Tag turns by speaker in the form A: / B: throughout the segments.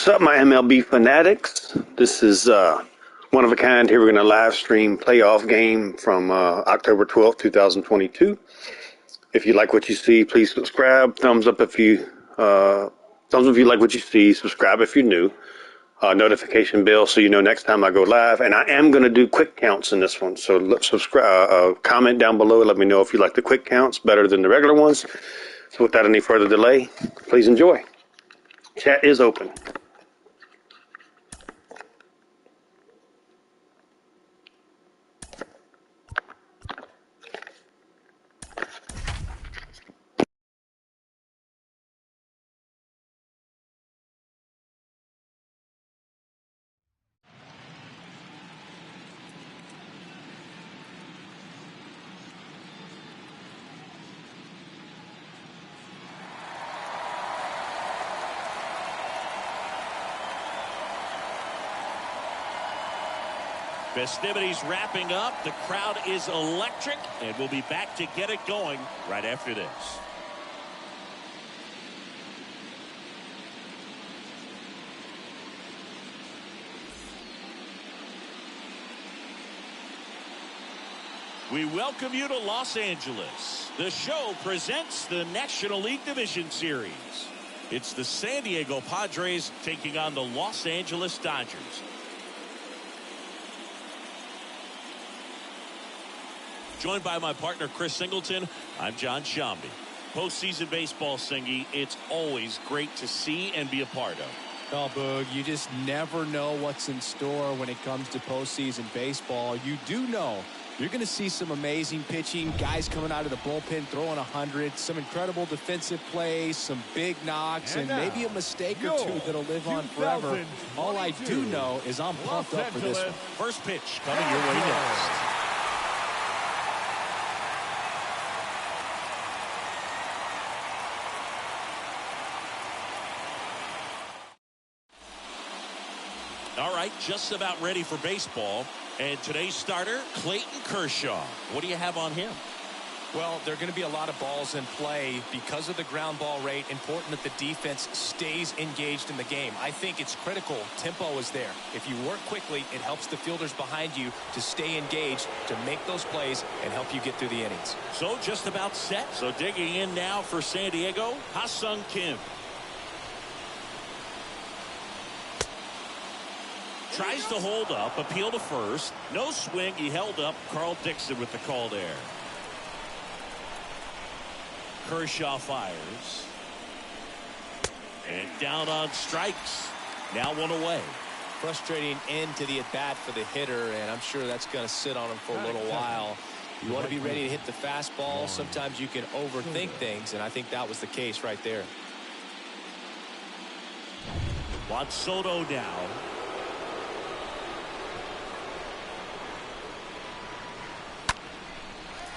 A: What's up, my MLB fanatics? This is one of a kind. Here we're going to live stream playoff game from October 12th, 2022. If you like what you see, please subscribe. Thumbs up if you like what you see. Subscribe if you're new. Notification bell so you know next time I go live. And I am going to do quick counts in this one. So subscribe, comment down below. Let me know if you like the quick counts better than the regular ones. So without any further delay, please enjoy. Chat is open.
B: Festivities wrapping up. The crowd is electric, and we'll be back to get it going right after this. We welcome you to Los Angeles. The show presents the National League Division Series. It's the San Diego Padres taking on the Los Angeles Dodgers. Joined by my partner, Chris Singleton, I'm John Shambi. Postseason baseball, Singy, it's always great to see and be a part of.
C: Oh, Boog, you just never know what's in store when it comes to postseason baseball. You do know you're going to see some amazing pitching, guys coming out of the bullpen throwing 100, some incredible defensive plays, some big knocks, and maybe a mistake or two that'll live on forever. All I do know is I'm pumped up for this one.
B: First pitch coming your way next. All right, just about ready for baseball. And today's starter, Clayton Kershaw. What do you have on him?
C: Well, there are going to be a lot of balls in play because of the ground ball rate. Important that the defense stays engaged in the game. I think it's critical. Tempo is there. If you work quickly, it helps the fielders behind you to stay engaged, to make those plays, and help you get through the innings.
B: So just about set. So digging in now for San Diego, Ha-Sung Kim. Tries to hold up, appeal to first. No swing, he held up. Carl Dixon with the call there. Kershaw fires. And down on strikes. Now one away.
C: Frustrating end to the at-bat for the hitter, and I'm sure that's going to sit on him for a little while. You want to be ready to hit the fastball. Sometimes you can overthink things, and I think that was the case right there.
B: Juan Soto now.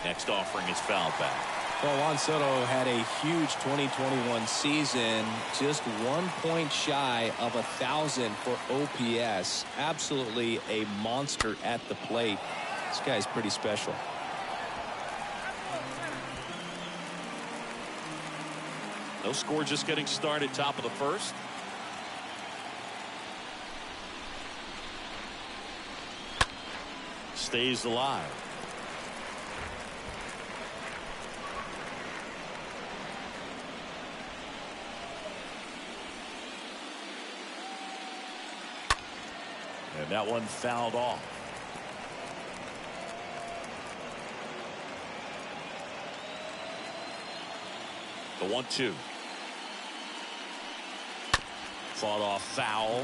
B: Next offering is fouled back.
C: Well, Juan Soto had a huge 2021 season, just 1 point shy of 1,000 for OPS. Absolutely a monster at the plate. This guy's pretty special.
B: No score, just getting started, top of the first. Stays alive. And that one fouled off. The 1-2. Fought off foul.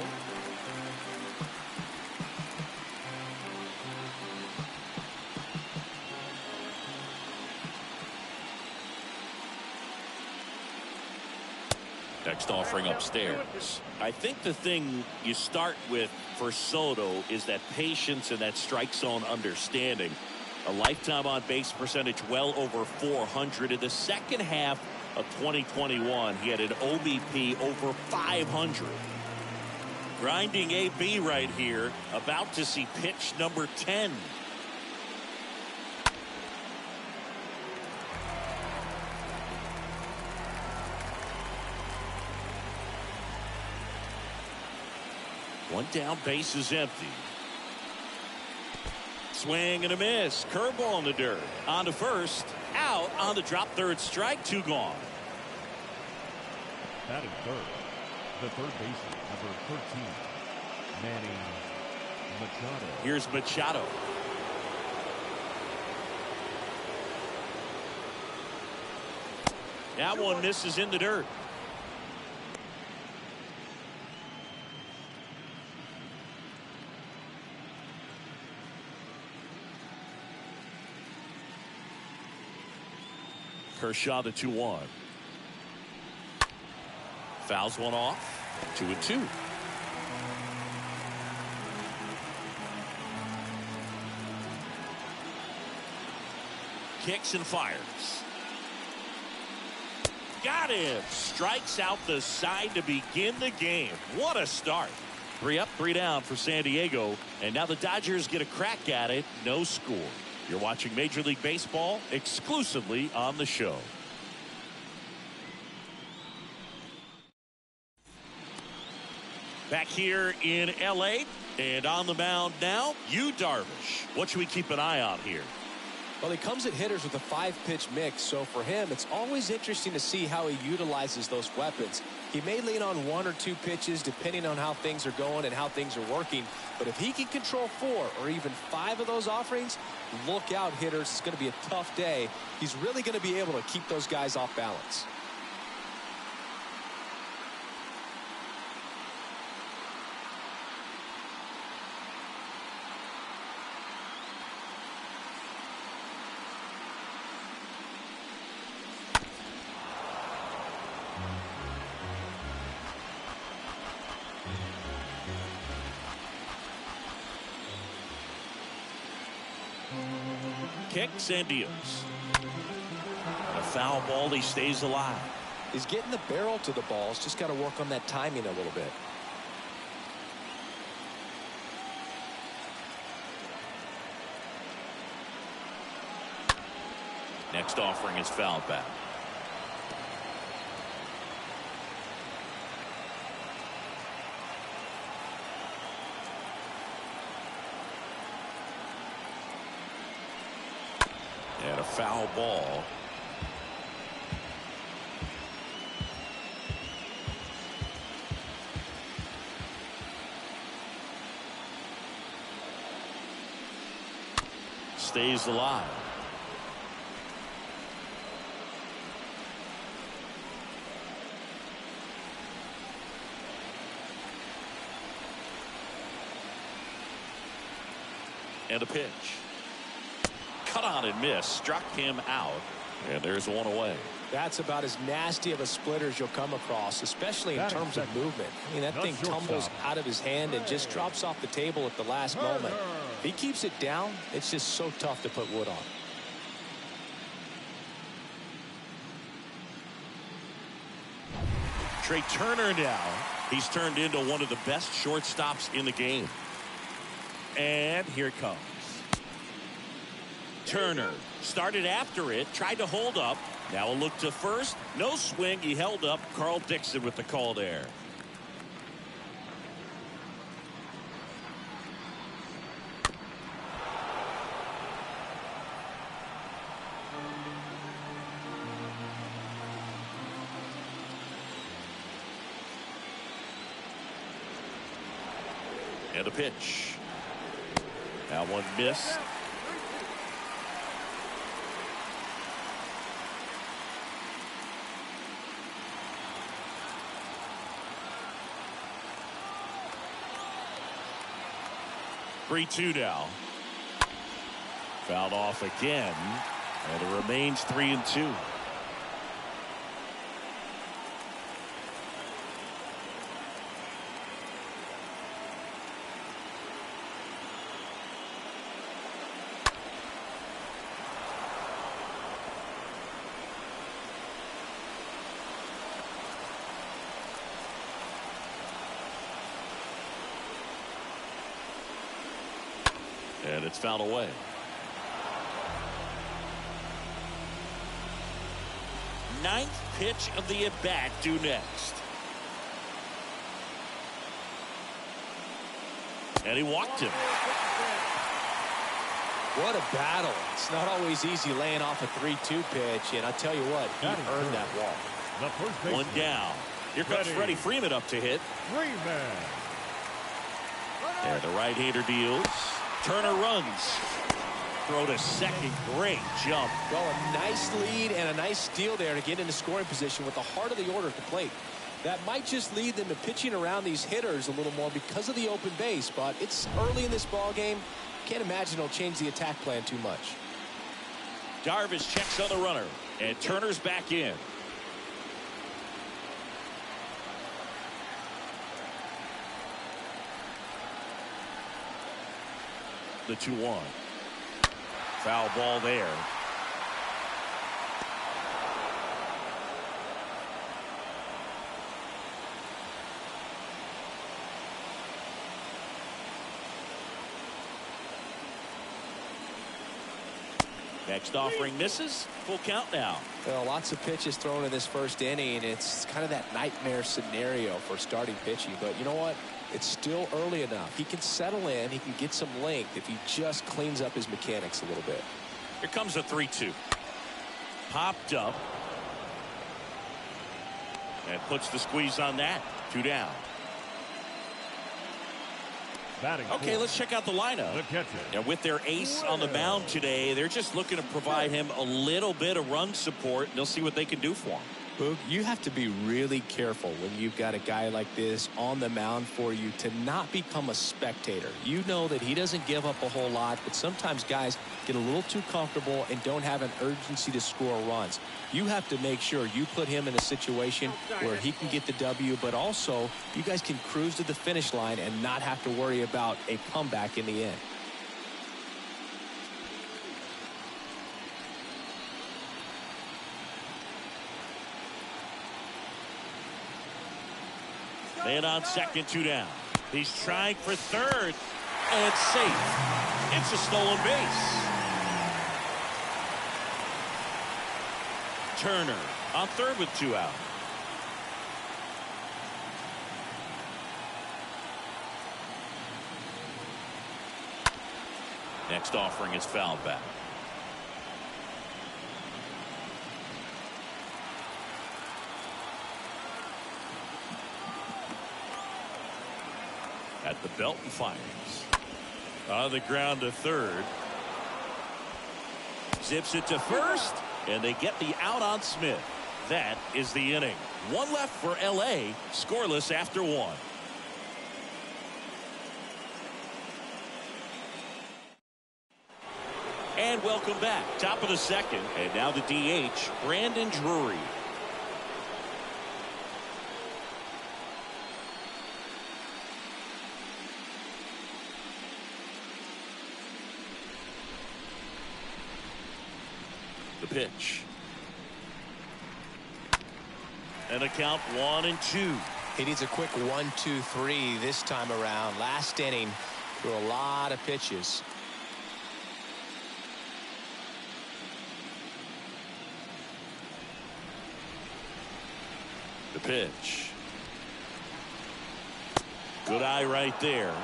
B: Next offering upstairs. I think the thing you start with for Soto is that patience and that strike zone understanding. A lifetime on base percentage well over 400. In the second half of 2021, he had an OBP over 500. Grinding AB right here, about to see pitch number 10. One down, base is empty. Swing and a miss. Curveball in the dirt. On to first. Out on the drop. Third strike. 2 gone.
D: Batting third, the third baseman, number 13, Manny Machado.
B: Here's Machado. That one misses in the dirt. Kershaw the 2-1. Fouls one off. 2-2. Kicks and fires. Got him. Strikes out the side to begin the game. What a start. 3 up, 3 down for San Diego. And now the Dodgers get a crack at it. No score. You're watching Major League Baseball exclusively on the show. Back here in L.A. and on the mound now, Yu Darvish. What should we keep an eye on here?
C: Well, he comes at hitters with a 5-pitch mix, so for him, it's always interesting to see how he utilizes those weapons. He may lean on 1 or 2 pitches depending on how things are going and how things are working, but if he can control 4 or even 5 of those offerings, look out, hitters. It's going to be a tough day. He's really going to be able to keep those guys off balance.
B: Kicks and deals. And a foul ball. He stays alive.
C: He's getting the barrel to the balls. Just got to work on that timing a little bit.
B: Next offering is fouled back. And a foul ball. Stays alive. And a pitch. Cut on and miss. Struck him out. And there's one away.
C: That's about as nasty of a splitter as you'll come across, especially in terms of movement. I mean, that thing tumbles out of his hand and just drops off the table at the last moment. If he keeps it down, it's just so tough to put wood on.
B: Trey Turner now. He's turned into one of the best shortstops in the game. And here it comes. Turner started after it, tried to hold up. Now a look to first. No swing. He held up. Carl Dixon with the call there. And a pitch. Now one missed. Three-two now. Fouled off again, and it remains 3-2. And it's fouled away. Ninth pitch of the at-bat due next. And he walked him.
C: What a battle. It's not always easy laying off a 3-2 pitch, and I'll tell you what, he earned that walk.
B: One down. Here comes Freddie Freeman up to hit. And the right-hander deals. Turner runs. Throw to second. Great jump.
C: Well, a nice lead and a nice steal there to get into scoring position with the heart of the order at the plate. That might just lead them to pitching around these hitters a little more because of the open base, but it's early in this ball game. Can't imagine it'll change the attack plan too much.
B: Darvish checks on the runner, and Turner's back in. The 2-1. Foul ball there. Next offering misses. Full count now.
C: Well, lots of pitches thrown in this first inning. It's kind of that nightmare scenario for starting pitching. But you know what? It's still early enough. He can settle in. He can get some length if he just cleans up his mechanics a little bit.
B: Here comes a 3-2. Popped up. And puts the squeeze on that. 2 down. Okay, let's check out the lineup. And with their ace on the mound today, they're just looking to provide him a little bit of run support, and they'll see what they can do for him.
C: Boog, you have to be really careful when you've got a guy like this on the mound for you to not become a spectator. You know that he doesn't give up a whole lot, but sometimes guys get a little too comfortable and don't have an urgency to score runs. You have to make sure you put him in a situation where he can get the W, but also you guys can cruise to the finish line and not have to worry about a comeback in the end.
B: Man on second, 2 down. He's trying for third, and it's safe. It's a stolen base. Turner on third with 2 out. Next offering is fouled back. At the belt and fires. On the ground to third. Zips it to first, and they get the out on Smith. That is the inning. 1 left for LA, scoreless after 1. And welcome back. Top of the second, and now the DH, Brandon Drury. The pitch. And a count 1-2.
C: He needs a quick 1-2-3 this time around. Last inning threw a lot of pitches.
B: The pitch. Good eye right there.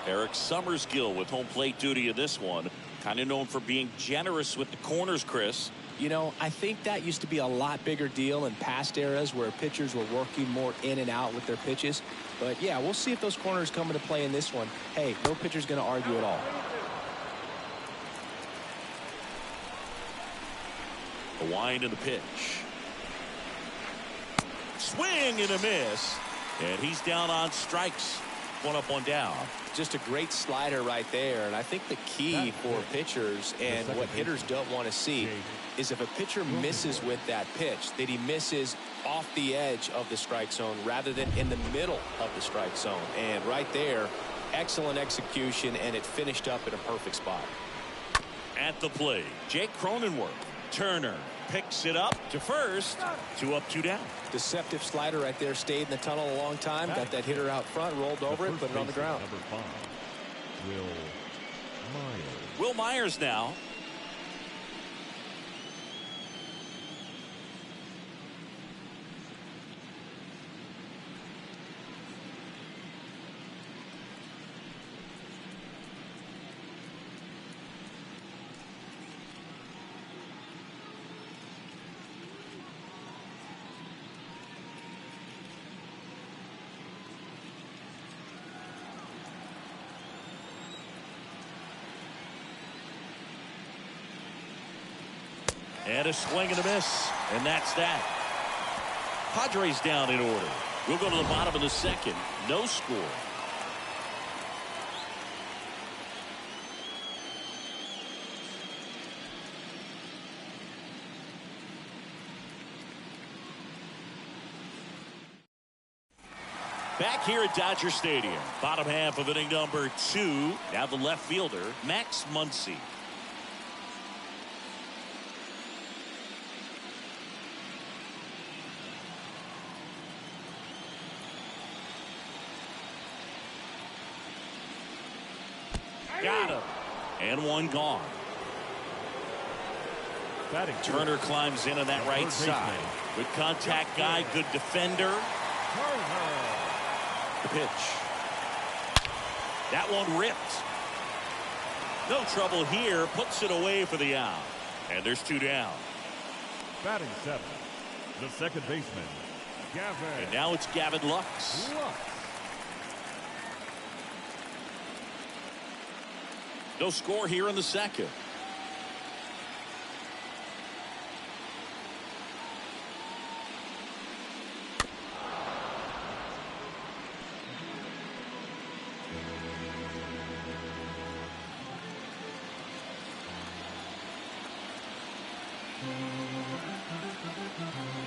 B: Eric Summerskill with home plate duty in this one. Kind of known for being generous with the corners, Chris.
C: You know, I think that used to be a lot bigger deal in past eras where pitchers were working more in and out with their pitches. But yeah, we'll see if those corners come into play in this one. Hey, no pitcher's going to argue at all.
B: The wind and the pitch. Swing and a miss. And he's down on strikes. 1 up, 1 down.
C: Just a great slider right there. And I think the key for pitchers and what hitters don't want to see is if a pitcher misses with that pitch, that he misses off the edge of the strike zone rather than in the middle of the strike zone. And right there, excellent execution, and it finished up in a perfect spot.
B: At the plate, Jake Cronenworth. Turner picks it up to first. 2 up, 2 down.
C: Deceptive slider right there. Stayed in the tunnel a long time. Got that hitter out front, rolled over it, put it on the ground.
D: Number 5, Will Myers.
B: Will Myers now. And a swing and a miss. And that's that. Padres down in order. We'll go to the bottom of the second. No score. Back here at Dodger Stadium. Bottom half of inning number 2. Now the left fielder, Max Muncy. Got him. And one gone. Turner climbs in on that right side. Good contact guy, good defender. The pitch. That one ripped. No trouble here. Puts it away for the out. And there's 2 down.
D: Batting 7, the second baseman, Gavin.
B: And now it's Gavin Lux. No score here in the second.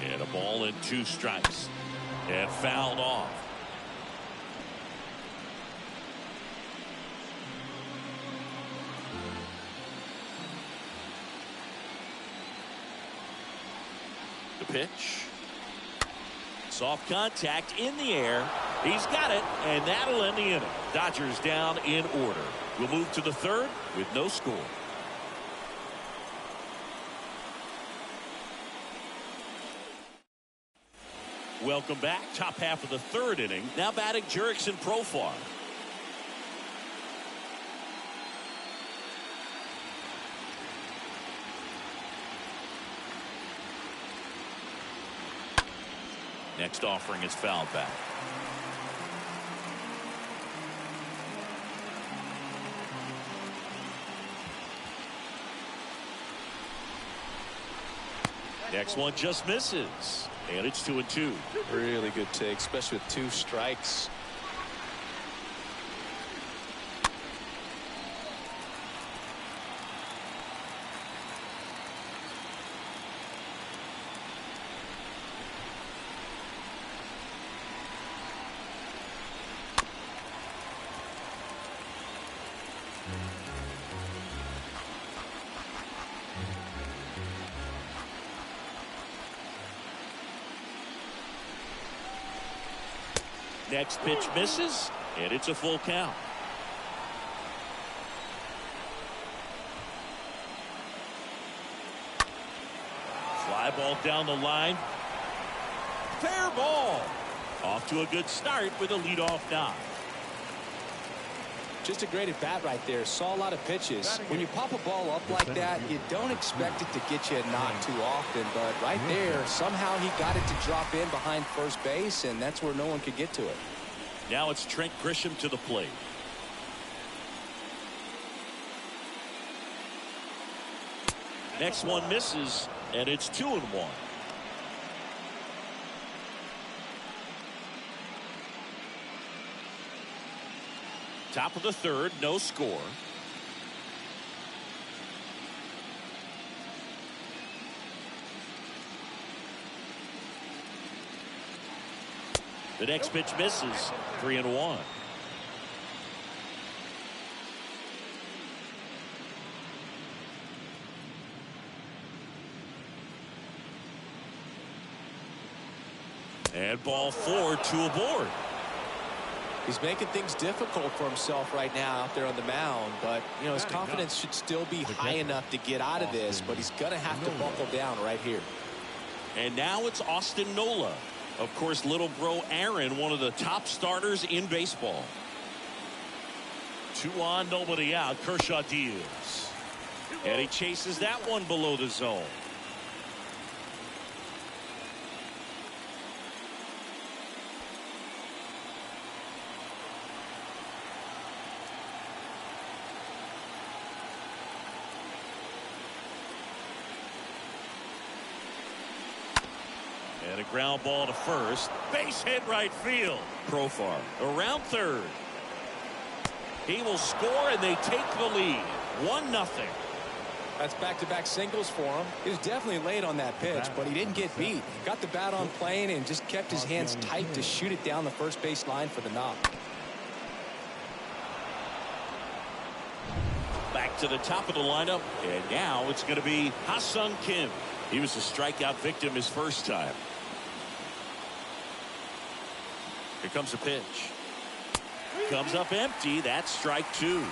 B: And a ball and 2 strikes. And fouled off. The pitch. Soft contact in the air. He's got it, and that'll end the inning. Dodgers down in order. We'll move to the third with no score. Welcome back. Top half of the third inning. Now batting Jurickson Profar. Next offering is fouled back. Next one just misses. And it's 2-2.
C: Really good take, especially with 2 strikes.
B: Next pitch misses, and it's a full count. Fly ball down the line. Fair ball. Off to a good start with a leadoff knock.
C: Just a great at bat right there. Saw a lot of pitches. When you pop a ball up like that, you don't expect it to get you a knock too often. But right there, somehow he got it to drop in behind first base, and that's where no one could get to it.
B: Now it's Trent Grisham to the plate. Next one misses, and it's 2-1. Top of the third, no score. The next pitch misses. 3-1. And ball 4, 2 aboard.
C: He's making things difficult for himself right now out there on the mound, but you know his confidence should still be high enough to get out of this, but he's gonna have to buckle down right here.
B: And now it's Austin Nola. Of course, little bro Aaron, one of the top starters in baseball. 2 on, nobody out. Kershaw deals. And he chases that one below the zone. And a ground ball to first. Base hit right field. Profar around third. He will score, and they take the lead. 1-0.
C: That's back-to-back singles for him. He was definitely late on that pitch, but he didn't get beat. Got the bat on plane and just kept his hands tight to shoot it down the first base line for the knock.
B: Back to the top of the lineup, and now it's going to be Ha-Sung Kim. He was a strikeout victim his first time. Here comes a pitch. Comes up empty. That's strike 2.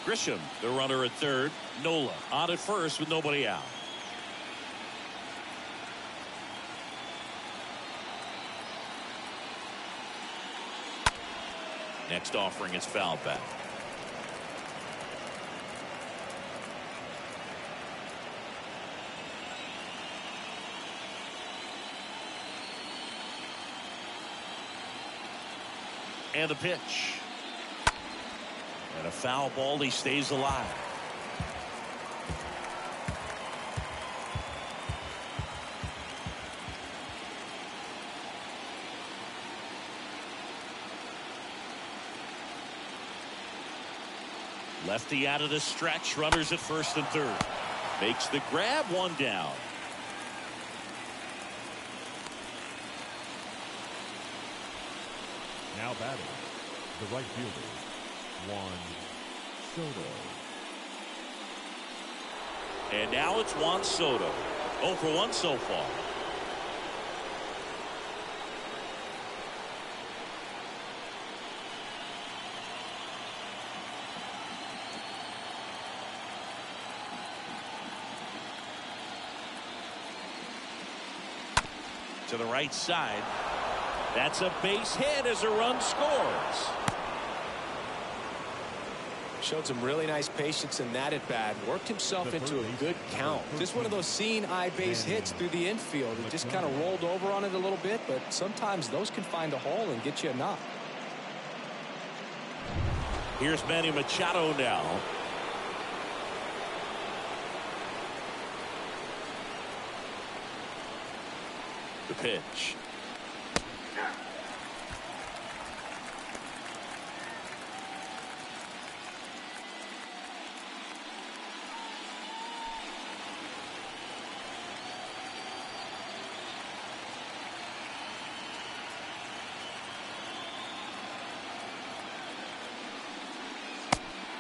B: Grisham, the runner at third. Nola on at first with nobody out. Next offering is foul back. And the pitch. And a foul ball. He stays alive. Lefty out of the stretch. Runners at first and third. Makes the grab. 1 down.
D: Now batting, the right fielder, Juan Soto.
B: And now it's Juan Soto. 0 for 1 so far. To the right side. That's a base hit as a run scores.
C: Showed some really nice patience in that at bat. Worked himself into a good count. Just one of those seeing eye base hits through the infield. He just kind of rolled over on it a little bit, but sometimes those can find a hole and get you a knock.
B: Here's Manny Machado now. The pitch.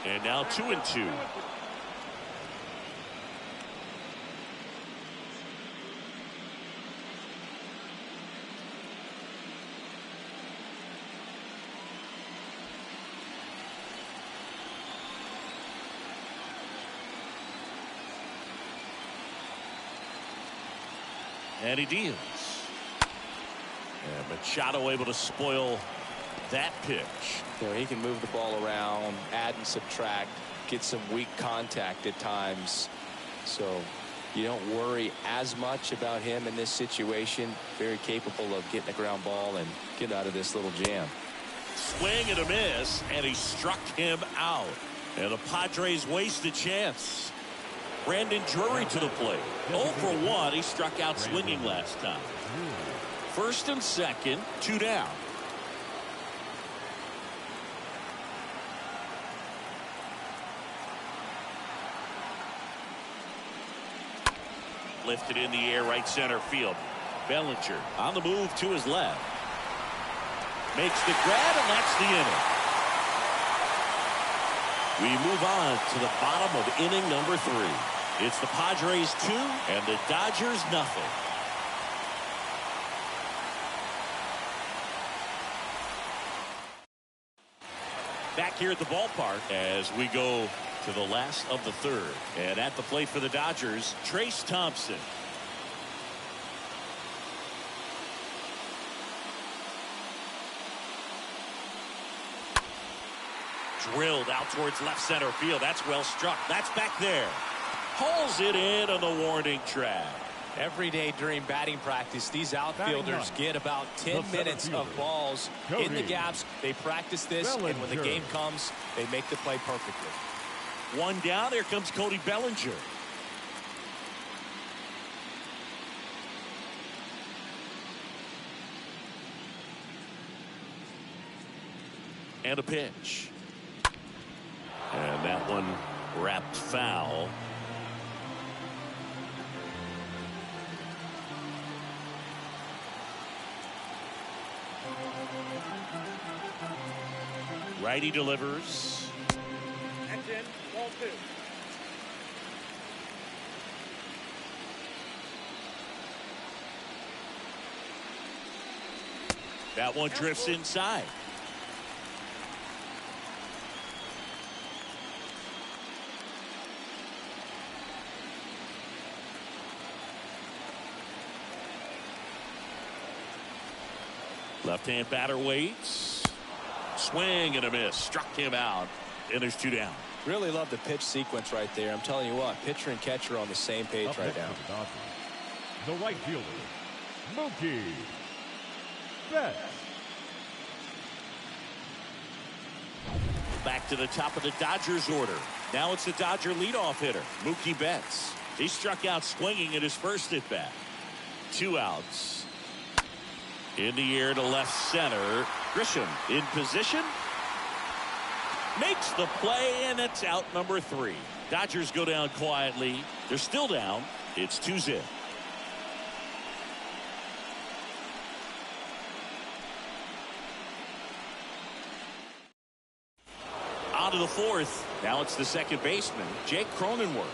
B: And now 2-2. And he deals. And Machado able to spoil that pitch.
C: There, he can move the ball around, add and subtract, get some weak contact at times. So you don't worry as much about him in this situation. Very capable of getting a ground ball and get out of this little jam.
B: Swing and a miss, and he struck him out. And the Padres waste a chance. Brandon Drury to the plate. 0 for 1. He struck out swinging last time. First and second, 2 down. Lifted in the air, right center field. Bellinger on the move to his left. Makes the grab, and that's the inning. We move on to the bottom of inning number 3. It's the Padres 2 and the Dodgers nothing. Back here at the ballpark as we go to the last of the third. And at the plate for the Dodgers, Trace Thompson. Drilled out towards left center field. That's well struck. That's back there. Hauls it in on the warning track.
C: Every day during batting practice, these outfielders get about 10 minutes of balls in the gaps. They practice this, and when the game comes, they make the play perfectly.
B: One down. Here comes Cody Bellinger. And a pitch. And that one wrapped foul. Righty delivers.
E: That's in. Ball 2.
B: That one drifts inside. Left-hand batter waits. Swing and a miss. Struck him out. And there's 2 down.
C: Really love the pitch sequence right there. I'm telling you what, pitcher and catcher are on the same page
D: Up
C: right
D: next
C: now.
D: for the Dodgers, the right fielder, Mookie Betts.
B: Back to the top of the Dodgers order. Now it's the Dodger leadoff hitter, Mookie Betts. He struck out swinging at his first at bat. 2 outs. In the air to left center. Grisham in position. Makes the play, and it's out number 3. Dodgers go down quietly. They're still down. It's 2-0. On to the 4th. Now it's the second baseman, Jake Cronenworth.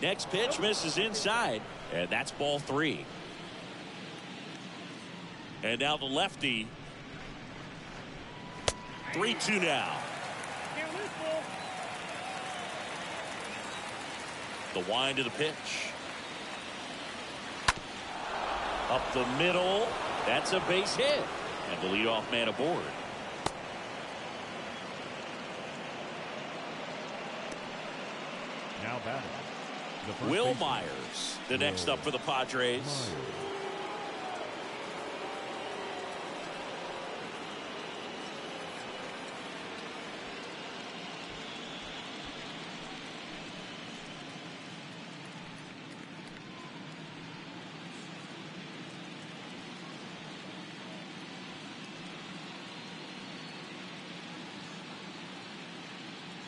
B: Next pitch misses inside, and that's ball 3. And now the lefty. 3-2 now.
E: Can't lose, ball.
B: The wind of the pitch. Up the middle. That's a base hit. And the leadoff man aboard.
D: Now batting. The first
B: Will
D: baseman,
B: Myers, the next up for the Padres.
D: Myers.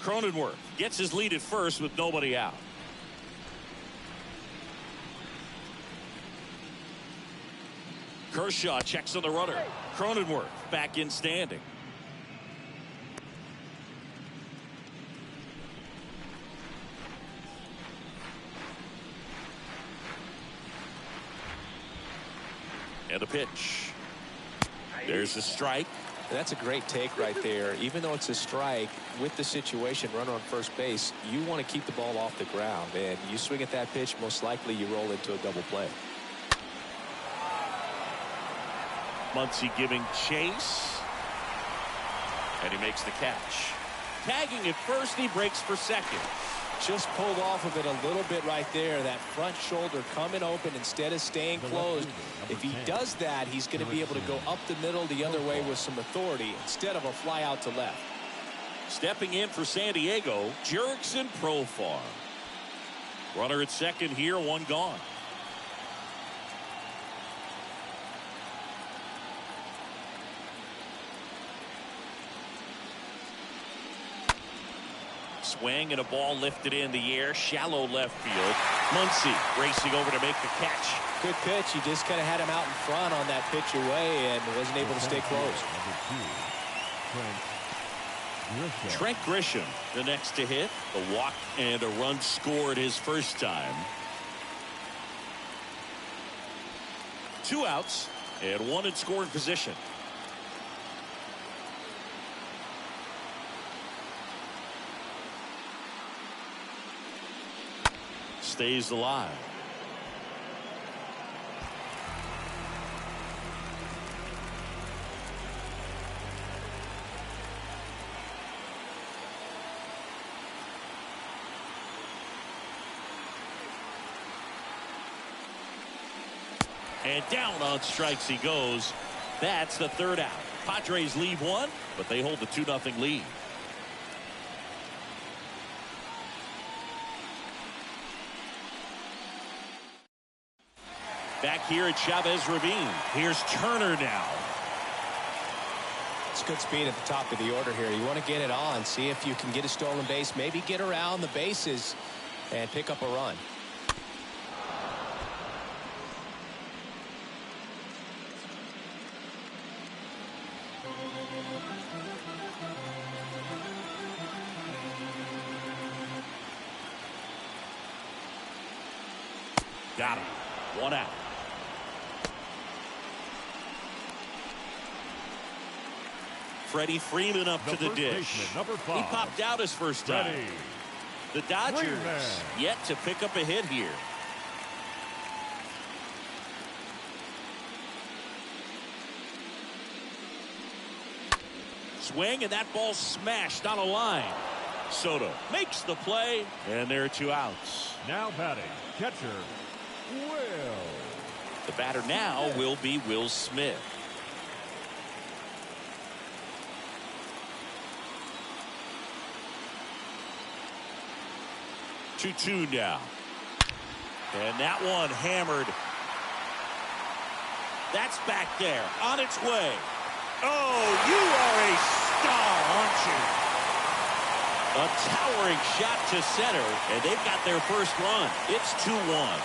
B: Cronenworth gets his lead at first with nobody out. Kershaw checks on the runner. Cronenworth back in standing. And a pitch. There's the strike.
C: That's a great take right there. Even though it's a strike, with the situation, runner on first base, you want to keep the ball off the ground. And you swing at that pitch, most likely you roll into a double play.
B: Muncy giving chase. And he makes the catch. Tagging at first, he breaks for second.
C: Just pulled off of it a little bit right there. That front shoulder coming open instead of staying closed. If he does that, he's going to be able to go up the middle the other way with some authority instead of a fly out to left.
B: Stepping in for San Diego, Jurickson Profar. Runner at second here, 1 gone. Swing and a ball lifted in the air, shallow left field. Muncy racing over to make the catch.
C: Good pitch. He just kind of had him out in front on that pitch away and wasn't able to stay close.
B: Trent Grisham, the next to hit. A walk and a run scored his first time. 2 outs and 1 in scoring position. Stays alive. And down on strikes he goes. That's the third out. Padres leave one, but they hold the 2-0 lead. Back here at Chavez Ravine. Here's Turner now.
C: It's good speed at the top of the order here. You want to get it on, see if you can get a stolen base, maybe get around the bases and pick up a run.
B: Got him. One out. Freddie Freeman up to the dish. He popped out his first time. The Dodgers yet to pick up a hit here. Swing, and that ball smashed on a line. Soto makes the play, and there are 2 outs.
D: Now batting, catcher, Will.
B: The batter now will be Will Smith. Two now. And that one hammered. That's back there on its way. Oh, you are a star, aren't you? A towering shot to center, and they've got their first run. It's 2-1.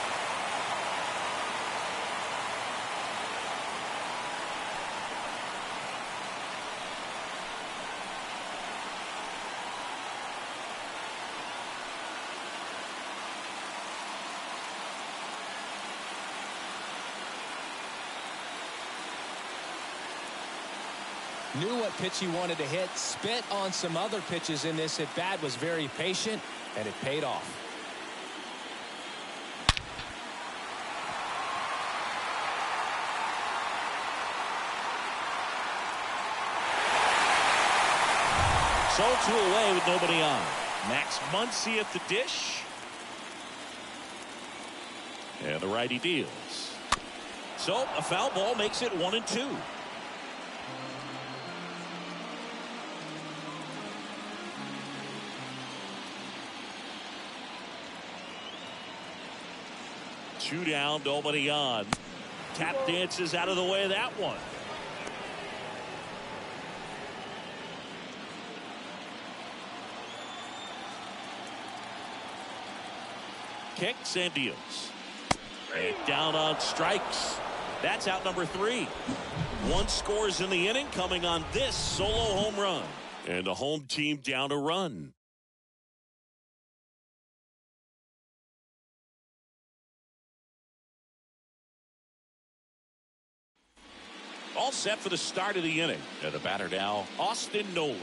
C: Knew what pitch he wanted to hit, spit on some other pitches in this at bat, was very patient, and it paid off.
B: So 2 away with nobody on. Max Muncy at the dish. And the righty deals. So a foul ball makes it 1-2. Two down, nobody on. Tap dances out of the way of that one. Kicks and deals. And down on strikes. That's out number 3. 1 scores in the inning, coming on this solo home run. And the home team down a run. All set for the start of the inning. And the batter now, Austin Nola.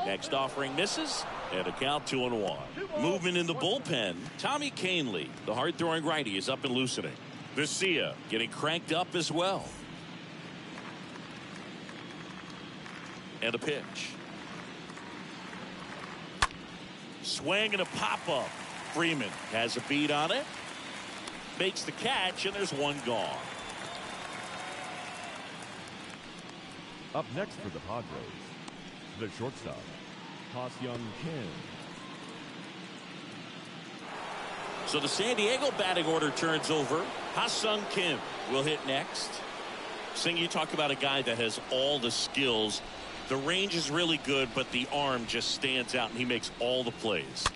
B: Next offering misses, and a count 2-1. Movement in the bullpen. Tommy Canley, the hard-throwing righty, is up and loosening. Vesia getting cranked up as well. And a pitch. Swing and a pop-up. Freeman has a beat on it. Makes the catch, and there's 1 gone.
D: Up next for the Padres, the shortstop, Ha-Seong Kim.
B: So the San Diego batting order turns over. Ha-Seong Kim will hit next. Sing, you talk about a guy that has all the skills. The range is really good, but the arm just stands out, and he makes all the plays.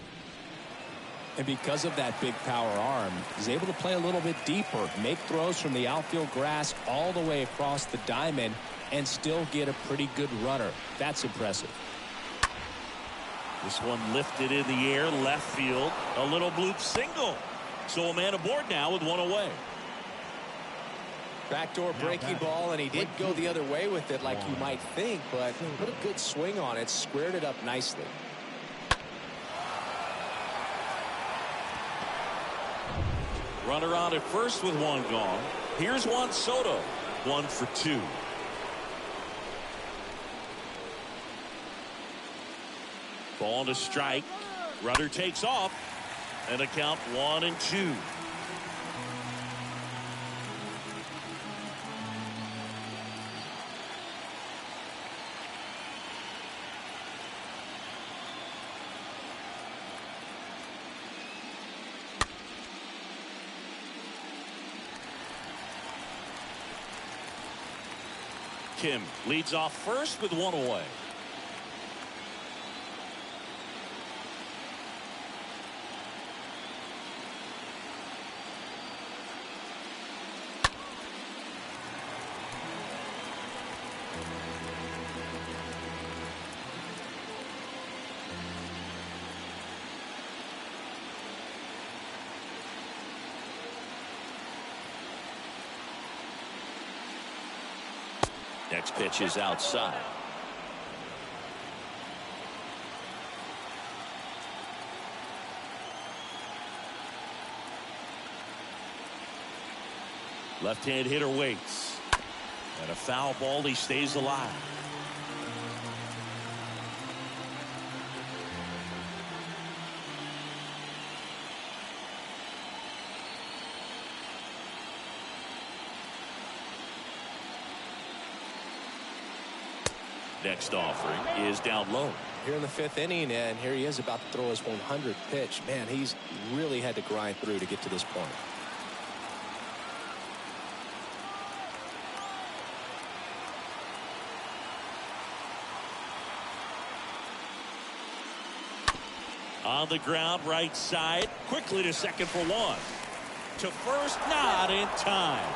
C: And because of that big power arm, he's able to play a little bit deeper, make throws from the outfield grass all the way across the diamond, and still get a pretty good runner. That's impressive.
B: This one lifted in the air, left field, a little bloop single. So a man aboard now with 1 away.
C: Backdoor breaking ball, and he did go the other way with it like you might think, but put a good swing on it, squared it up nicely.
B: Runner on at first with 1 gone. Here's Juan Soto, 1 for 2. Ball to strike. Runner takes off, and a count 1-2. Kim leads off first with one away. Next pitch is outside. Left-hand hitter waits. And a foul ball. He stays alive. Next offering is down low.
C: Here in the 5th inning, and here he is about to throw his 100th pitch. Man, he's really had to grind through to get to this point.
B: On the ground, right side. Quickly to second for one. To first, not in time.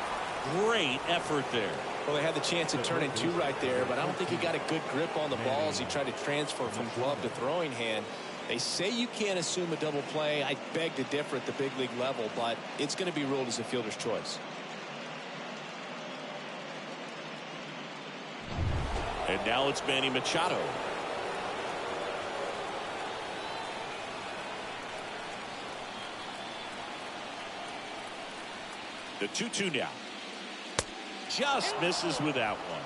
B: Great effort there.
C: Well, they had the chance of turning 2 right there, but I don't think he got a good grip on the ball as he tried to transfer from glove to throwing hand. They say you can't assume a double play. I beg to differ at the big league level, but it's going to be ruled as a fielder's choice.
B: And now it's Manny Machado. The 2-2 now. Just misses with that one.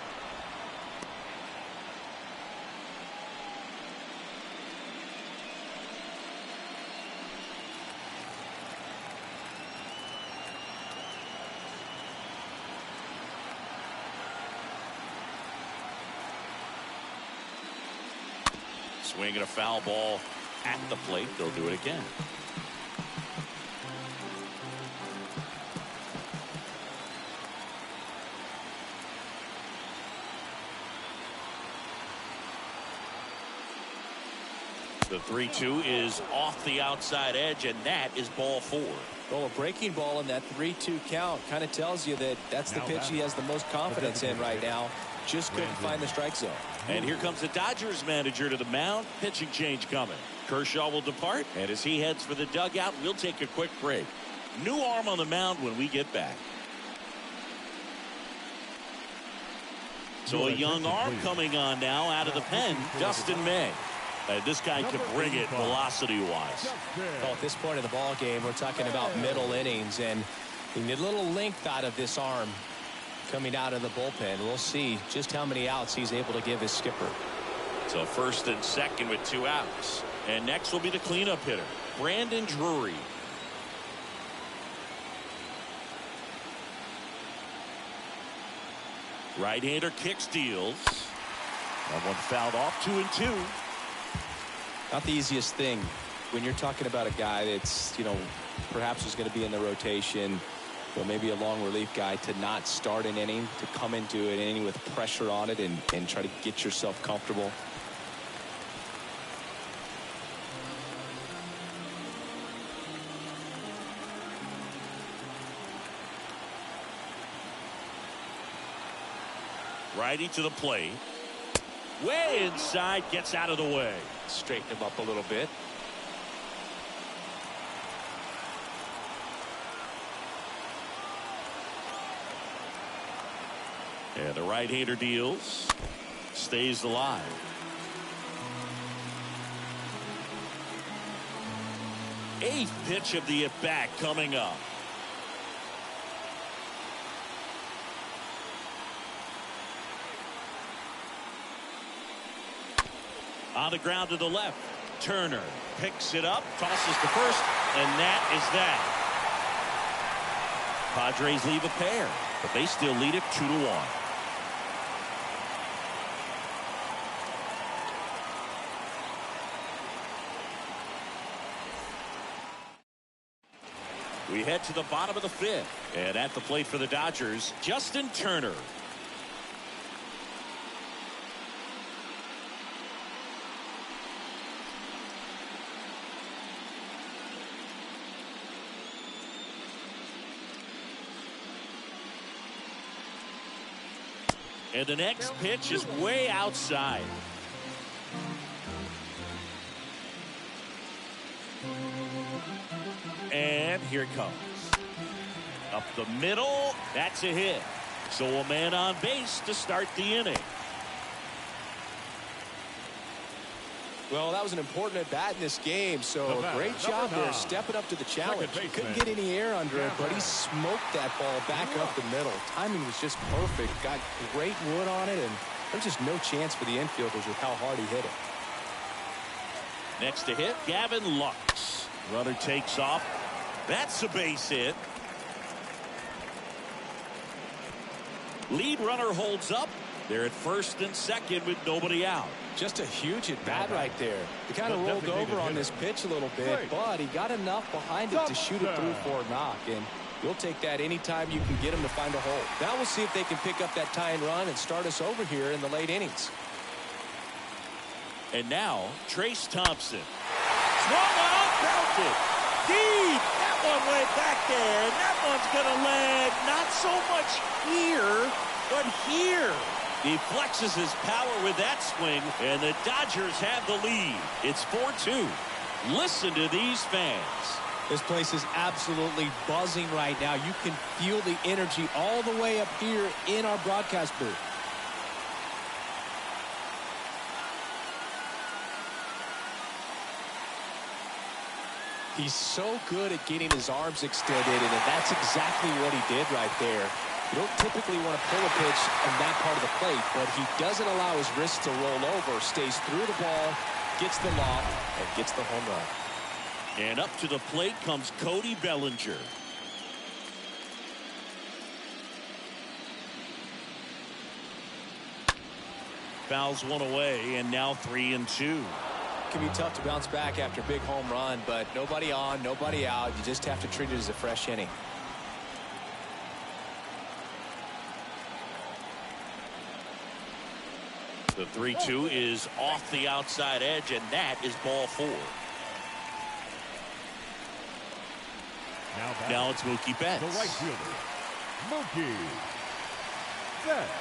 B: Swinging a foul ball at the plate. They'll do it again. The 3-2 is off the outside edge, and that is ball 4.
C: Well, a breaking ball in that 3-2 count kind of tells you that that's the pitch he has the most confidence in right now. Just couldn't find the strike zone.
B: And here comes the Dodgers manager to the mound. Pitching change coming. Kershaw will depart, and as he heads for the dugout, we'll take a quick break. New arm on the mound when we get back. So a young arm coming on now out of the pen, Dustin May. This guy can bring it velocity-wise.
C: Well, at this point in the ball game, we're talking about middle innings, and you need a little length out of this arm coming out of the bullpen. We'll see just how many outs he's able to give his skipper.
B: So first and second with 2 outs. And next will be the cleanup hitter, Brandon Drury. Right-hander kicks, deals. That one fouled off. 2-2.
C: Not the easiest thing when you're talking about a guy that's, perhaps is going to be in the rotation, or maybe a long relief guy, to not start an inning, to come into an inning with pressure on it and try to get yourself comfortable.
B: Righty to the plate. Way inside, gets out of the way.
C: Straighten him up a little bit.
B: And the right-hander deals. Stays alive. Eighth pitch of the at-bat coming up. On the ground to the left. Turner picks it up, tosses to first, and that is that. Padres leave a pair, but they still lead it 2-1. We head to the bottom of the fifth, and at the plate for the Dodgers, Justin Turner. And the next pitch is way outside. And here it comes. Up the middle. That's a hit. So a man on base to start the inning.
C: Well, that was an important at bat in this game, so a great job there stepping up to the challenge. He couldn't get any air under it, but he smoked that ball back up the middle. Timing was just perfect. Got great wood on it, and there's just no chance for the infielders with how hard he hit it.
B: Next to hit, Gavin Lux. Runner takes off. That's a base hit. Lead runner holds up. They're at first and second with nobody out.
C: Just a huge at bat right there. He kind of rolled over on this pitch a little bit, but he got enough behind it to shoot it through for a knock. And you'll take that anytime you can get him to find a hole. Now we'll see if they can pick up that tying run and start us over here in the late innings.
B: And now, Trace Thompson. Swung on, belted. Deep. That one went back there. And that one's going to land not so much here, but here. He flexes his power with that swing, and the Dodgers have the lead. It's 4-2. Listen to these fans.
C: This place is absolutely buzzing right now. You can feel the energy all the way up here in our broadcast booth. He's so good at getting his arms extended, and that's exactly what he did right there. You don't typically want to pull a pitch on that part of the plate, but he doesn't allow his wrist to roll over, stays through the ball, gets the lob, and gets the home run.
B: And up to the plate comes Cody Bellinger. Fouls one away, and now 3-2.
C: It can be tough to bounce back after a big home run, but nobody on, nobody out. You just have to treat it as a fresh inning.
B: The 3-2 is off the outside edge, and that is ball 4. Now it's Mookie Betts.
D: The right fielder, Mookie Betts.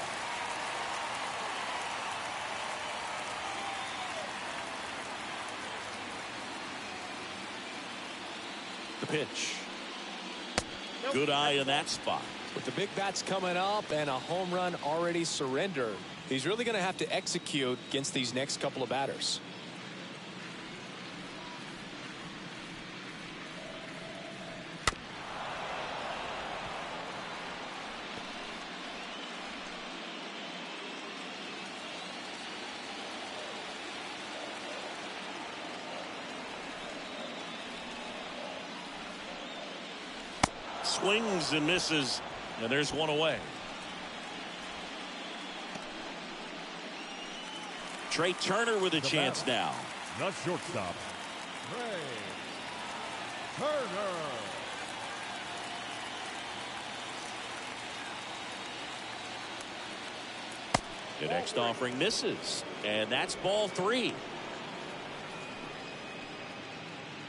B: The pitch. Good eye in that spot.
C: With the big bats coming up and a home run already surrendered, he's really going to have to execute against these next couple of batters.
B: Swings and misses, and there's one away. Trey Turner with a chance now.
D: The shortstop, Trey Turner.
B: The next offering misses, and that's ball 3.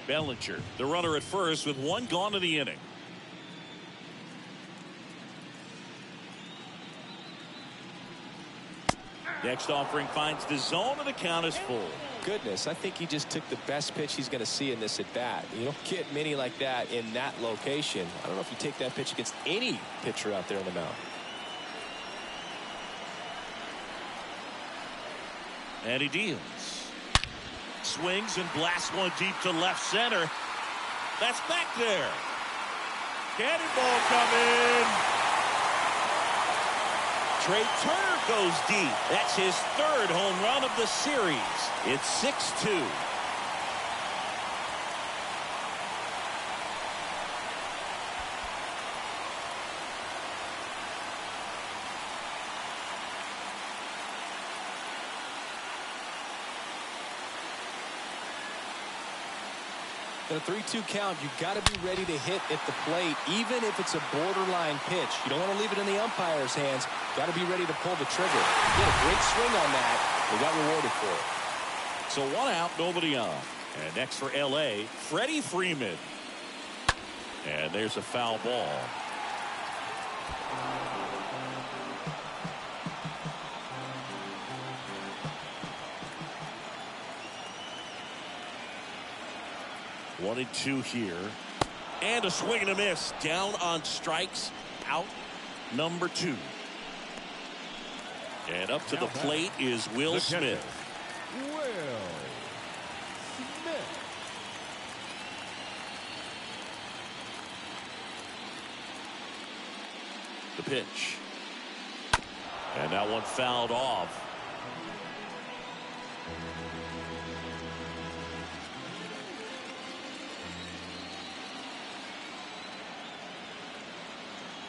B: Bellinger, the runner at first with one gone in the inning. Next offering finds the zone, and the count is full.
C: Goodness, I think he just took the best pitch he's going to see in this at bat. You don't get many like that in that location. I don't know if you take that pitch against any pitcher out there on the mound.
B: And he deals. Swings and blasts one deep to left center. That's back there. Cannonball coming. Trey Turner goes deep. That's his 3rd home run of the series. It's 6-2.
C: In a 3-2 count, you've got to be ready to hit at the plate, even if it's a borderline pitch. You don't want to leave it in the umpire's hands. Got to be ready to pull the trigger. He had a great swing on that. They got rewarded for it.
B: So 1 out, nobody on. And next for L.A., Freddie Freeman. And there's a foul ball. One and two here. And a swing and a miss. Down on strikes. Out number 2. And up to the plate is Will Smith.
D: Will Smith.
B: The pitch. And that one fouled off.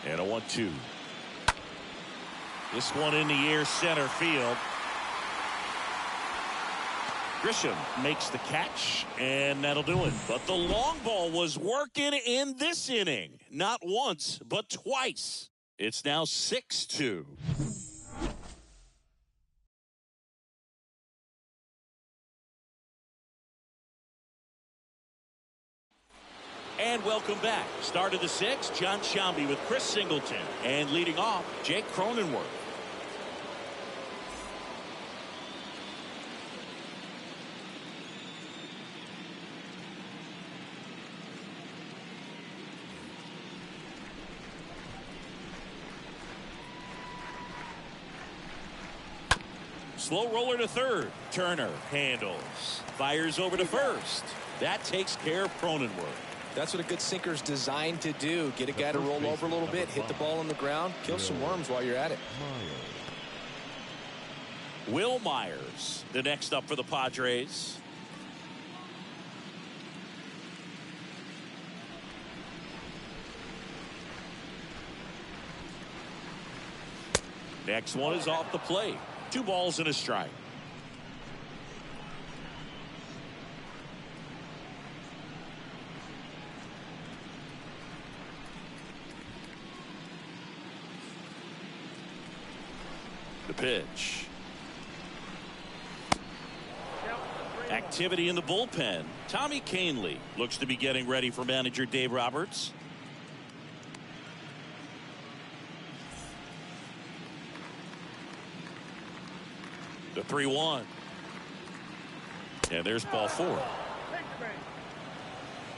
B: And a 1-2. This one in the air, center field. Grisham makes the catch, and that'll do it. But the long ball was working in this inning. Not once, but twice. It's now 6-2. And welcome back. Start of the 6th, John Sciambi with Chris Singleton. And leading off, Jake Cronenworth. Slow roller to third. Turner handles. Fires over to first. That takes care of Cronenworth.
C: That's what a good sinker is designed to do. Get a guy to roll over a little bit, hit the ball on the ground, kill some worms while you're at it.
B: Will Myers, the next up for the Padres. Next one is off the plate. 2 balls and a strike. The pitch. Activity in the bullpen. Tommy Kahnle looks to be getting ready for manager Dave Roberts. The 3-1. And there's ball 4.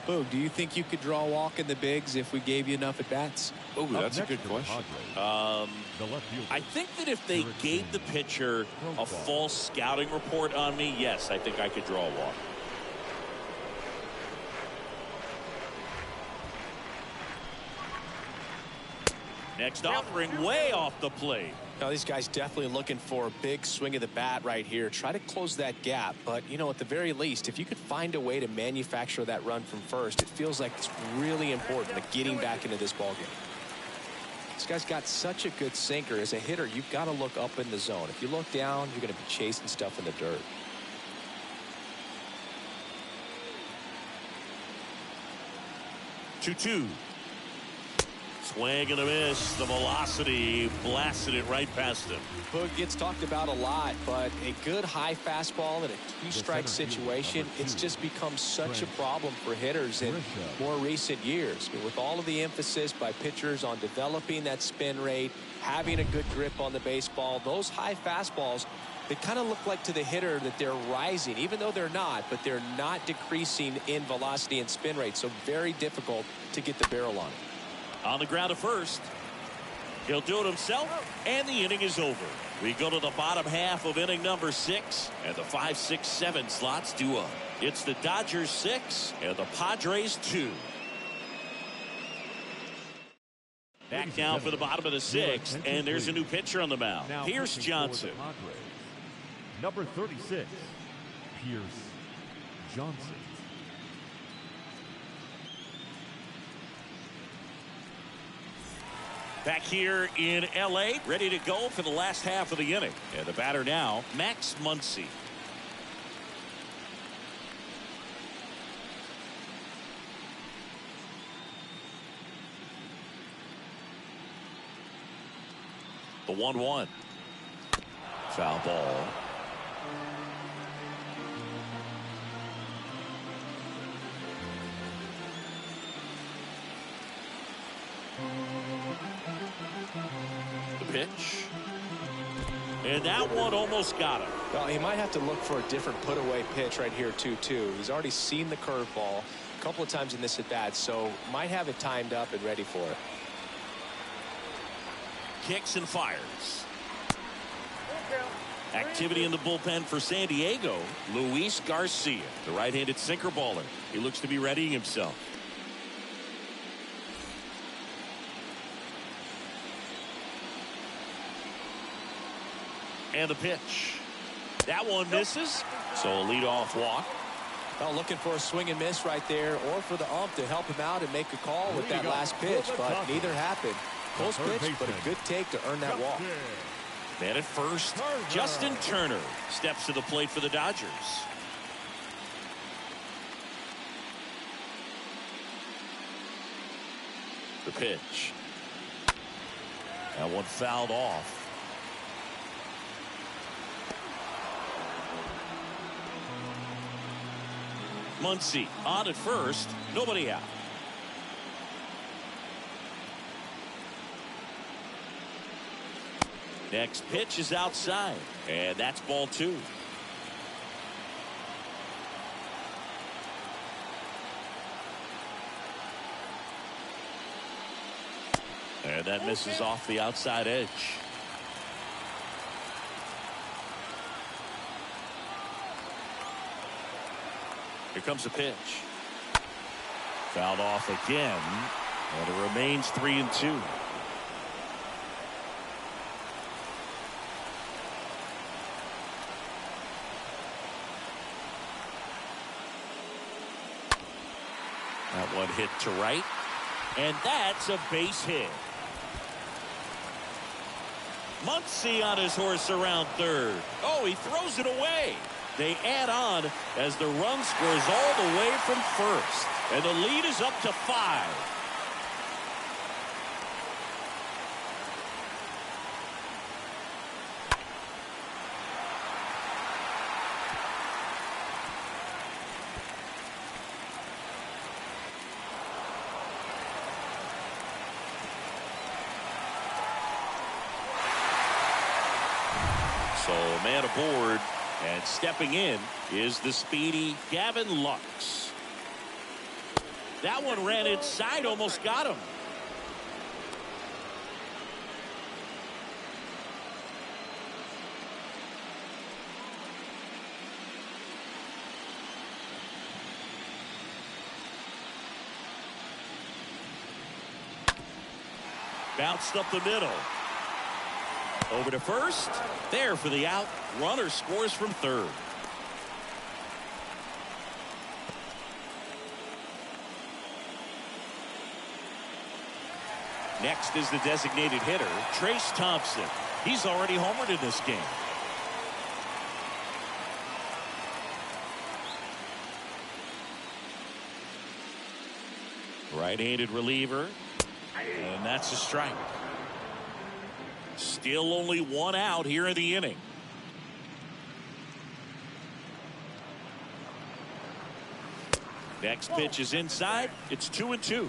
C: Boog, do you think you could draw a walk in the bigs if we gave you enough at bats?
B: Oh, that's a good question. I think that if they gave the pitcher a false scouting report on me, yes, I think I could draw a walk. Next offering way off the plate.
C: Now these guys definitely looking for a big swing of the bat right here. Try to close that gap, but you know, at the very least, if you could find a way to manufacture that run from first, it feels like it's really important to getting back into this ballgame. This guy's got such a good sinker. As a hitter, you've got to look up in the zone. If you look down, you're going to be chasing stuff in the dirt.
B: Two. Swing and a miss. The velocity blasted it right past him.
C: Boog gets talked about a lot, but a good high fastball in a 2-strike situation, it's just become such a problem for hitters in more recent years. With all of the emphasis by pitchers on developing that spin rate, having a good grip on the baseball, those high fastballs, they kind of look like to the hitter that they're rising, even though they're not, but they're not decreasing in velocity and spin rate. So very difficult to get the barrel on it.
B: On the ground at first. He'll do it himself, and the inning is over. We go to the bottom half of inning number 6, and the 5, 6, 7 slots do up. It's the Dodgers 6 and the Padres 2. Back down for the bottom of the 6th, and there's a new pitcher on the mound. Pierce Johnson.
D: Number 36, Pierce Johnson.
B: Back here in L.A., ready to go for the last half of the inning. And the batter now, Max Muncy. The 1-1. Foul ball. The pitch. And that one almost got him.
C: Well, he might have to look for a different put-away pitch right here, 2-2. He's already seen the curveball a couple of times in this at-bat, so might have it timed up and ready for it.
B: Kicks and fires.
E: Full count.
B: Activity in the bullpen for San Diego. Luis Garcia, the right-handed sinker baller. He looks to be readying himself. And the pitch. That one misses. So a leadoff walk.
C: Well, looking for a swing and miss right there, or for the ump to help him out and make a call with that last pitch, but neither happened. Close pitch, but a good take to earn that walk.
B: Man at first, Justin Turner steps to the plate for the Dodgers. The pitch. That one fouled off. Muncy on at first, nobody out. Next pitch is outside, and that's ball 2. And that misses off the outside edge. Here comes a pitch. Fouled off again, and it remains 3-2. That one hit to right, and that's a base hit. Muncy on his horse around third. Oh, he throws it away. They add on as the run scores all the way from first, and the lead is up to 5. So a man aboard, and stepping in is the speedy Gavin Lux. That one ran inside, almost got him. Bounced up the middle. Over to first. There for the out. Runner scores from third. Next is the designated hitter, Trace Thompson. He's already homered in this game. Right-handed reliever. And that's a strike. Still only one out here in the inning. Next pitch is inside. It's 2-2.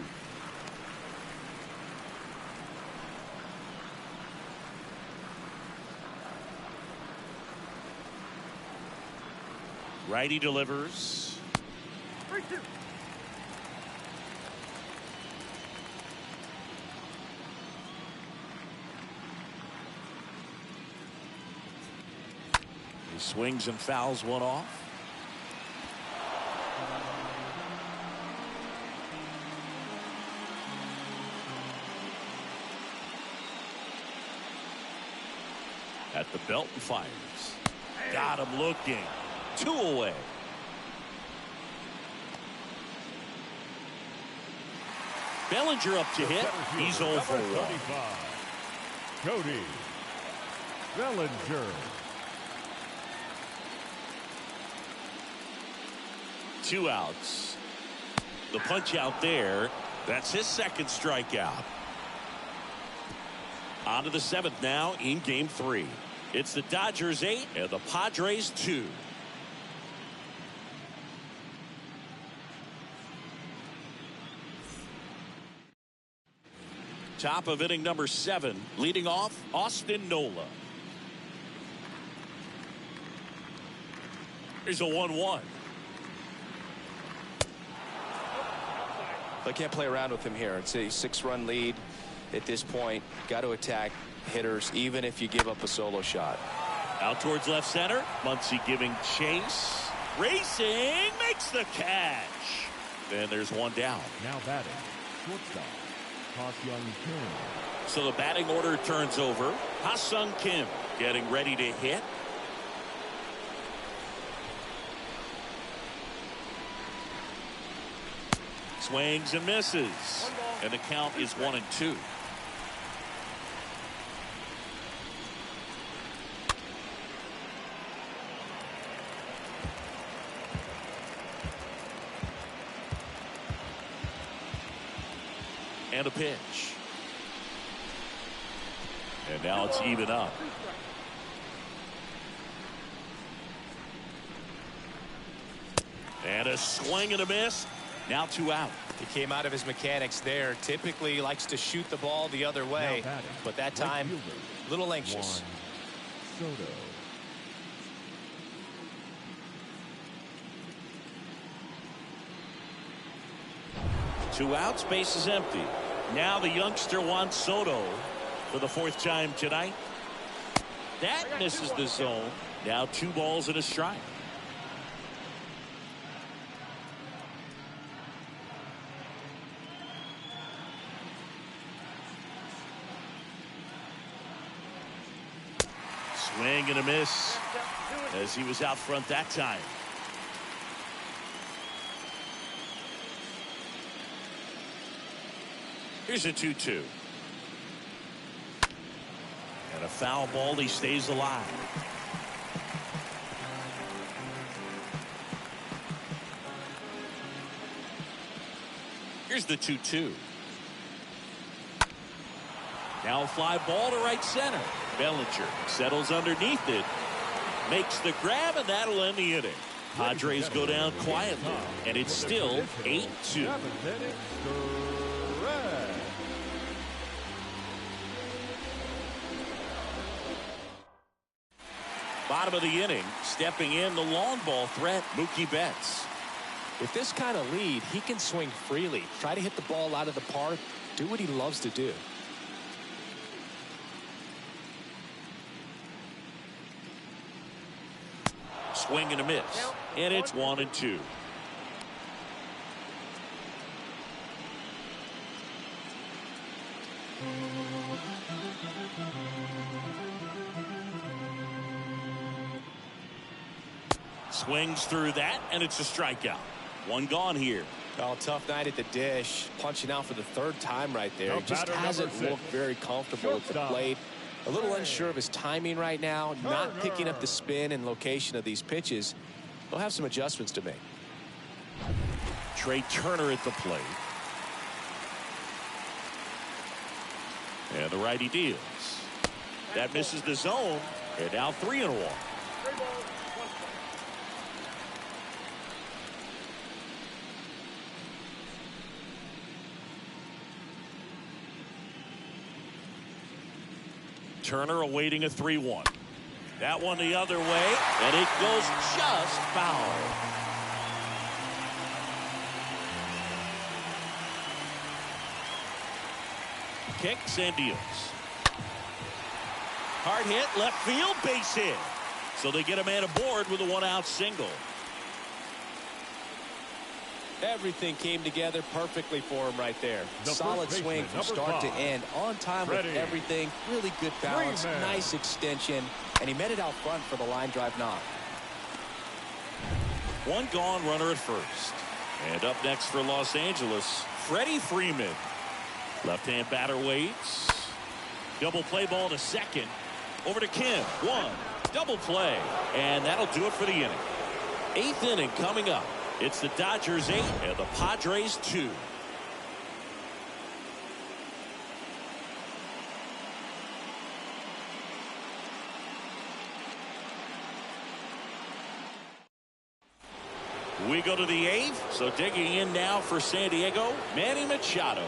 B: Righty delivers.
E: 3-2.
B: He swings and fouls one off. At the belt and fires. Got him looking. 2 away. Bellinger up to hit. He's 0 for 1.
D: Cody Bellinger.
B: 2 outs. The punch out there. That's his second strikeout. On to the 7th now in Game 3. It's the Dodgers 8 and the Padres 2. Top of inning number 7, leading off Austin Nola. Here's a 1-1.
C: They can't play around with him here. It's a 6-run lead at this point. Got to attack hitters even if you give up a solo shot.
B: Out towards left center. Muncy giving chase. Racing. Makes the catch. And there's one down.
D: Now batting, shortstop, Ha-Seong Kim.
B: So the batting order turns over. Ha-Seong Kim getting ready to hit. Swings and misses. And the count is 1-2. And a pitch. And now it's even up. And a swing and a miss. Now 2 out.
C: He came out of his mechanics there. Typically he likes to shoot the ball the other way, but that time a little anxious.
D: Soto.
B: Two outs, base is empty. Now the youngster Juan Soto for the 4th time tonight. That misses the zone. Now 2 balls and a strike. Swing and a miss as he was out front that time. Here's a 2-2. And a foul ball. He stays alive. Here's the 2-2. Now a fly ball to right center. Bellinger settles underneath it. Makes the grab, and that'll end the inning. Padres go down quietly, and it's still 8-2. Bottom of the inning, stepping in the long ball threat, Mookie Betts.
C: With this kind of lead, he can swing freely, try to hit the ball out of the park, do what he loves to do.
B: Swing and a miss, and it's 1-2. Swings through that, and it's a strikeout. One gone here.
C: Oh, tough night at the dish. Punching out for the 3rd time right there. He just hasn't looked very comfortable at the plate. A little unsure of his timing right now. Not picking up the spin and location of these pitches. They'll have some adjustments to make.
B: Trey Turner at the plate. And the righty deals. That misses the zone. And now 3-1. Turner awaiting a 3-1. That one the other way, and it goes just foul. Kicks and deals. Hard hit, left field, base hit. So they get a man aboard with a 1-out single.
C: Everything came together perfectly for him right there. Solid swing from start to end. On time with everything. Really good balance. Nice extension. And he met it out front for the line drive knock.
B: One gone, runner at first. And up next for Los Angeles, Freddie Freeman. Left-hand batter waits. Double play ball to second. Over to Kim. One. Double play. And that'll do it for the inning. 8th inning coming up. It's the Dodgers 8 and the Padres 2. We go to the 8th. So digging in now for San Diego, Manny Machado.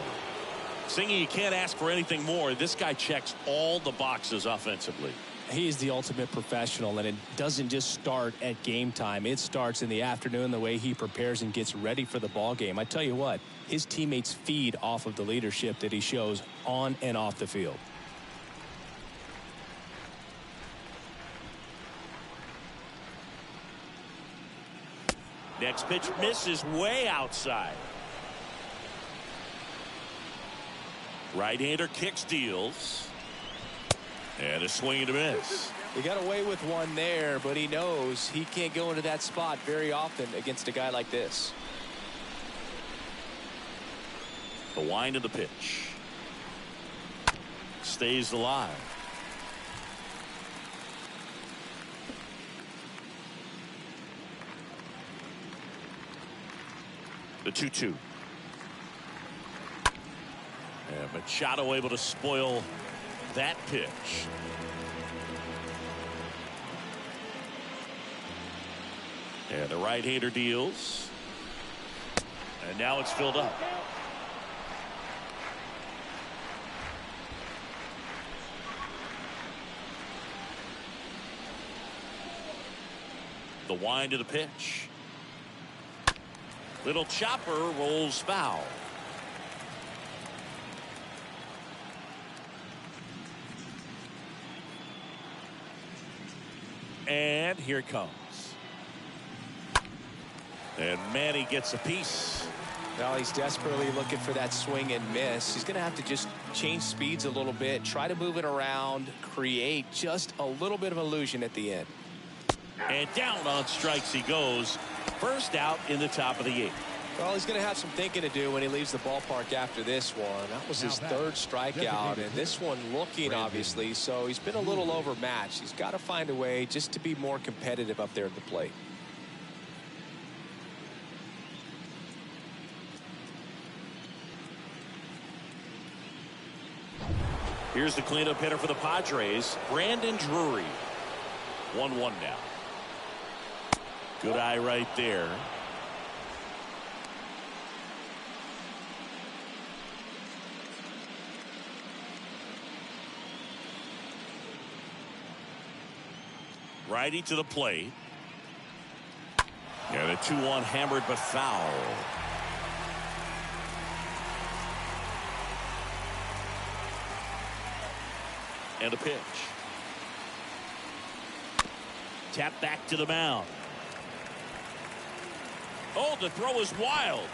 B: Singy, you can't ask for anything more. This guy checks all the boxes offensively.
C: He's the ultimate professional, and it doesn't just start at game time. It starts in the afternoon, the way he prepares and gets ready for the ball game. I tell you what, his teammates feed off of the leadership that he shows on and off the field.
B: Next pitch misses way outside. Right-hander kicks, deals. And a swing and a miss.
C: He got away with one there, but he knows he can't go into that spot very often against a guy like this.
B: The wind of the pitch. Stays alive. The 2-2. And Machado able to spoil that pitch. And the right-hander deals. And now it's filled up. The wind of the pitch. Little chopper rolls foul. And here it comes. And Manny gets a piece.
C: Well, he's desperately looking for that swing and miss. He's going to have to just change speeds a little bit, try to move it around, create just a little bit of illusion at the end.
B: And down on strikes he goes. First out in the top of the 8th.
C: Well, he's going to have some thinking to do when he leaves the ballpark after this one. That was his third strikeout, and this one looking, obviously, so he's been a little overmatched. He's got to find a way just to be more competitive up there at the plate.
B: Here's the cleanup hitter for the Padres, Brandon Drury. 1-1 now. Good eye right there. Righty to the plate. And a 2-1 hammered but foul. And a pitch. Tap back to the mound. Oh, the throw is wild.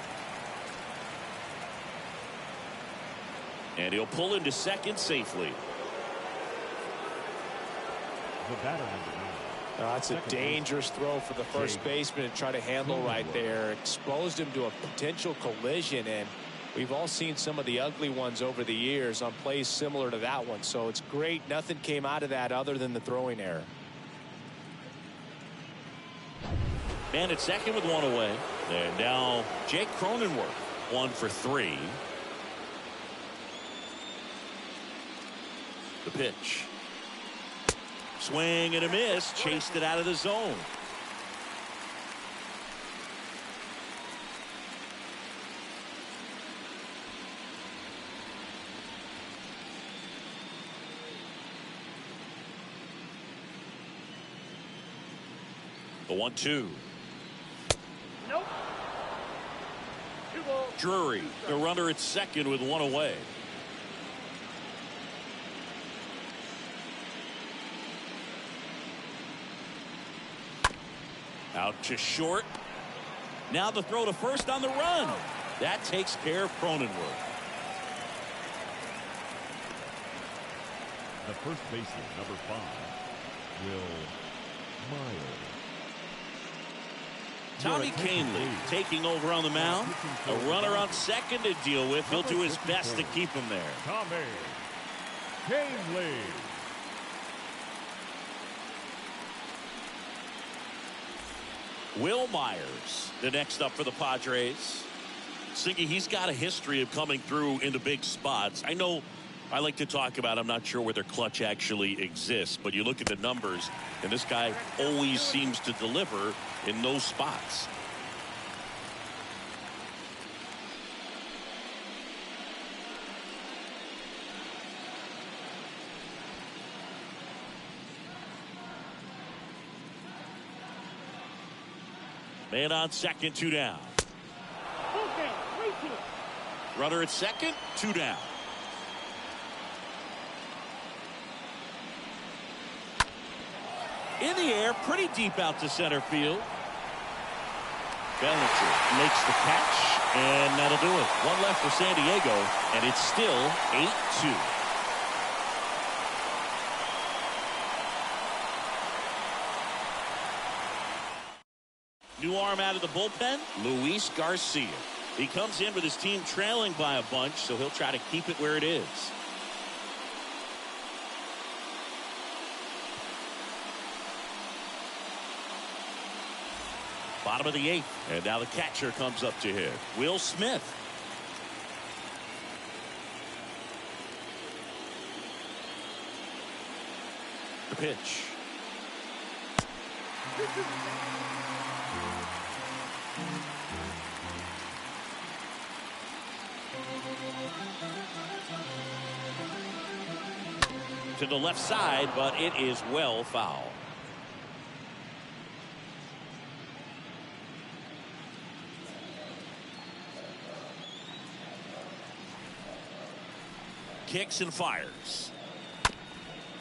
B: And he'll pull into second safely.
D: The batter number 9.
C: That's a dangerous throw for the first baseman to try to handle right there. Exposed him to a potential collision, and we've all seen some of the ugly ones over the years on plays similar to that one. So it's great. Nothing came out of that other than the throwing error.
B: Man at second with one away. And now Jake Cronenworth, 1 for 3. The pitch. Swing and a miss. Chased it out of the zone. The 1-2.
E: Nope. 2 balls.
B: Drury, the runner at second with one away. Out to short. Now the throw to first on the run. That takes care of Cronenworth.
D: The first baseman, number 5, Will Myers.
B: Tommy Kahnle taking over on the mound. A runner on second to deal with. He'll do his best to keep him there.
D: Tommy Kahnle.
B: Will Myers, the next up for the Padres. Siggy, he's got a history of coming through into big spots. I know I like to talk about, I'm not sure where their clutch actually exists, but you look at the numbers, and this guy always seems to deliver in those spots. Man on second, 2 down.
E: Okay, 3-2.
B: Runner at second, 2 down. In the air, pretty deep out to center field. Bellinger makes the catch, and that'll do it. One left for San Diego, and it's still 8-2. New arm out of the bullpen, Luis Garcia. He comes in with his team trailing by a bunch, so he'll try to keep it where it is. Bottom of the 8th, and now the catcher comes up to hit. Will Smith. The pitch. To the left side, but it is well foul. Kicks and fires.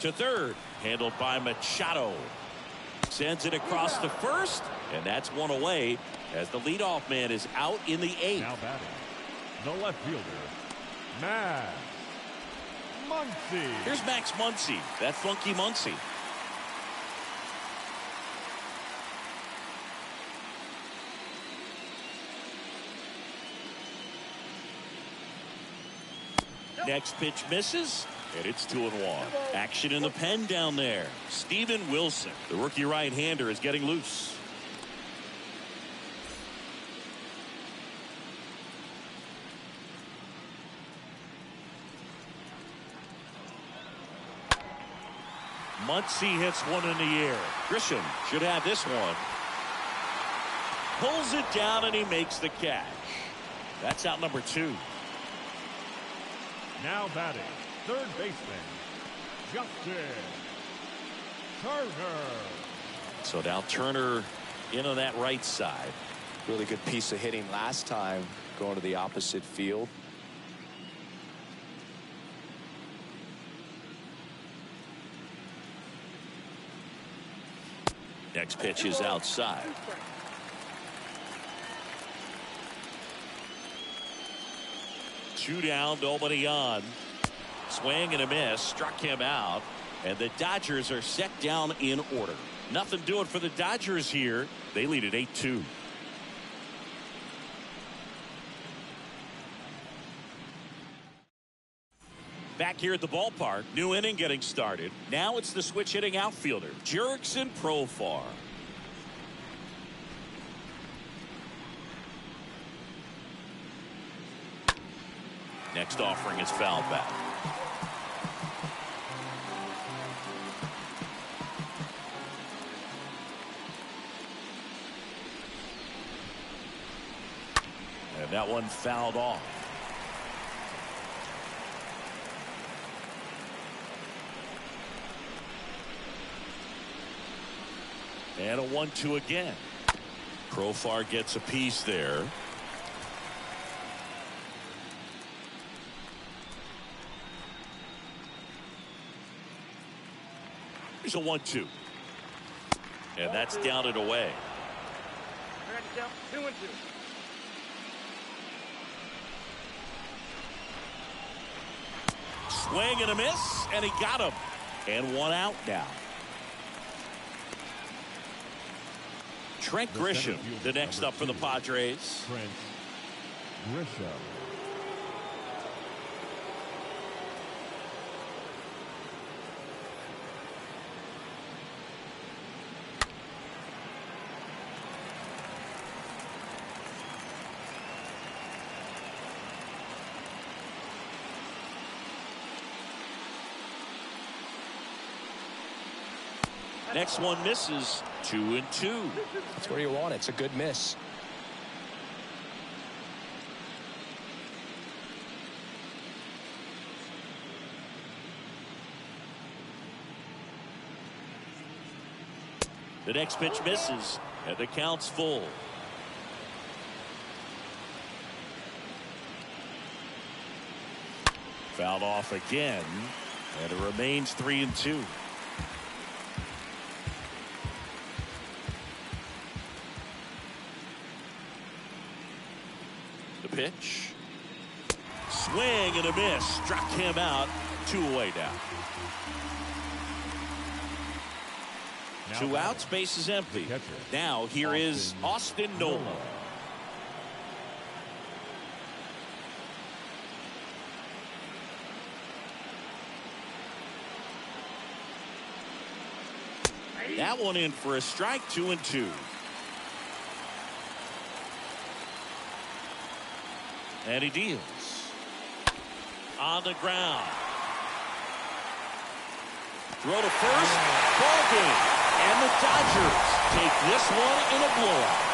B: To third, handled by Machado. Sends it across to first, and that's one away as the leadoff man is out in the 8th.
D: Now batting, the left fielder, Max Muncy.
B: Here's Max Muncy, that funky Muncy. Next pitch misses, and it's 2-1. Action in the pen down there. Steven Wilson, the rookie right-hander, is getting loose. Muncy hits one in the air. Grisham should have this one. Pulls it down, and he makes the catch. That's out number 2.
D: Now batting, third baseman, Justin Turner.
B: So now Turner in on that right side.
C: Really good piece of hitting last time, going to the opposite field.
B: Next pitch is outside. Two down, nobody on. Swing and a miss, struck him out, and the Dodgers are set down in order. Nothing doing for the Dodgers here. They lead at 8-2. Back here at the ballpark, new inning getting started. Now it's the switch hitting outfielder, Jurickson Profar. Next offering is fouled back. And that one fouled off. And a 1-2 again. Profar gets a piece there. Here's a 1-2. And that's down and away.
E: 2-2.
B: Swing and a miss, and he got him. And one out now. Trent Grisham, the next up for the Padres.
D: Trent Grisham.
B: Next one misses. 2-2.
C: That's where you want it. It's a good miss.
B: The next pitch misses, and the count's full. Fouled off again, and it remains 3-2. The pitch. Swing and a miss. Struck him out. 2 away now. Two outs, base is empty. Now here is Austin Nola. That one in for a strike. 2-2. And he deals. On the ground. Throw to first. Ball game. And the Dodgers take this one in a blowout.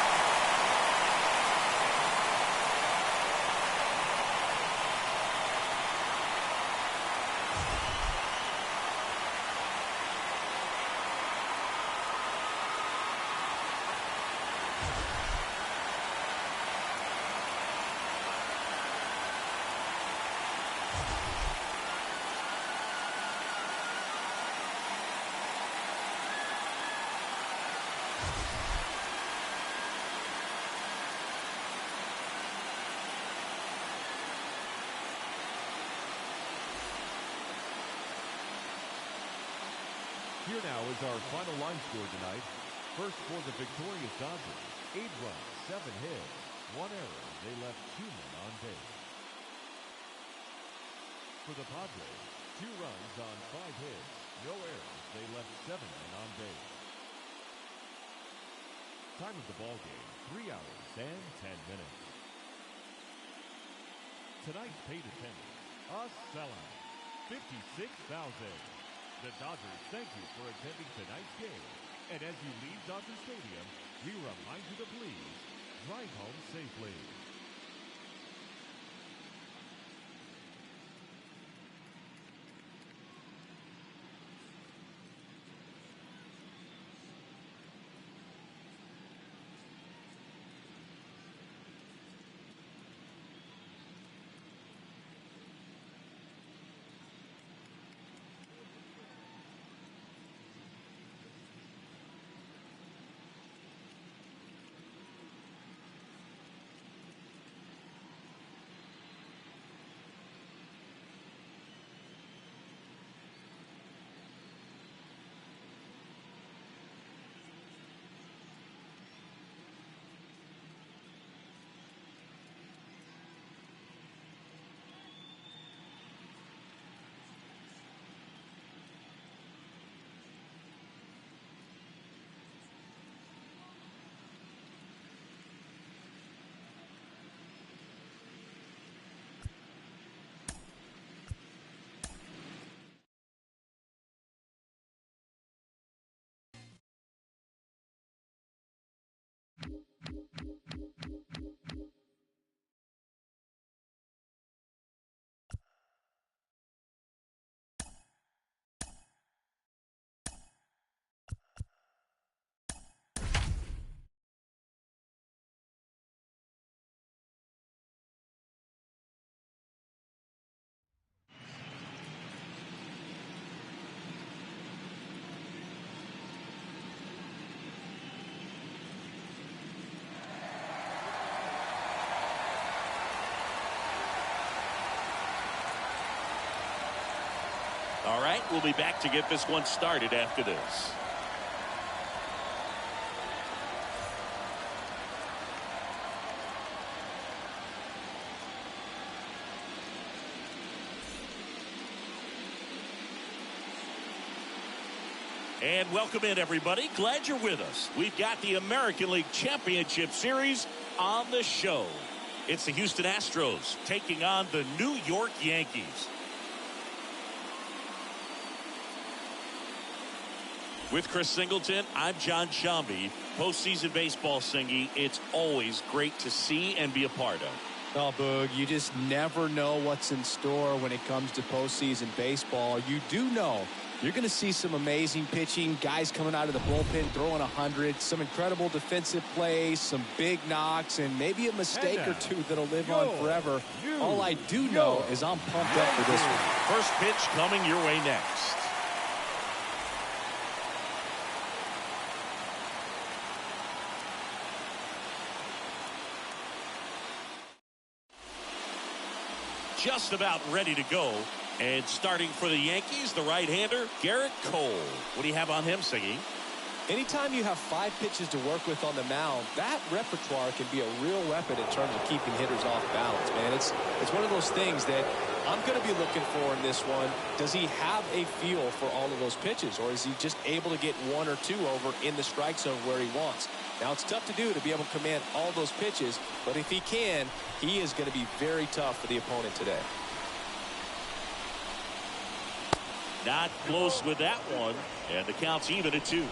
D: Here now is our final line score tonight. First for the victorious Dodgers, 8 runs, 7 hits, 1 error. They left 2 men on base. For the Padres, 2 runs on 5 hits, no errors. They left 7 men on base. Time of the ball game, 3 hours and 10 minutes. Tonight's paid attendance, a sellout, 56,000. The Dodgers thank you for attending tonight's game. And as you leave Dodger Stadium, we remind you to please drive home safely.
B: All right, we'll be back to get this one started after this. And welcome in, everybody. Glad you're with us. We've got the American League Championship Series on the show. It's the Houston Astros taking on the New York Yankees. With Chris Singleton, I'm John Shambi. Postseason baseball, Singy, it's always great to see and be a part of.
C: Oh, Boog, you just never know what's in store when it comes to postseason baseball. You do know You're going to see some amazing pitching, guys coming out of the bullpen throwing 100, some incredible defensive plays, some big knocks, and maybe a mistake or two that'll live on forever. All I do know is I'm pumped up for this one.
B: First pitch coming your way next. Just about ready to go. And starting for the Yankees, the right-hander, Garrett Cole. What do you have on him, Siggy?
C: Anytime you have 5 pitches to work with on the mound, that repertoire can be a real weapon in terms of keeping hitters off balance, man. It's one of those things that I'm going to be looking for in this one. Does he have a feel for all of those pitches, or is he just able to get 1 or 2 over in the strike zone where he wants? Now, it's tough to do to be able to command all those pitches, but if he can, he is going to be very tough for the opponent today.
B: Not close with that one, and the count's even at 2.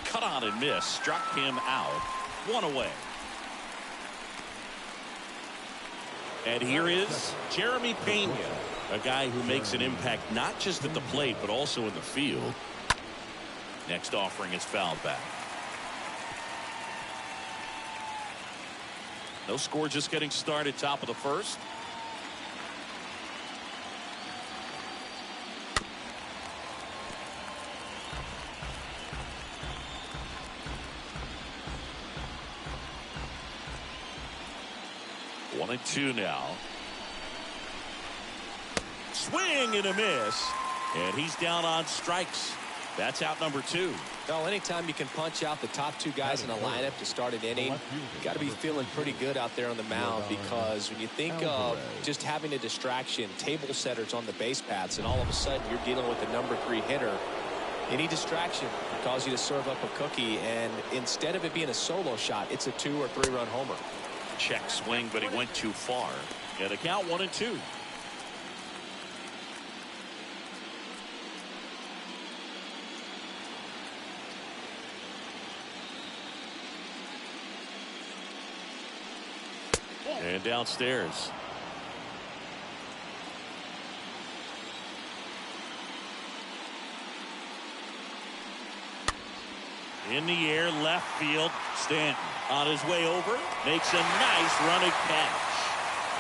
B: Cut on and miss, struck him out. 1 away. And here is Jeremy Pena, a guy who makes an impact not just at the plate but also in the field. Next offering is fouled back. No score, just getting started, top of the first. One and 2 now. Swing and a miss. And he's down on strikes. That's out number 2.
C: Well, anytime you can punch out the top 2 guys in a lineup to start an inning, you got to be feeling pretty good out there on the mound, because when you think of just having a distraction, table setters on the base paths, and all of a sudden you're dealing with the number 3 hitter, any distraction can cause you to serve up a cookie, and instead of it being a solo shot, it's a 2 or 3 run homer.
B: Check swing, but he went too far. And the count 1 and 2. And downstairs. In the air, left field. Stanton on his way over. Makes a nice running catch.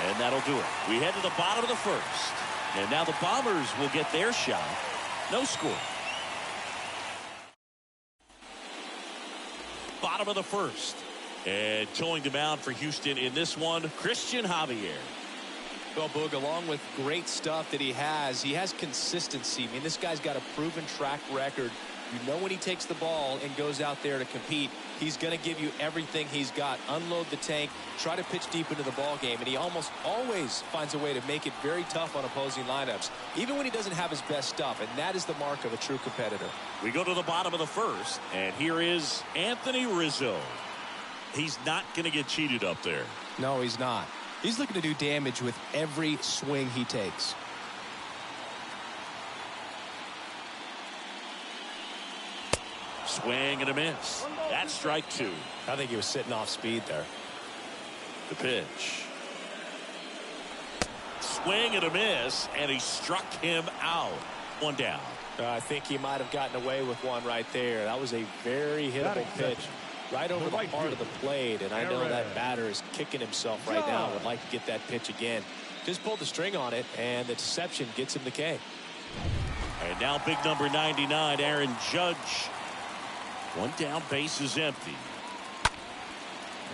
B: And that'll do it. We head to the bottom of the first. And now the Bombers will get their shot. No score. Bottom of the first. And towing the mound for Houston in this one, Christian Javier.
C: Well, Boog, along with great stuff that he has consistency. I mean, this guy's got a proven track record. You know when he takes the ball and goes out there to compete, he's going to give you everything he's got. Unload the tank, try to pitch deep into the ball game, and he almost always finds a way to make it very tough on opposing lineups, even when he doesn't have his best stuff, and that is the mark of a true competitor.
B: We go to the bottom of the first, and here is Anthony Rizzo. He's not going to get cheated up there.
C: No, he's not. He's looking to do damage with every swing he takes.
B: Swing and a miss. That's strike 2.
C: I think he was sitting off speed there.
B: The pitch. Swing and a miss, and he struck him out. 1 down.
C: I think he might have gotten away with one right there. That was a very hittable pitch. Right over the heart of the plate, and I know that batter is kicking himself right now. Would like to get that pitch again. Just pulled the string on it, and the deception gets him the K.
B: And now big number 99, Aaron Judge. 1 down, base is empty.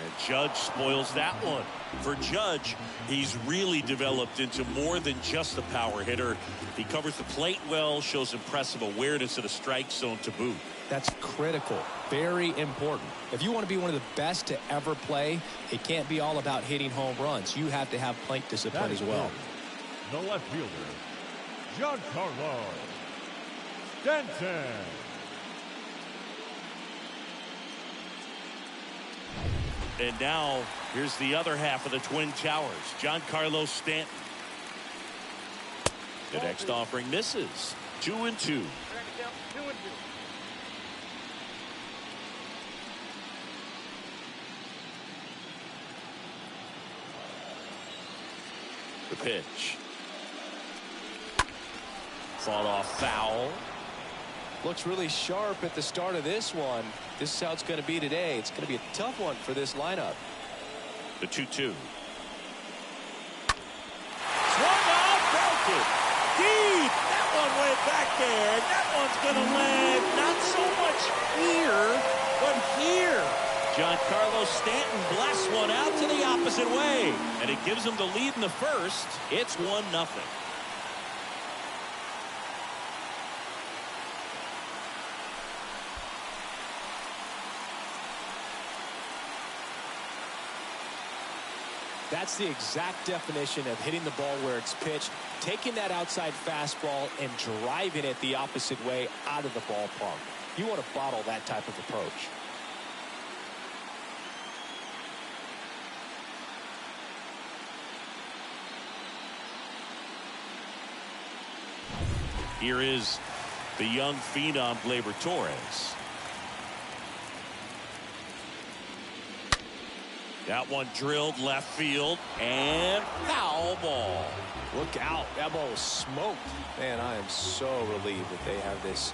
B: And Judge spoils that one. For Judge, he's really developed into more than just a power hitter. He covers the plate well, shows impressive awareness of the strike zone to boot.
C: That's critical. Very important. If you want to be one of the best to ever play, it can't be all about hitting home runs. You have to have plate discipline as well.
D: The left fielder, Giancarlo Stanton.
B: And now, here's the other half of the Twin Towers, Giancarlo Stanton. The next offering misses. 2 and 2. The pitch. Fought off foul.
C: Looks really sharp at the start of this one. This is how it's going to be today. It's going to be a tough one for this lineup.
B: The 2-2. Swung out, belted. Deep. That one went back there. That one's going to land not so much here, but here. Giancarlo Stanton blasts one out to the opposite way, and it gives him the lead in the first. It's 1-0.
C: That's the exact definition of hitting the ball where it's pitched, taking that outside fastball and driving it the opposite way out of the ballpark. You want to bottle that type of approach.
B: Here is the young phenom Gleyber Torres. That one drilled left field and foul ball.
C: Look out. That ball was smoked. Man, I am so relieved that they have this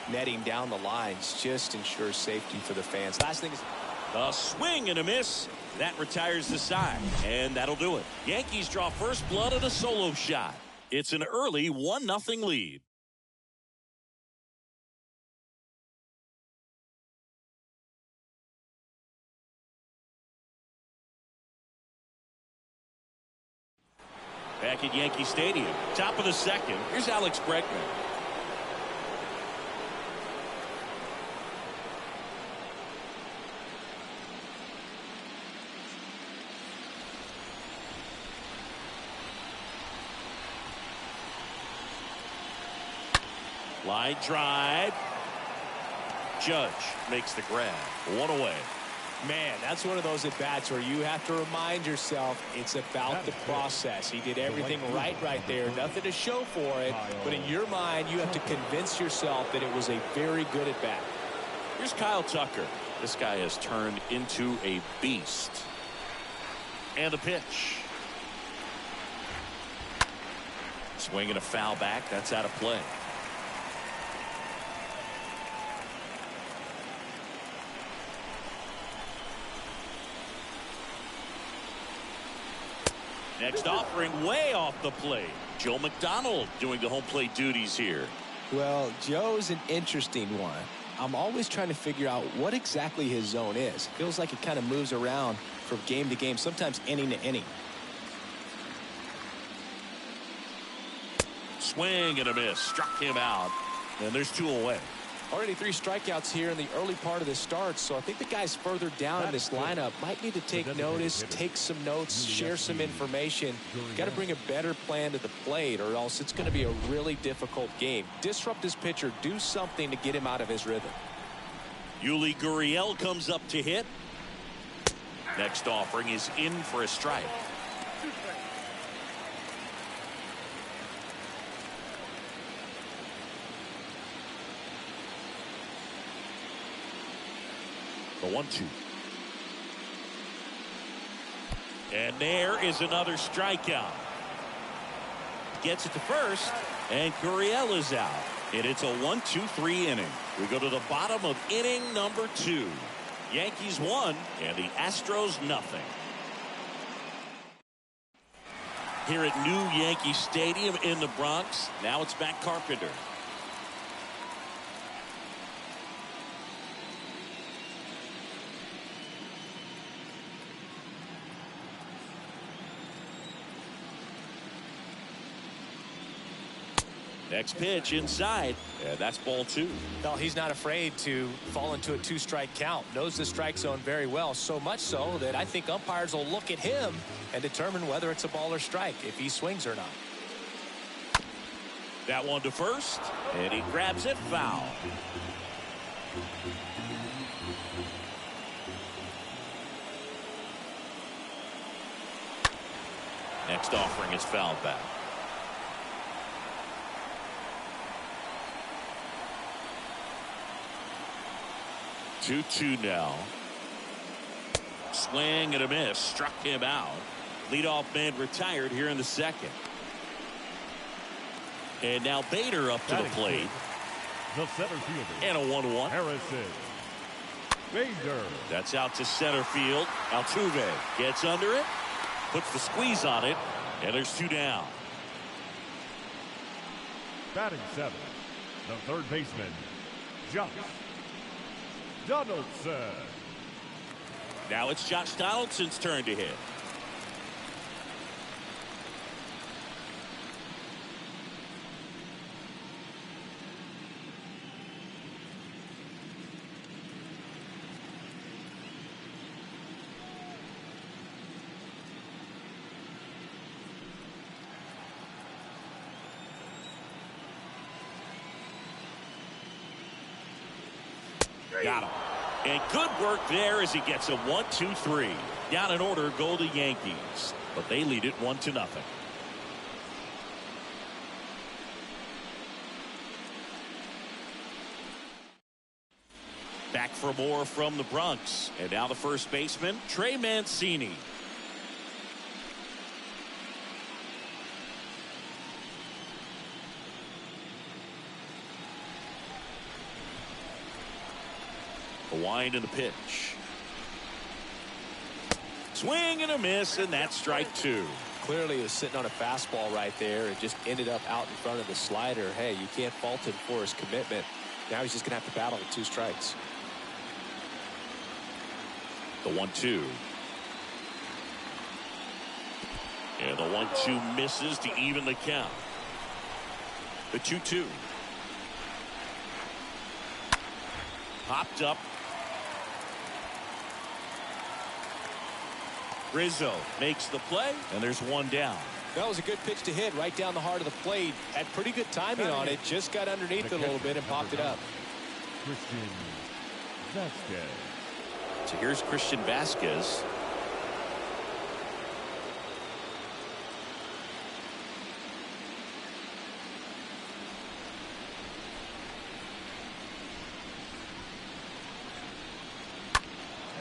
C: netting down the lines. Just ensures safety for the fans. Last thing is
B: a swing and a miss. That retires the side, and that'll do it. Yankees draw first blood on a solo shot. It's an early 1-0 lead. Back at Yankee Stadium, top of the second. Here's Alex Bregman. Line drive. Judge makes the grab. One away.
C: Man, that's one of those at-bats where you have to remind yourself it's about the process. He did everything right there. Nothing to show for it. But in your mind, you have to convince yourself that it was a very good at-bat.
B: Here's Kyle Tucker. This guy has turned into a beast. And a pitch. Swinging a foul back. That's out of play. Next offering way off the plate. Joe McDonald doing the home plate duties here.
C: Well, Joe's an interesting one. I'm always trying to figure out what exactly his zone is. Feels like it kind of moves around from game to game, sometimes inning to inning.
B: Swing and a miss. Struck him out. And there's 2 away.
C: Already 3 strikeouts here in the early part of the start, so I think the guys further down in this lineup might need to take notice, take some notes, share some information. Got to bring a better plan to the plate, or else it's going to be a really difficult game. Disrupt his pitcher, do something to get him out of his rhythm.
B: Yuli Gurriel comes up to hit. Next offering is in for a strike. The 1-2. And there is another strikeout. Gets it to first, and Gurriel is out. And it's a 1-2-3 inning. We go to the bottom of inning number 2. Yankees 1 and the Astros nothing. Here at New Yankee Stadium in the Bronx. Now it's Matt Carpenter. Next pitch inside, and that's ball 2.
C: No, he's not afraid to fall into a 2-strike count. Knows the strike zone very well, so much so that I think umpires will look at him and determine whether it's a ball or strike, if he swings or not.
B: That one to first, and he grabs it foul. Next offering is fouled back. Two now. Swing and a miss. Struck him out. Leadoff man retired here in the second. And now Bader up to the plate.
D: The center fielder.
B: And a 1-1.
D: Harrison Bader.
B: That's out to center field. Altuve gets under it, puts the squeeze on it, and there's 2 down.
D: Batting 7th, the third baseman, Josh Donaldson.
B: Now it's Josh Donaldson's turn to hit. Got him. And good work there as he gets a 1-2-3. Down in order go the Yankees, but they lead it 1-0. Back for more from the Bronx. And now the first baseman, Trey Mancini. A wind and the pitch. Swing and a miss, and that's strike 2.
C: Clearly he was sitting on a fastball right there and just ended up out in front of the slider. Hey, you can't fault him for his commitment. Now he's just going to have to battle with 2 strikes.
B: The 1-2. And the 1-2 misses to even the count. The 2-2. Popped up. Rizzo makes the play, and there's 1 down.
C: That was a good pitch to hit right down the heart of the plate. Had pretty good timing on it. Just got underneath it a little bit and popped it up.
D: Christian Vasquez.
B: So here's Christian Vasquez.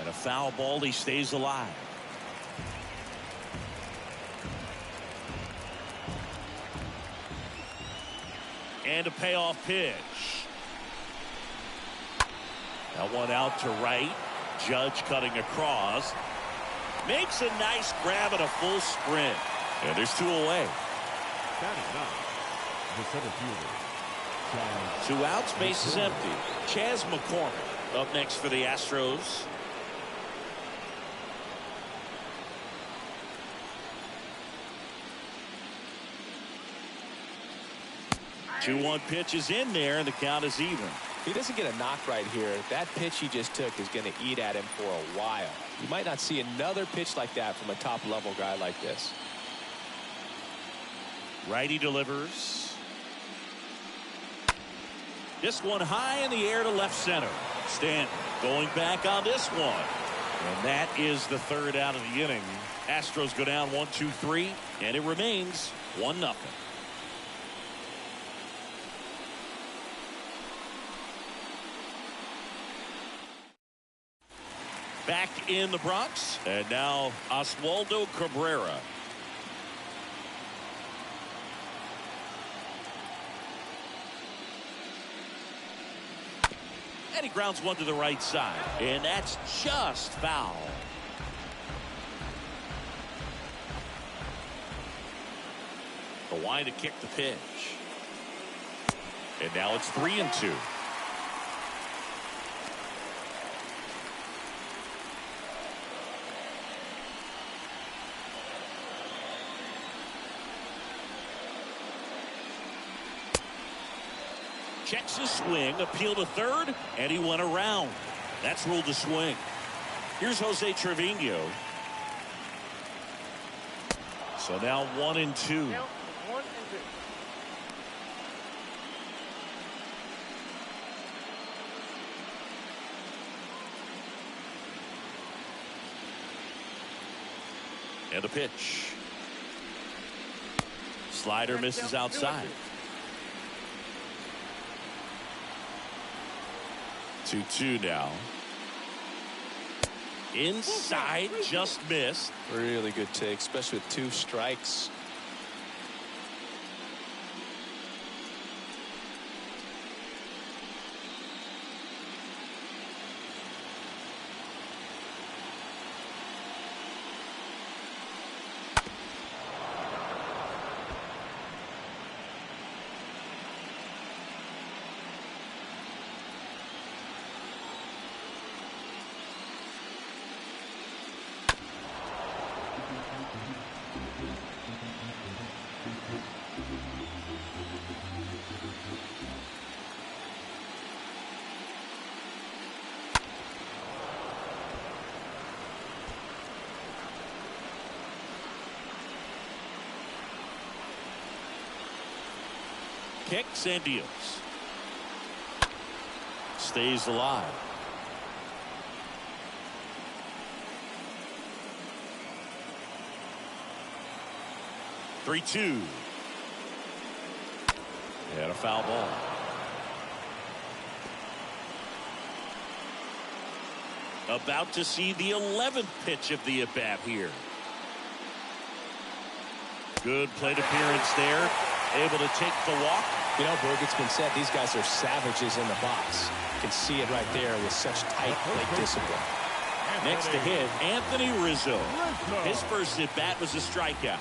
B: And a foul ball, he stays alive. And a payoff pitch. That one out to right. Judge cutting across. Makes a nice grab at a full sprint. And there's 2 away.
D: Batting 9, the center fielder,
B: 2 outs, base is empty. Chas McCormick up next for the Astros. 2-1 pitch is in there, and the count is even.
C: He doesn't get a knock right here. That pitch he just took is going to eat at him for a while. You might not see another pitch like that from a top-level guy like this.
B: Righty delivers. This one high in the air to left center. Stanton going back on this one. And that is the 3rd out of the inning. Astros go down 1-2-3, and it remains 1-0. Back in the Bronx, and now Oswaldo Cabrera. And he grounds one to the right side, and that's just foul. The wind to kick the pitch. And now it's 3-2. Checks his swing, appeal to third, and he went around. That's ruled a swing. Here's Jose Trevino. So now 1-2.
E: Now 1-2.
B: And the pitch. Slider misses outside. 2-2 now. Inside, just missed.
C: Really good take, especially with 2 strikes.
B: Kicks and deals. Stays alive. Three-two. And a foul ball. About to see the 11th pitch of the at-bat here. Good plate appearance there. Able to take the walk.
C: You know, Boog, it's been said these guys are savages in the box. You can see it right there with such tight plate discipline.
B: Next to hit, Anthony Rizzo. His first at bat was a strikeout.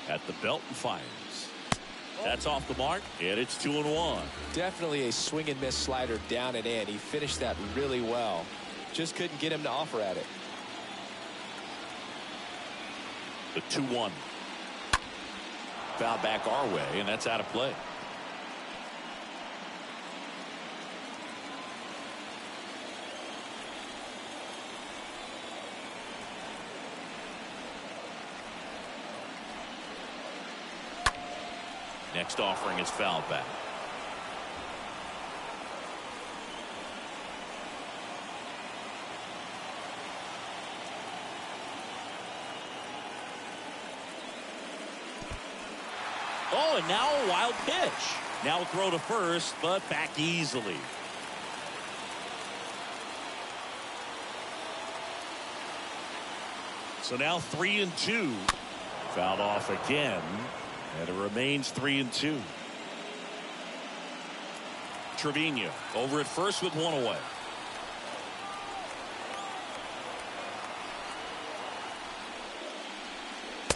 B: At the belt and fires. That's off the mark, and it's 2-1.
C: Definitely a swing and miss slider down and in. He finished that really well. Just couldn't get him to offer at it.
B: The 2-1. Foul back our way, and that's out of play. Next offering is fouled back. Oh, and now a wild pitch. Now a throw to first, but back easily. So now 3-2. Fouled off again. And it remains 3-2. Trevino over at first with one away.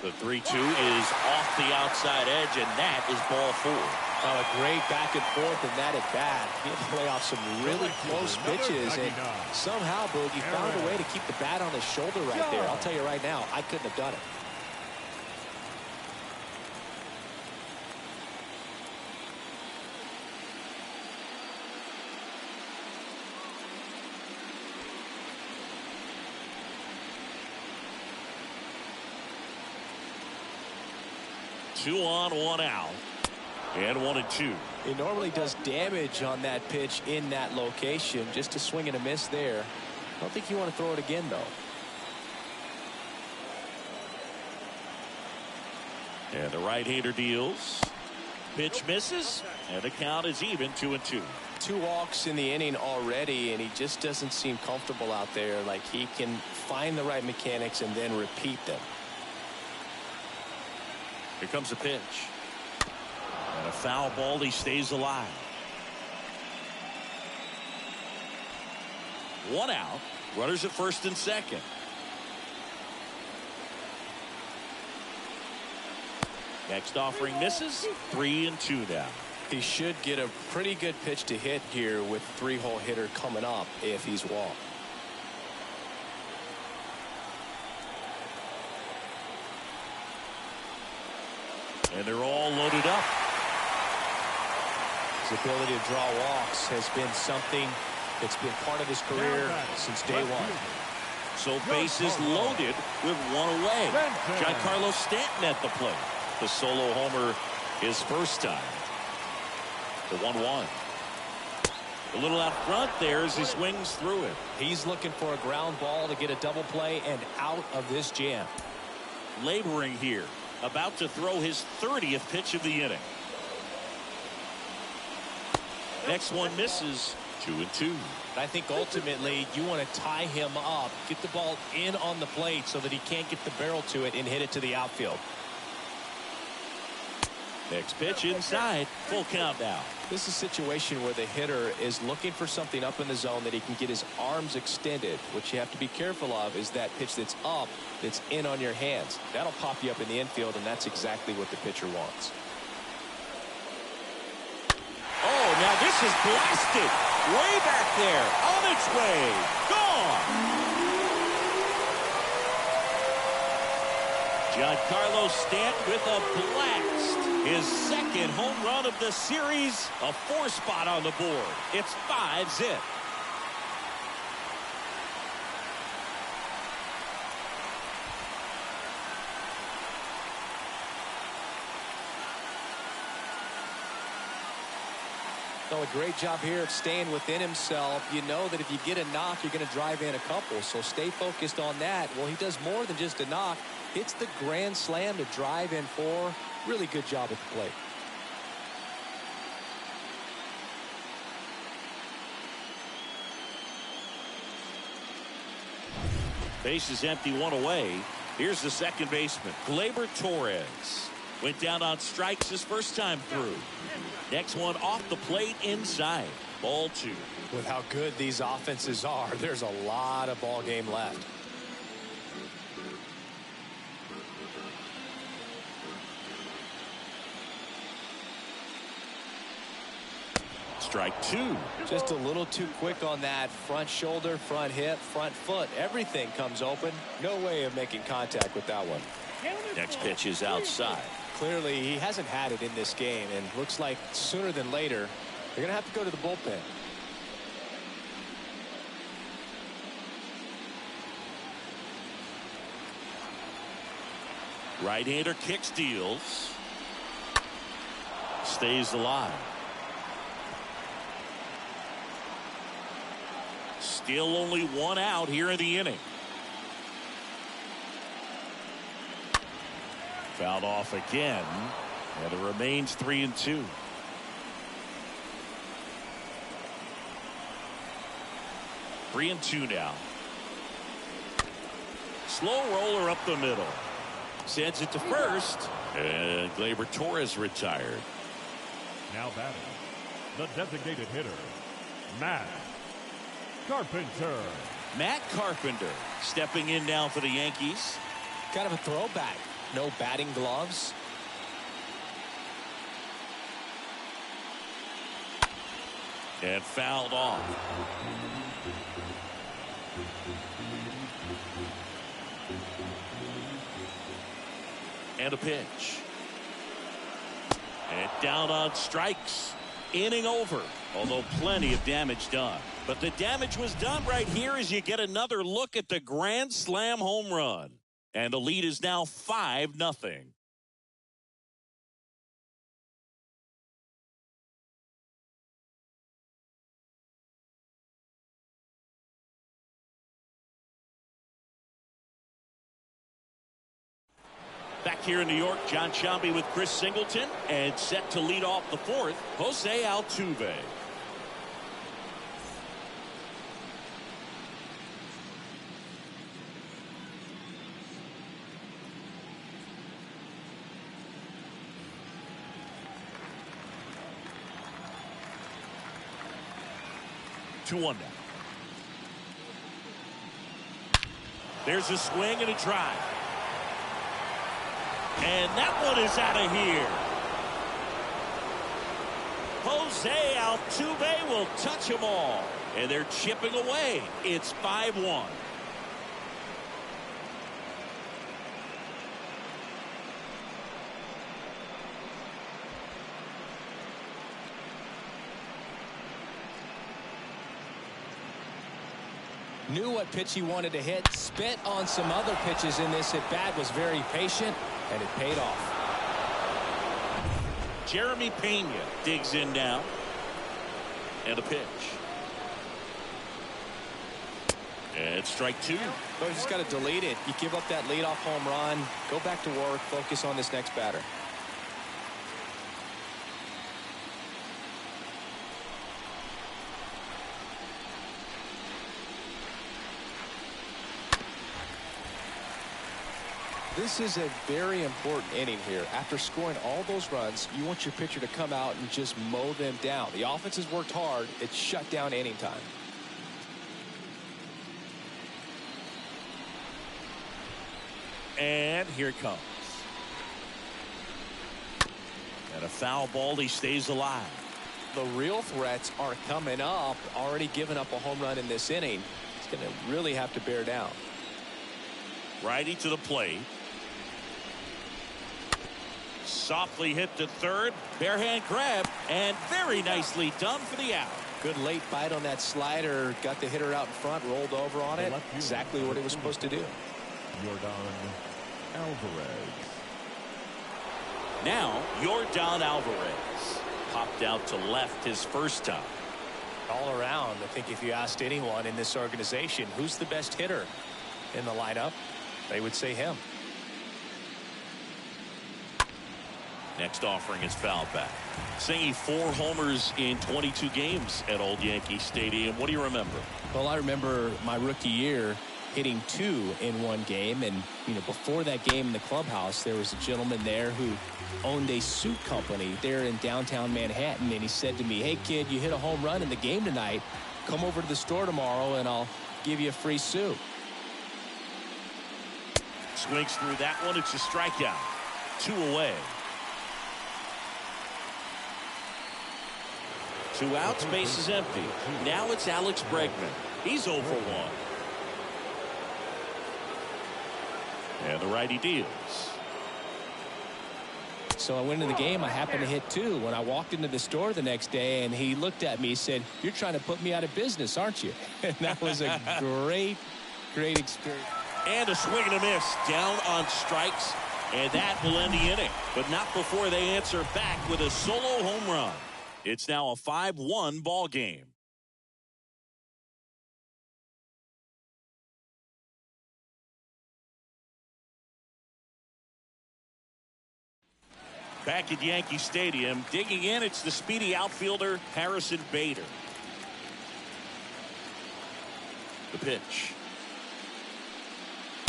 B: The 3-2 is off the outside edge, and that is ball 4.
C: Oh, a great back and forth, and that at bat. He had to play off some really close pitches, and somehow, Boogie found a way to keep the bat on his shoulder right there. I'll tell you right now, I couldn't have done it.
B: Two on, one out, and 1-2.
C: He normally does damage on that pitch in that location. Just a swing and a miss there. I don't think you want to throw it again, though.
B: And the right-hander deals. Pitch misses, and the count is even, 2-2.
C: 2 walks in the inning already, and he just doesn't seem comfortable out there. Like he can find the right mechanics and then repeat them.
B: Here comes a pitch. And a foul ball. He stays alive. 1 out. Runners at first and second. Next offering misses. 3-2 now.
C: He should get a pretty good pitch to hit here with 3-hole hitter coming up if he's walked.
B: And they're all loaded up.
C: His ability to draw walks has been something that's been part of his career since day one.
B: So bases loaded with one away. Giancarlo Stanton at the plate. The solo homer his first time. The 1-1. A little out front there as he swings through it.
C: He's looking for a ground ball to get a double play and out of this jam.
B: Laboring here. About to throw his 30th pitch of the inning. Next one misses. 2-2.
C: I think ultimately you want to tie him up, get the ball in on the plate so that he can't get the barrel to it and hit it to the outfield.
B: Next pitch inside. Full count now.
C: This is a situation where the hitter is looking for something up in the zone that he can get his arms extended. What you have to be careful of is that pitch that's up, that's in on your hands. That'll pop you up in the infield, and that's exactly what the pitcher wants.
B: Oh, now this is blasted. Way back there. On its way. Gone. Giancarlo Stanton with a blast. His second home run of the series. A 4-spot on the board. It's 5-zip.
C: So a great job here of staying within himself. You know that if you get a knock, you're going to drive in a couple. So stay focused on that. Well, he does more than just a knock. Hits the grand slam to drive in 4. Really good job at the plate.
B: Base is empty, 1 away. Here's the second baseman, Gleyber Torres. Went down on strikes his first time through. Next one off the plate inside. Ball 2.
C: With how good these offenses are, there's a lot of ball game left.
B: Strike 2.
C: Just a little too quick on that. Front shoulder, front hip, front foot. Everything comes open. No way of making contact with that one.
B: Next pitch is outside.
C: Clearly, he hasn't had it in this game, and looks like sooner than later, they're going to have to go to the bullpen.
B: Right-hander kick steals. Stays alive. Still only 1 out here in the inning. Fouled off again, and it remains 3-2. Three and two now. Slow roller up the middle. Sends it to first, and Gleyber Torres retired.
D: Now batting, the designated hitter, Matt Carpenter.
B: Matt Carpenter stepping in now for the Yankees.
C: Kind of a throwback. No batting gloves.
B: And fouled off. And a pitch. And down on strikes. Inning over. Although plenty of damage done. But the damage was done right here as you get another look at the grand slam home run. And the lead is now 5-0. Back here in New York, John Sciambi with Chris Singleton, and set to lead off the fourth, Jose Altuve. Two one now. There's a swing and a drive. And that one is out of here. Jose Altuve will touch them all. And they're chipping away. It's 5-1.
C: Knew what pitch he wanted to hit. Spit on some other pitches in this at bat. Was very patient, and it paid off.
B: Jeremy Pena digs in now. And a pitch. And strike two.
C: So you just got to delete it. You give up that leadoff home run, go back to work, focus on this next batter. This is a very important inning here. After scoring all those runs, you want your pitcher to come out and just mow them down. The offense has worked hard. It's shut down inning time.
B: And here it comes. And a foul ball. He stays alive.
C: The real threats are coming up. Already given up a home run in this inning. He's going to really have to bear down.
B: Righty to the plate. Softly hit to third. Barehand grab. And very nicely done for the out.
C: Good late bite on that slider. Got the hitter out in front. Rolled over on it. Exactly what he was supposed to do.
D: Yordan Alvarez.
B: Now, Yordan Alvarez popped out to left his first time.
C: All around, I think if you asked anyone in this organization who's the best hitter in the lineup, they would say him.
B: Next offering is fouled back. Singing 4 homers in 22 games at Old Yankee Stadium. What do you remember?
C: Well, I remember my rookie year hitting 2 in one game, and before that game in the clubhouse, there was a gentleman there who owned a suit company there in downtown Manhattan, and he said to me, "Hey kid, you hit a home run in the game tonight. Come over to the store tomorrow and I'll give you a free suit."
B: Swings through that one. It's a strikeout. 2 away. 2 outs, base is empty. Now it's Alex Bregman. He's 0 for 1. And the righty deals.
C: So I went into the game. I happened to hit 2. When I walked into the store the next day, and he looked at me, he said, "You're trying to put me out of business, aren't you?" And that was a great experience.
B: And a swing and a miss. Down on strikes. And that will end the inning. But not before they answer back with a solo home run. It's now a 5-1 ball game. Back at Yankee Stadium, digging in, it's the speedy outfielder Harrison Bader. The pitch.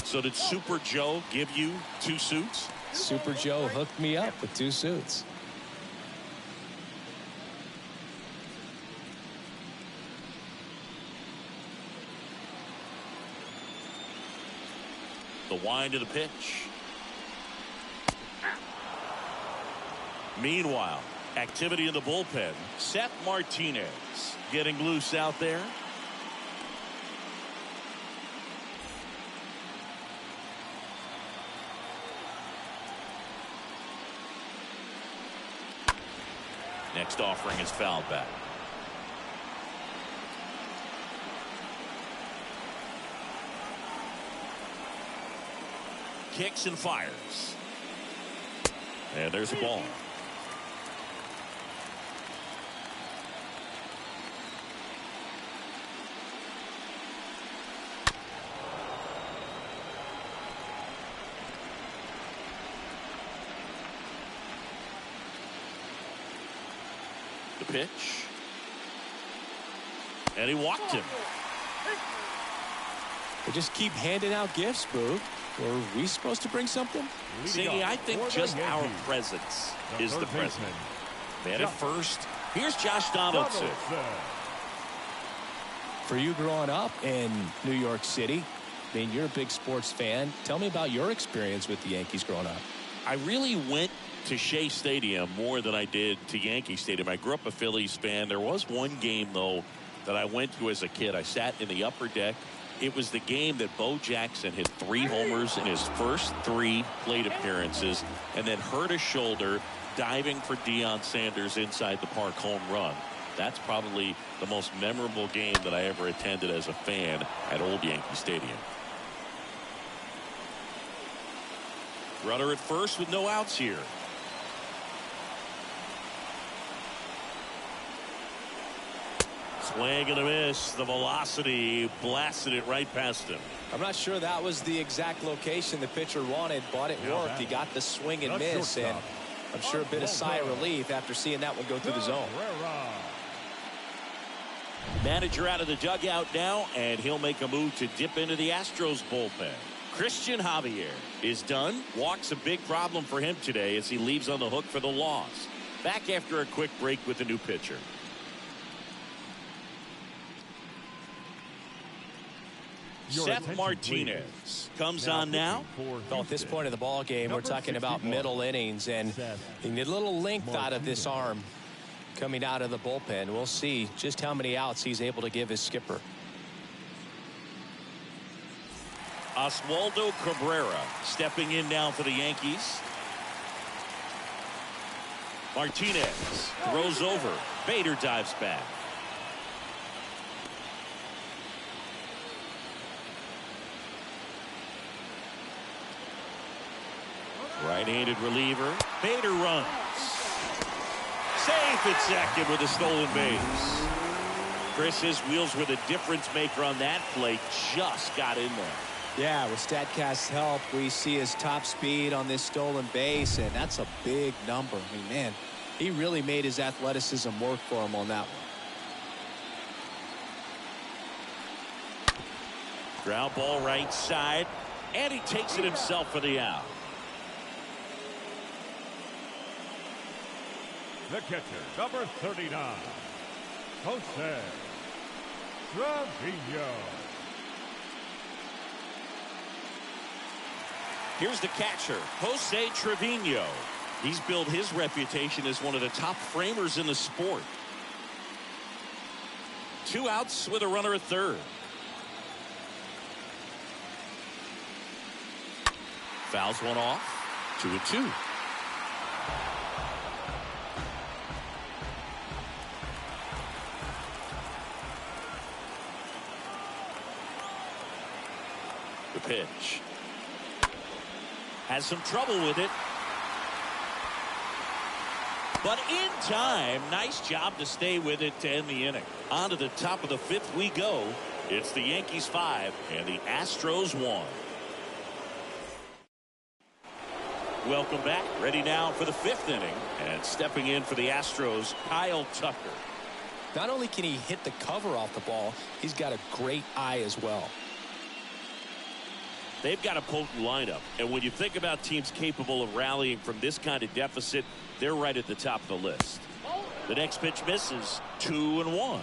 B: So did Super Joe give you 2 suits?
C: Super Joe hooked me up with 2 suits.
B: The wind of the pitch. Meanwhile, activity in the bullpen. Seth Martinez getting loose out there. Next offering is fouled back. Kicks and fires. And there's a ball. The pitch. And he walked him.
C: They just keep handing out gifts, Boo. Were we supposed to bring something?
B: See, I think just our presence is the present. Man at first. Here's Josh Donaldson.
C: For you growing up in New York City, I mean, you're a big sports fan. Tell me about your experience with the Yankees growing up.
B: I really went to Shea Stadium more than I did to Yankee Stadium. I grew up a Phillies fan. There was one game, though, that I went to as a kid. I sat in the upper deck. It was the game that Bo Jackson hit 3 homers in his first 3 plate appearances and then hurt his shoulder diving for Deion Sanders inside the park home run. That's probably the most memorable game that I ever attended as a fan at Old Yankee Stadium. Runner at first with no outs here. Swing and a miss. The velocity blasted it right past him.
C: I'm not sure that was the exact location the pitcher wanted, but it worked. He got the swing and miss, and I'm sure a bit of sigh of relief after seeing that one go through the zone.
B: Manager out of the dugout now, and he'll make a move to dip into the Astros bullpen. Christian Javier is done. Walk's a big problem for him today as he leaves on the hook for the loss. Back after a quick break with the new pitcher. Seth Martinez comes on now.
C: Well, at this point of the ball game, we're talking about middle innings, and he need a little length out of this arm coming out of the bullpen. We'll see just how many outs he's able to give his skipper.
B: Oswaldo Cabrera stepping in now for the Yankees. Martinez throws over. Bader dives back. Right-handed reliever. Bader runs. Safe at second with a stolen base. Chris's wheels were the difference maker on that play. Just got in there.
C: Yeah, with StatCast's help, we see his top speed on this stolen base, and that's a big number. I mean, man, he really made his athleticism work for him on that one.
B: Ground ball right side, and he takes it himself for the out.
D: The catcher, number 39, Jose Trevino.
B: Here's the catcher, Jose Trevino. He's built his reputation as one of the top framers in the sport. 2 outs with a runner at third. Fouls one off. 2-2. The pitch. Has some trouble with it. But in time, nice job to stay with it to end the inning. On to the top of the 5th we go. It's the Yankees 5 and the Astros 1. Welcome back. Ready now for the 5th inning. And stepping in for the Astros, Kyle Tucker.
C: Not only can he hit the cover off the ball, he's got a great eye as well.
B: They've got a potent lineup, and when you think about teams capable of rallying from this kind of deficit, they're right at the top of the list. The next pitch misses. 2-1.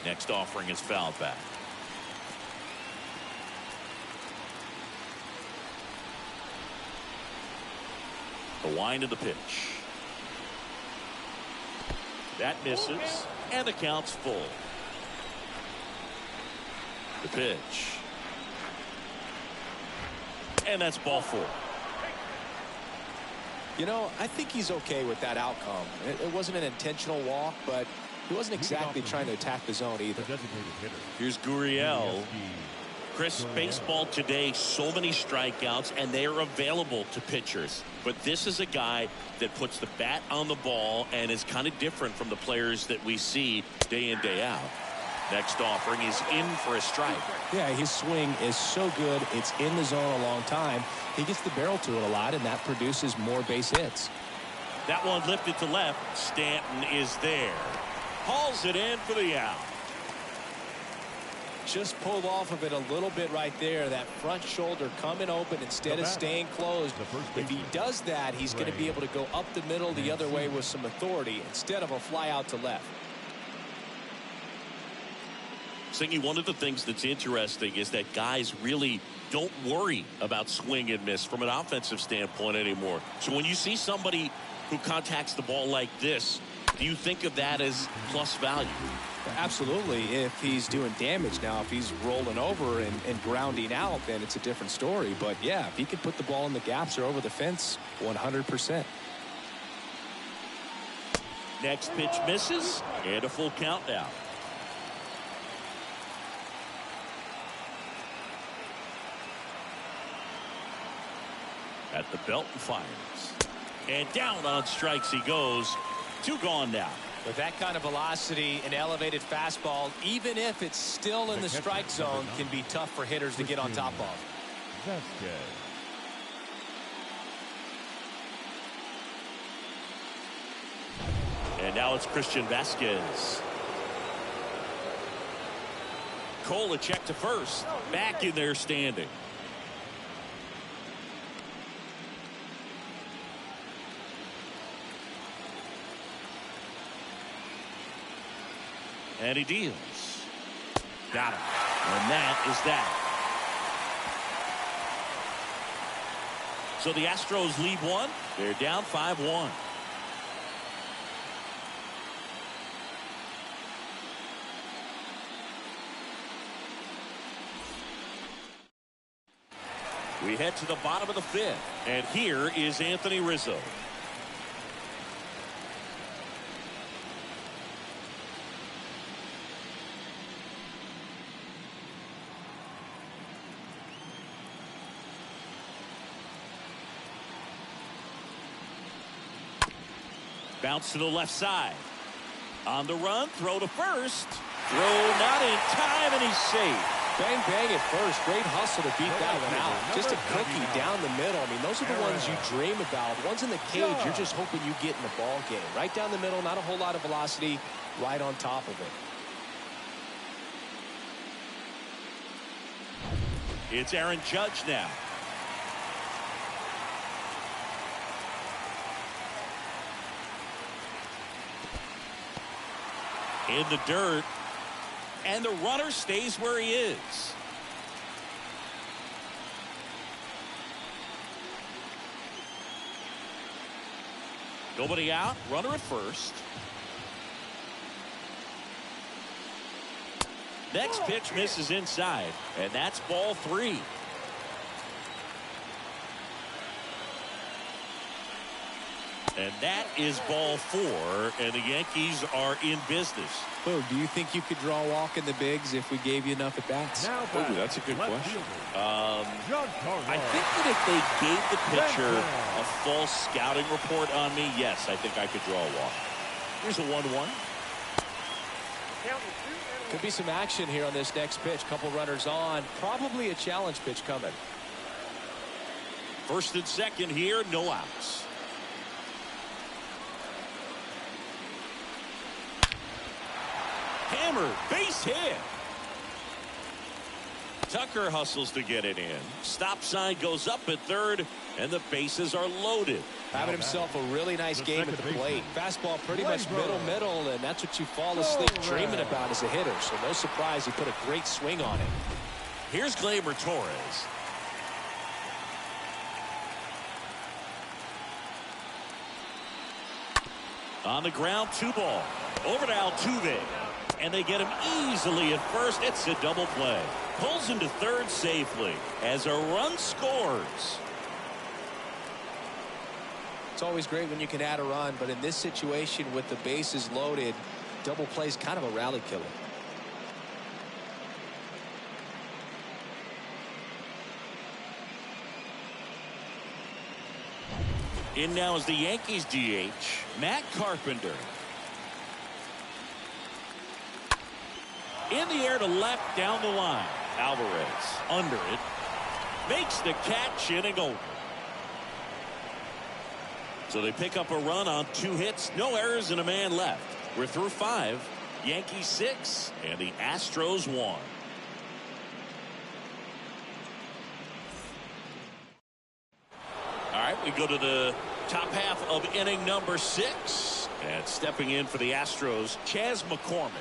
B: Next offering is fouled back. The wind of the pitch. That misses, and the count's full. The pitch. And that's ball 4.
C: You know, I think he's okay with that outcome. It wasn't an intentional walk, but he wasn't exactly trying to attack the zone either.
B: Here's Gurriel. Chris, baseball today, so many strikeouts, and they are available to pitchers. But this is a guy that puts the bat on the ball and is kind of different from the players that we see day in, day out. Next offering is in for a strike.
C: Yeah, his swing is so good. It's in the zone a long time. He gets the barrel to it a lot, and that produces more base hits.
B: That one lifted to left. Stanton is there. Hauls it in for the out.
C: Just pulled off of it a little bit right there. That front shoulder coming open instead of staying closed. If he does that, he's going to be able to go up the middle the other way with some authority instead of a fly out to left.
B: Singy, one of the things that's interesting is that guys really don't worry about swing and miss from an offensive standpoint anymore. So when you see somebody who contacts the ball like this, do you think of that as plus value?
C: Absolutely. If he's doing damage now, if he's rolling over and grounding out, then it's a different story. But yeah, if he can put the ball in the gaps or over the fence, 100%.
B: Next pitch misses, and a full count now. At the belt and fires. And down on strikes he goes. 2 gone now.
C: With that kind of velocity, an elevated fastball, even if it's still in the strike zone, can be tough for hitters to get on top of.
D: Vasquez.
B: And now it's Christian Vasquez. Cole a check to first. Back in there standing. And he deals. Got him. And that is that. So the Astros lead 1. They're down 5-1. We head to the bottom of the 5th. And here is Anthony Rizzo. Bounce to the left side. On the run, throw to first. Throw not in time, and he's safe.
C: Bang, bang at first. Great hustle to beat that one out. Just a cookie down the middle. I mean, those are the ones you dream about. Ones in the cage, you're just hoping you get in the ball game. Right down the middle, not a whole lot of velocity, right on top of it.
B: It's Aaron Judge now. In the dirt. And the runner stays where he is. Nobody out. Runner at first. Next pitch misses inside. And that's ball 3. And that is ball 4, and the Yankees are in business.
C: Boo, do you think you could draw a walk in the bigs if we gave you enough at bats?
B: Oh, that's a good question. I think that if they gave the pitcher a false scouting report on me, yes, I think I could draw a walk. Here's a 1-1.
C: Could be some action here on this next pitch. Couple runners on. Probably a challenge pitch coming.
B: First and second here, no outs. Hammer, base hit. Tucker hustles to get it in. Stop sign goes up at third, and the bases are loaded.
C: Having himself a really nice game at the plate. Fastball pretty much middle, and that's what you fall asleep dreaming about as a hitter. So no surprise he put a great swing on it.
B: Here's Gleyber Torres. On the ground, 2-ball. Over to Altuve. And they get him easily at first. It's a double play. Pulls him to third safely as a run scores.
C: It's always great when you can add a run, but in this situation with the bases loaded, double play is kind of a rally killer.
B: In now is the Yankees DH, Matt Carpenter. In the air to left, down the line. Alvarez under it. Makes the catch, inning over. So they pick up a run on 2 hits, no errors, and a man left. We're through 5. Yankees 6 and the Astros 1. All right, we go to the top half of inning number 6. And stepping in for the Astros, Chas McCormick.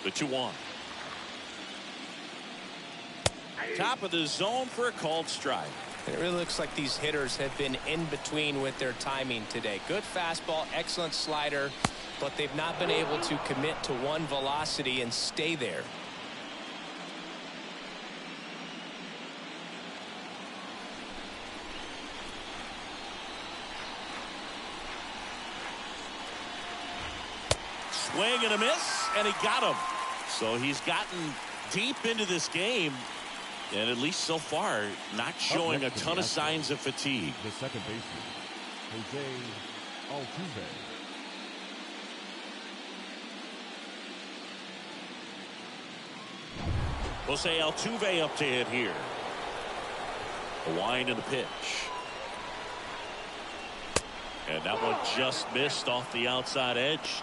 B: The 2-1. Top of the zone for a called strike.
C: It really looks like these hitters have been in between with their timing today. Good fastball, excellent slider, but they've not been able to commit to one velocity and stay there.
B: Swing and a miss, and he got him. So he's gotten deep into this game, And at least so far, not showing a ton of signs of fatigue.
D: The second baseman, Jose Altuve.
B: Jose Altuve up to hit here. A wind in the pitch. And that one just missed off the outside edge.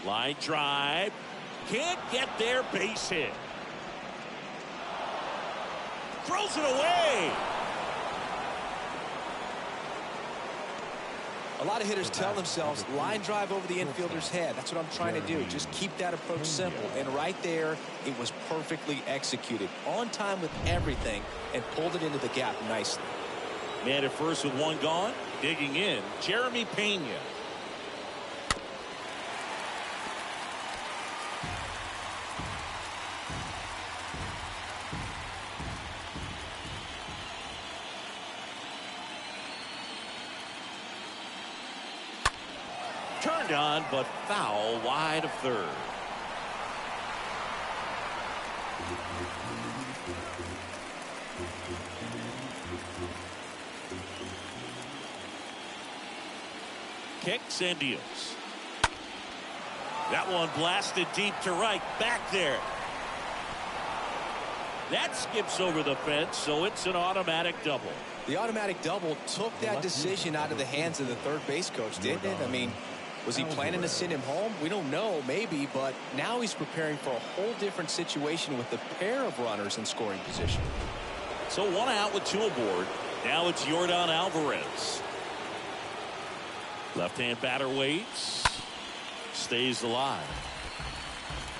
B: Line drive. Can't get there, base hit. Throws it away.
C: A lot of hitters tell themselves, line drive over the infielder's head. That's what I'm trying to do. Just keep that approach simple. And right there, it was perfectly executed. On time with everything, and pulled it into the gap nicely.
B: Man at first with one gone. Digging in, Jeremy Pena. Turned on, but foul wide of third. Kicks and deals. That one blasted deep to right. Back there. That skips over the fence, so it's an automatic double.
C: The automatic double took that decision out of the hands of the third base coach, didn't it? I mean, was he planning to send him home? We don't know, maybe, but now he's preparing for a whole different situation with the pair of runners in scoring position.
B: So one out with two aboard. Now it's Yordan Alvarez. Left-hand batter waits. Stays alive.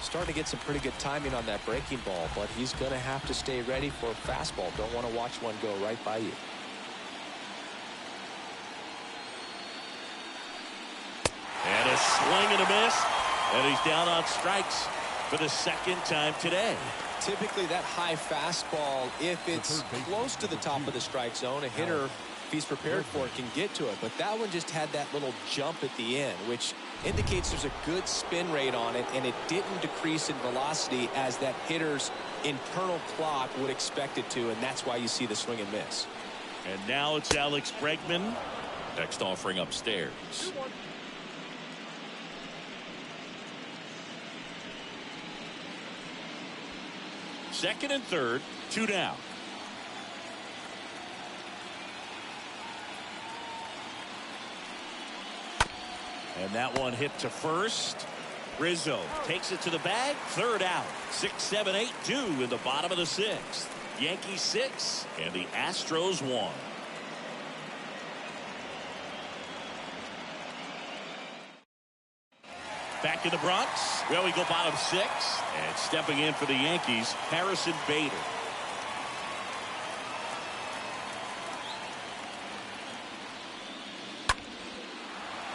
C: Starting to get some pretty good timing on that breaking ball, but he's going to have to stay ready for a fastball. Don't want to watch one go right by you.
B: And a swing and a miss. And he's down on strikes for the second time today.
C: Typically that high fastball, if it's close to the top of the strike zone, a hitter, if he's prepared for it, can get to it. But that one just had that little jump at the end, which indicates there's a good spin rate on it, and it didn't decrease in velocity as that hitter's internal clock would expect it to, and that's why you see the swing and miss.
B: And now it's Alex Bregman. Next offering upstairs. Second and third, two down. And that one hit to first. Rizzo takes it to the bag. Third out. 6, 7, 8, 2 in the bottom of the sixth. Yankees 6 and the Astros 1. Back in the Bronx. Well, we go bottom 6. And stepping in for the Yankees, Harrison Bader.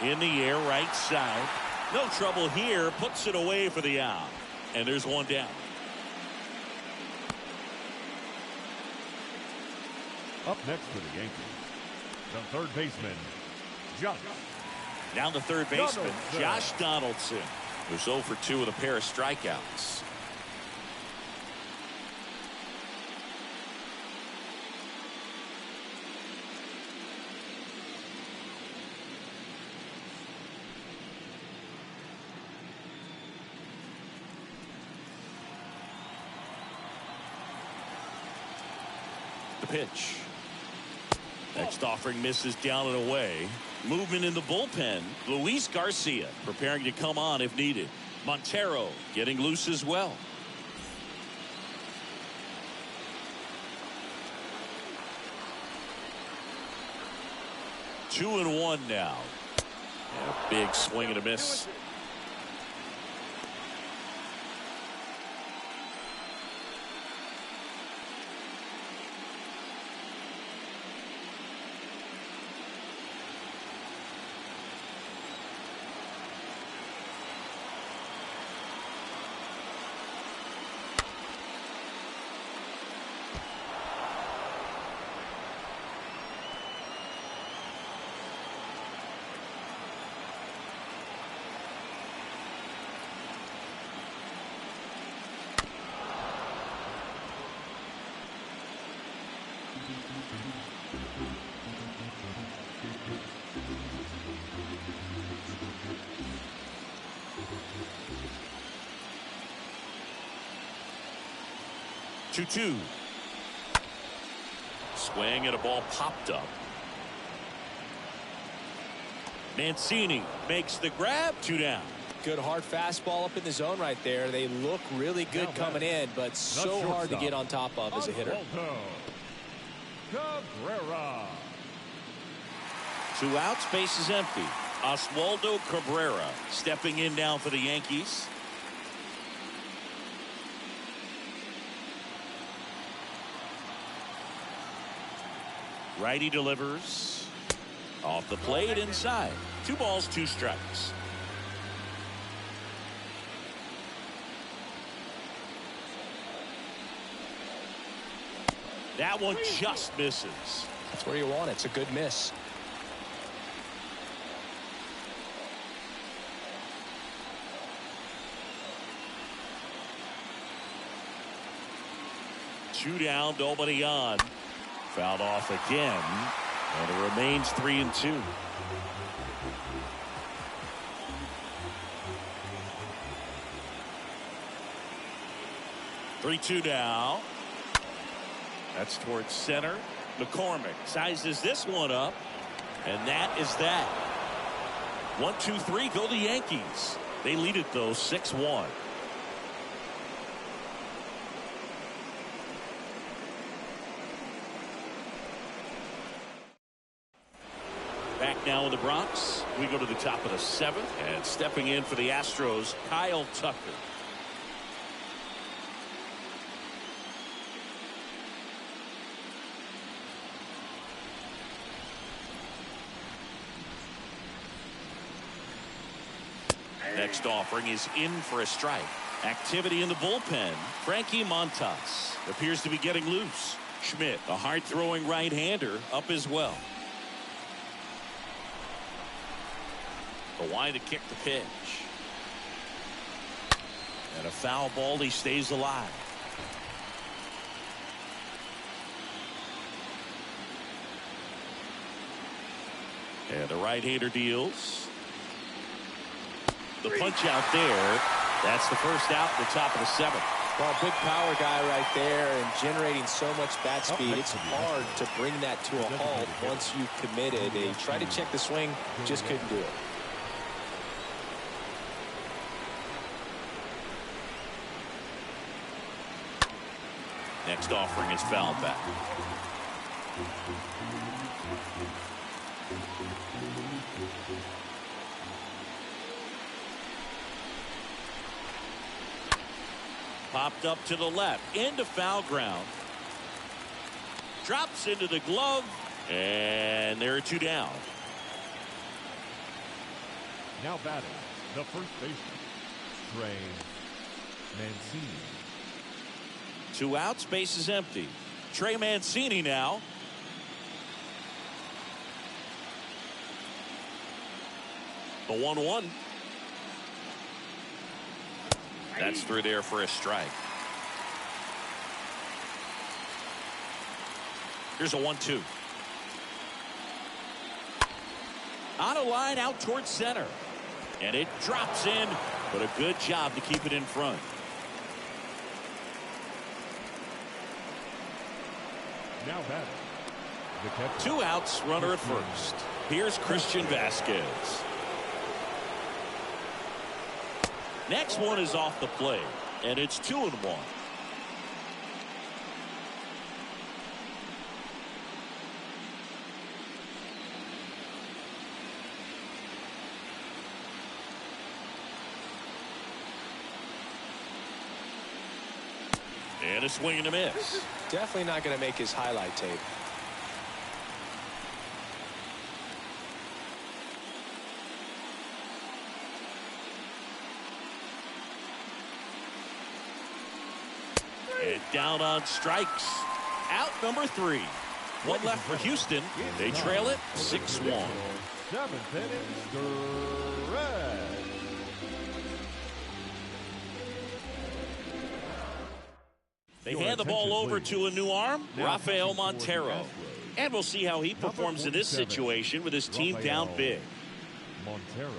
B: In the air, right side. No trouble here. Puts it away for the out. And there's one down.
D: Up next for the Yankees, the third baseman, Josh.
B: Down the third baseman, Josh Donaldson, who's 0 for 2 with a pair of strikeouts. The pitch. Next offering misses down and away. Movement in the bullpen. Luis Garcia preparing to come on if needed. Montero getting loose as well. Two and one now. And a big swing and a miss. 2-2. Swing and a ball popped up. Mancini makes the grab. 2 down.
C: Good hard fastball up in the zone right there. They look really good coming in, but so hard to get on top of as a hitter.
D: Cabrera.
B: 2 outs, base is empty. Oswaldo Cabrera stepping in now for the Yankees. Righty delivers. Off the plate inside. 2 balls, 2 strikes. That one just misses.
C: That's where you want it. It's a good miss.
B: Two down, nobody on. Fouled off again, and it remains 3-2. Three-two now. That's towards center. McCormick sizes this one up, and that is that. 1-2-3, go the Yankees. They lead it though 6-1. Back now in the Bronx, we go to the top of the 7th, and stepping in for the Astros, Kyle Tucker. Next offering is in for a strike. Activity in the bullpen. Frankie Montas appears to be getting loose. Schmidt, a hard-throwing right-hander, up as well. The line to kick the pitch. And a foul ball. He stays alive. And the right-hander deals. The punch out there. That's the first out at the top of the 7th.
C: Well, big power guy right there and generating so much bat speed. It's hard to bring that to a halt once you've committed. They tried to check the swing, just couldn't do it.
B: Next offering is fouled back. Popped up to the left, into foul ground. Drops into the glove, and there are 2 down.
D: Now batting, the first baseman, Trey Mancini.
B: 2 outs, base is empty. Trey Mancini now. The 1-1. That's through there for a strike. Here's a 1-2. On a line out towards center. And it drops in, but a good job to keep it in front.
D: Now batting, the catcher.
B: 2 outs, runner at first. Here's Christian Vasquez. Next one is off the plate, and it's 2-1. And a swing and a miss.
C: Definitely not going to make his highlight tape.
B: And down on strikes. Out number 3. One left for Houston. They trail it 6-1.
D: 7th inning, stretch.
B: They hand the ball over to a new arm, Rafael Montero. And we'll see how he performs in this situation with his team down big.
D: Montero.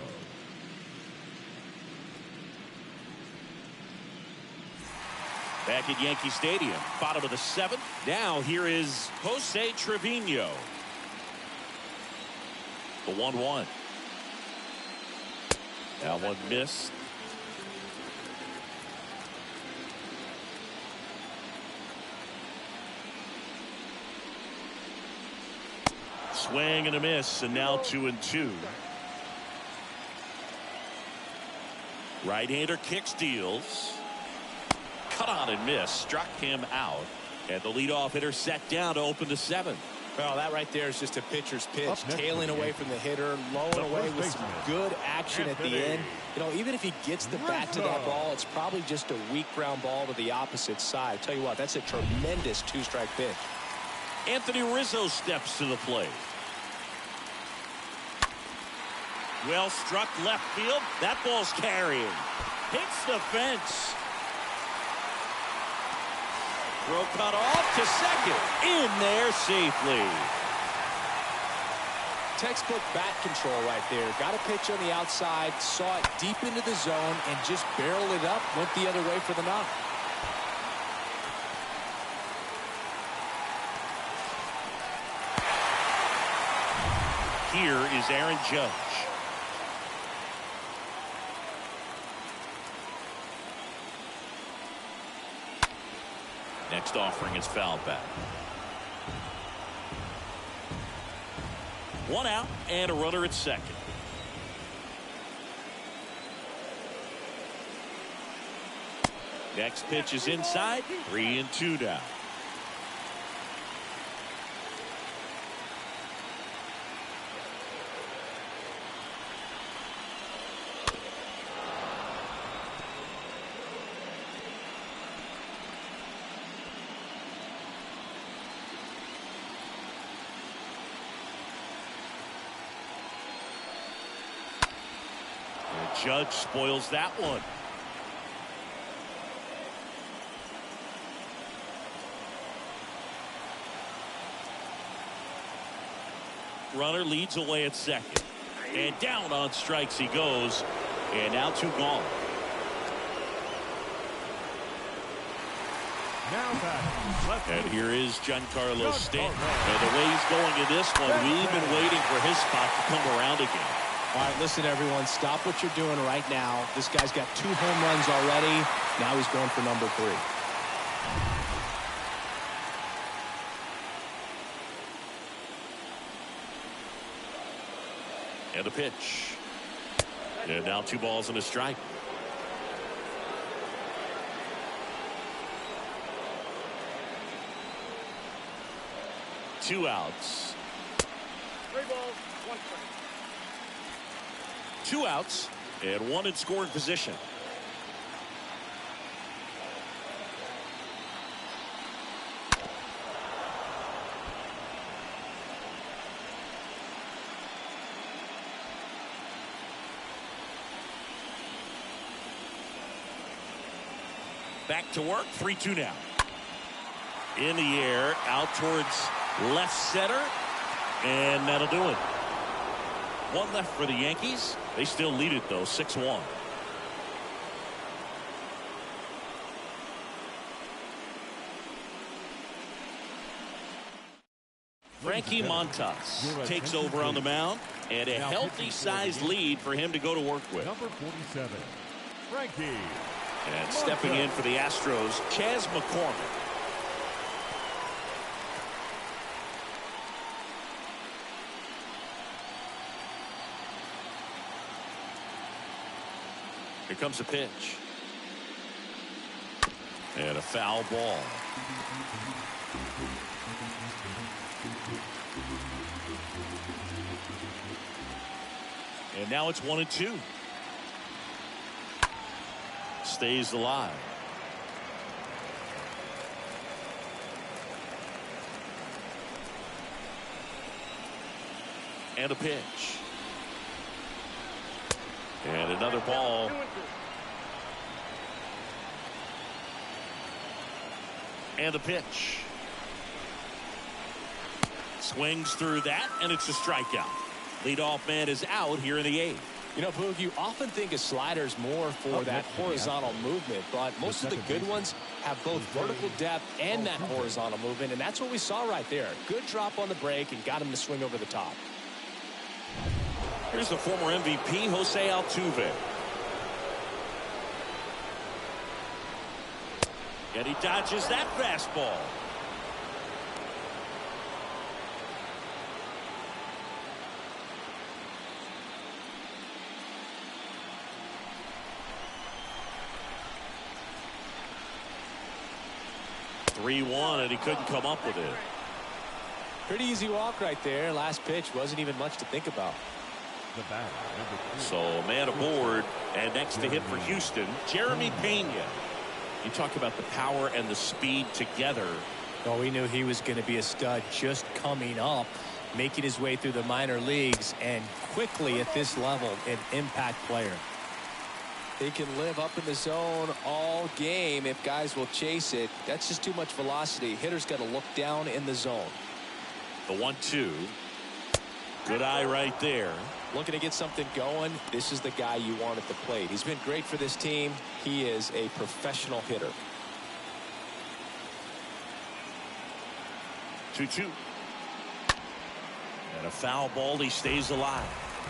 B: Back at Yankee Stadium, bottom of the 7th. Now here is Jose Trevino. The 1-1. That one missed. Swing and a miss, and now 2-2. Right-hander kicks, deals. Cut on and miss, struck him out. And the leadoff hitter set down to open the 7th.
C: Well, that right there is just a pitcher's pitch, tailing away from the hitter, lowing away with some good action at the end. You know, even if he gets the bat to that ball, it's probably just a weak ground ball to the opposite side. I tell you what, that's a tremendous 2-strike pitch.
B: Anthony Rizzo steps to the plate. Well struck left field. That ball's carrying. Hits the fence. Throw cut off to second. In there safely.
C: Textbook bat control right there. Got a pitch on the outside, saw it deep into the zone, and just barreled it up, went the other way for the knock.
B: Here is Aaron Judge. Next offering is fouled back. 1 out and a runner at second. Next pitch is inside. 3-2 now. Judge spoils that one. Runner leads away at second. And down on strikes he goes. And now 2 gone. And here is Giancarlo Stanton. And the way he's going in this one, we've been waiting for his spot to come around again.
C: All right, listen, everyone, stop what you're doing right now. This guy's got 2 home runs already. Now he's going for number 3.
B: And a pitch. And now 2 balls and a strike. Two outs.
E: 3 balls, 1 strike.
B: 2 outs and 1 in scoring position. Back to work. 3-2 now. In the air, out towards left center, and that'll do it. 1 left for the Yankees. They still lead it, though, 6-1. Frankie Montas takes over on the mound, and a healthy-sized lead for him to go to work with.
D: Number 47, Frankie.
B: And stepping in for the Astros, Chas McCormick. Here comes a pitch. And a foul ball. And now it's 1-2. Stays alive. And a pitch. And another ball.
E: 2-2.
B: And a pitch. Swings through that, and it's a strikeout. Leadoff man is out here in the 8th.
C: You know, Boog, you often think a slider is more for that horizontal movement, but most of the good ones have both vertical depth and that horizontal movement, and that's what we saw right there. Good drop on the break and got him to swing over the top.
B: Here's the former MVP, Jose Altuve. And he dodges that fastball. (3-1), and he couldn't come up with it.
C: Pretty easy walk right there. Last pitch wasn't even much to think about.
B: So a man aboard, and next to hit for Houston, Jeremy Pena. You talk about the power and the speed together.
C: Oh, we knew he was going to be a stud just coming up, making his way through the minor leagues, and quickly at this level, an impact player. They can live up in the zone all game if guys will chase it. That's just too much velocity. Hitters got to look down in the zone.
B: The 1-2. Good eye right there.
C: Looking to get something going. This is the guy you want at the plate. He's been great for this team. He is a professional hitter.
B: 2-2. And a foul ball. He stays alive.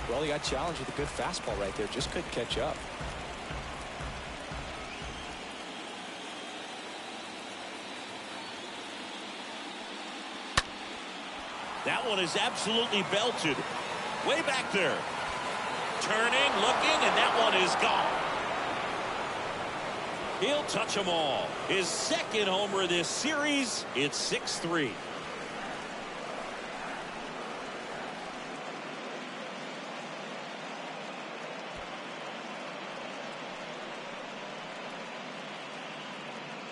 C: Well, he got challenged with a good fastball right there. Just couldn't catch up.
B: That one is absolutely belted. Way back there. Turning, looking, and that one is gone. He'll touch them all. His second homer this series. It's 6-3.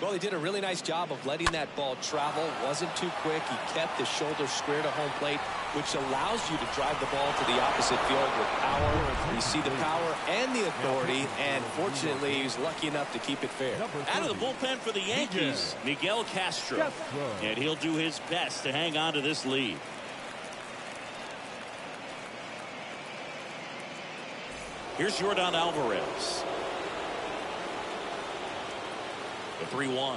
C: Well, he did a really nice job of letting that ball travel. Wasn't too quick. He kept his shoulder square to home plate, which allows you to drive the ball to the opposite field with power. You see the power and the authority, and fortunately, he's lucky enough to keep it fair.
B: Out of the bullpen for the Yankees, Miguel Castro. And he'll do his best to hang on to this lead. Here's Yordan Alvarez. The 3-1.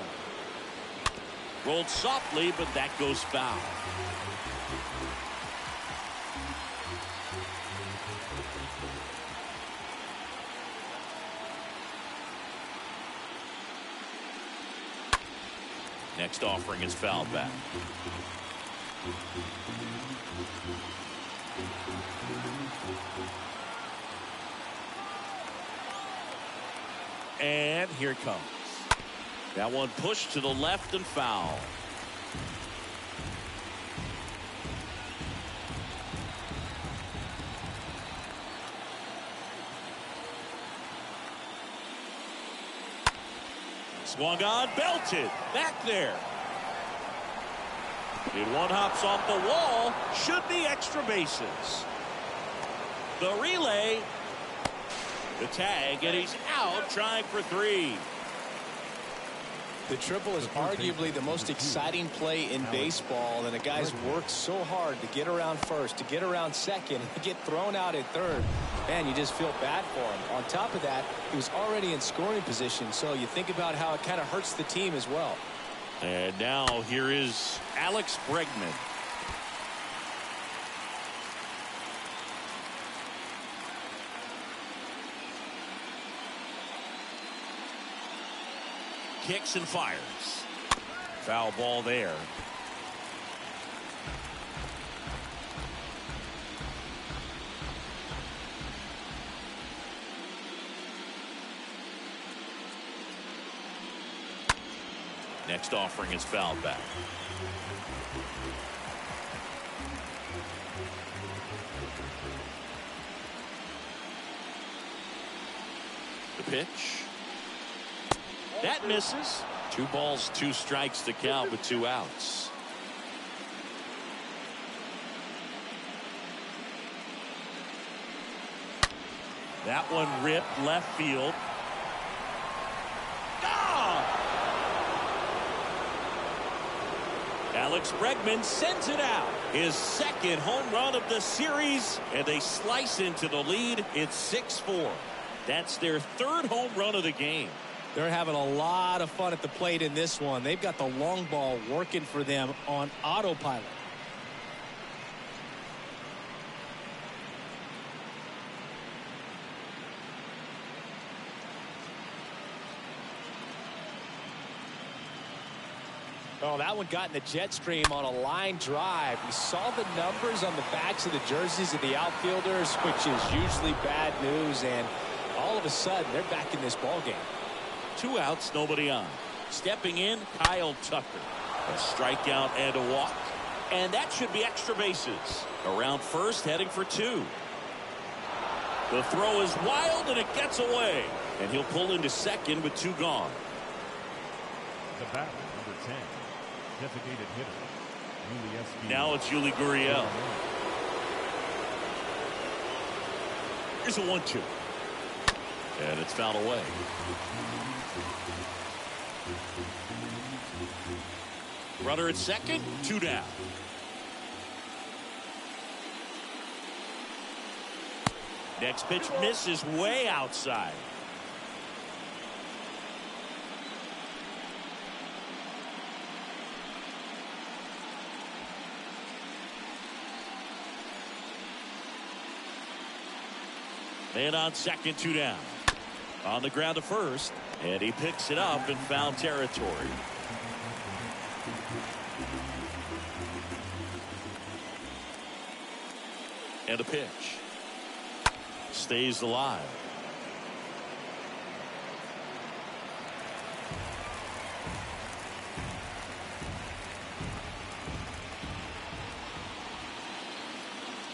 B: Rolled softly, but that goes foul. Next offering is fouled back. And here it comes. That one pushed to the left and foul. Swung on, belted, back there. And one hops off the wall, should be extra bases. The relay, the tag, and he's out trying for 3.
C: The triple is arguably the most exciting play in baseball, and the guys worked so hard to get around first, to get around second, and to get thrown out at third. Man, you just feel bad for him. On top of that, he was already in scoring position, so you think about how it kind of hurts the team as well.
B: And now here is Alex Bregman. Kicks and fires. Foul ball there. Next offering is fouled back. The pitch. That misses. 2 balls, 2 strikes to count with 2 outs. That one ripped left field. Alex Bregman sends it out. His second home run of the series, and they slice into the lead. It's 6-4. That's their third home run of the game.
C: They're having a lot of fun at the plate in this one. They've got the long ball working for them on autopilot. Oh, that one got in the jet stream on a line drive. We saw the numbers on the backs of the jerseys of the outfielders, which is usually bad news, and all of a sudden they're back in this ball game.
B: 2 outs, nobody on. Stepping in, Kyle Tucker. A strikeout and a walk. And that should be extra bases. Around first, heading for 2. The throw is wild, and it gets away. And he'll pull into second with 2 gone.
D: The batter, number 10, designated hitter.
B: Now it's Yuli Gurriel. Here's a 1-2. And it's fouled away. Runner at second, 2 down. Next pitch misses way outside. Man on second, 2 down. On the ground to first, and he picks it up in foul territory. And a pitch. Stays alive.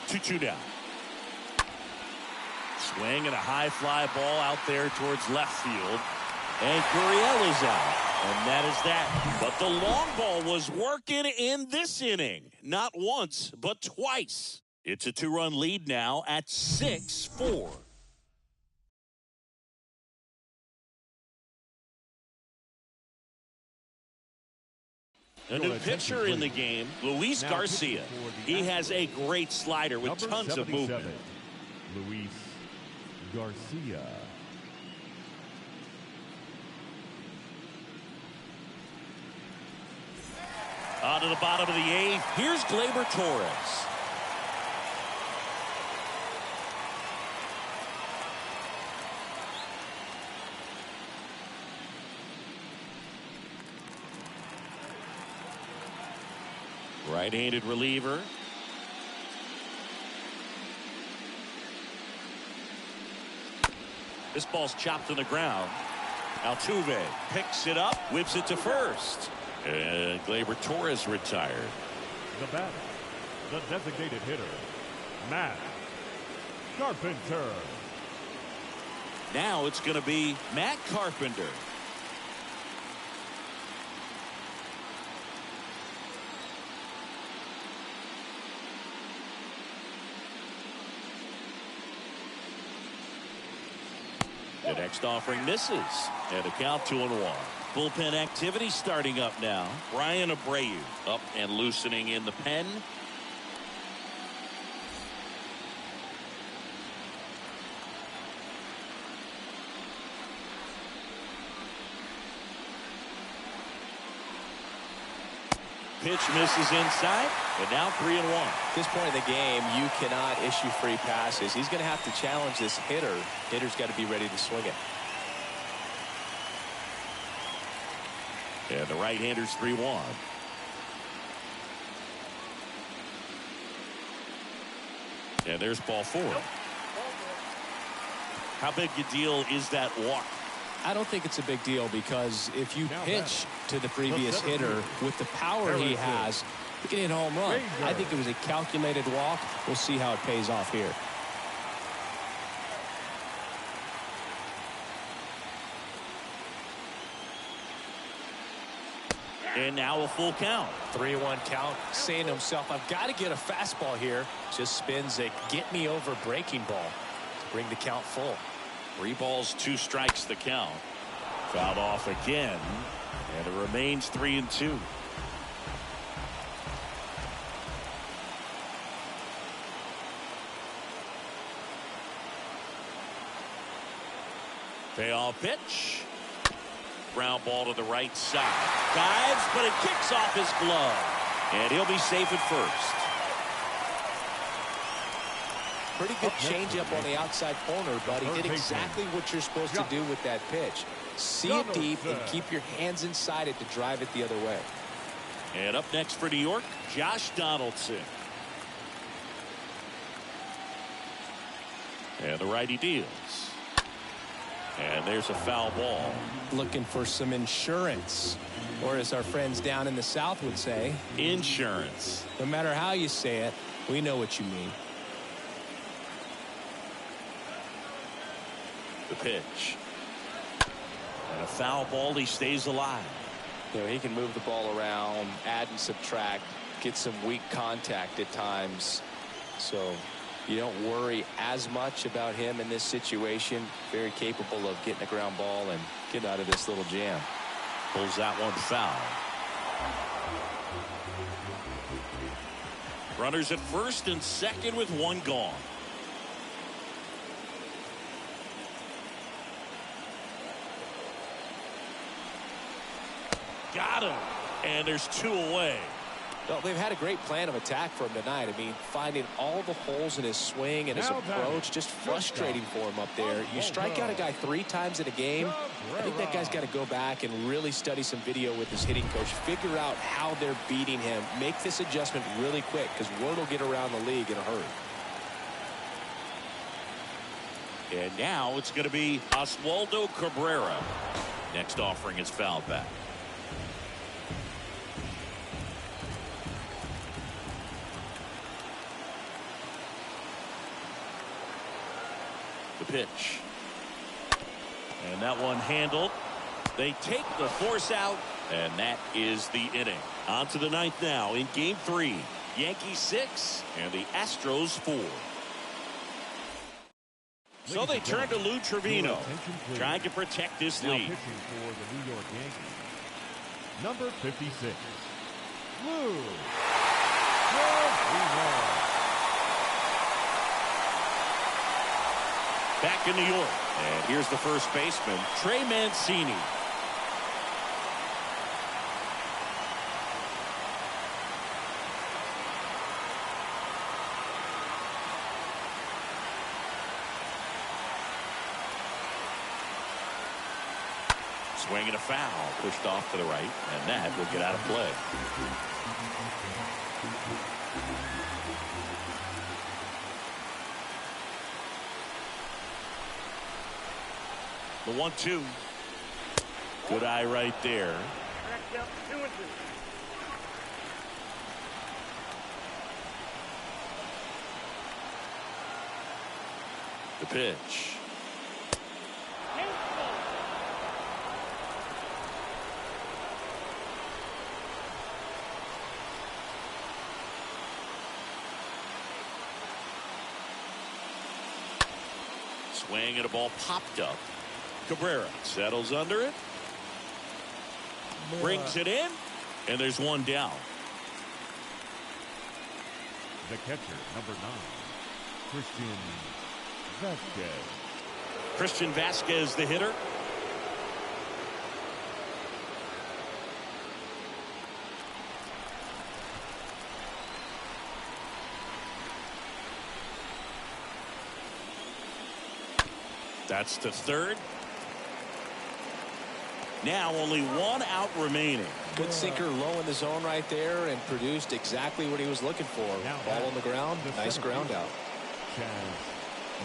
B: Two down. Swing and a high fly ball out there towards left field. And Gurriel is out. And that is that. But the long ball was working in this inning. Not once, but twice. It's a 2-run lead now at 6-4. A new pitcher in the game, Luis Garcia. He has a great slider with tons of movement.
D: Luis Garcia.
B: On to the bottom of the 8th. Here's Gleyber Torres. Right-handed reliever. This ball's chopped to the ground. Altuve picks it up, whips it to first. And Gleyber Torres retired.
D: The batter, the designated hitter, Matt Carpenter.
B: Now it's going to be Matt Carpenter. The next offering misses. And a count 2-1. Bullpen activity starting up now. Brian Abreu up and loosening in the pen. Pitch misses inside, and now 3-1.
C: At this point in the game, you cannot issue free passes. He's going to have to challenge this hitter. Hitter's got to be ready to swing it.
B: And the right-hander's 3-1. And there's ball 4. How big a deal is that walk?
C: I don't think it's a big deal, because if you pitch to the previous hitter with the power he has, you can hit a home run. I think it was a calculated walk. We'll see how it pays off here.
B: And now a full count.
C: 3-1 count, saying to himself, I've got to get a fastball here. Just spins a get me over breaking ball to bring the count full.
B: 3 balls, 2 strikes the count. Fouled off again, and it remains 3-2. Payoff pitch. Ground ball to the right side. Dives, but it kicks off his glove. And he'll be safe at first.
C: Pretty good changeup on the outside corner, but he did exactly what you're supposed to do with that pitch. See it deep and keep your hands inside it to drive it the other way.
B: And up next for New York, Josh Donaldson. And the righty deals. And there's a foul ball.
C: Looking for some insurance. Or as our friends down in the South would say,
B: insurance.
C: No matter how you say it, we know what you mean.
B: The pitch. And a foul ball. He stays alive.
C: You know, he can move the ball around, add and subtract, get some weak contact at times. So you don't worry as much about him in this situation. Very capable of getting a ground ball and getting out of this little jam.
B: Pulls that one foul. Runners at first and second with one gone. Got him. And there's two away.
C: Well, they've had a great plan of attack for him tonight. I mean, finding all the holes in his swing and his approach, just frustrating for him up there. You strike out a guy 3 times in a game, I think that guy's got to go back and really study some video with his hitting coach, figure out how they're beating him, make this adjustment really quick, because word will get around the league in a hurry.
B: And now it's going to be Oswaldo Cabrera. Next offering is foul back. The pitch. And that one handled. They take the force out, and that is the inning. On to the 9th now in Game 3. Yankees 6 and the Astros 4. So they turn to Lou Trevino, trying to protect this
D: Now
B: lead.
D: pitching for the New York Yankees, number 56, Lou Trevino.
B: Back in New York. And here's the first baseman, Trey Mancini. Swinging a foul, pushed off to the right, and that will get out of play. The 1-2. Good eye right there.
E: Back up 2-2.
B: The pitch. Swing and a ball popped up. Cabrera settles under it. Brings it in. And there's one down.
D: The catcher, number 9, Christian Vasquez.
B: Christian Vasquez, the hitter. That's to third. Now only one out remaining.
C: Good sinker low in the zone right there and produced exactly what he was looking for. Ball on the ground, nice ground out.
D: Chaz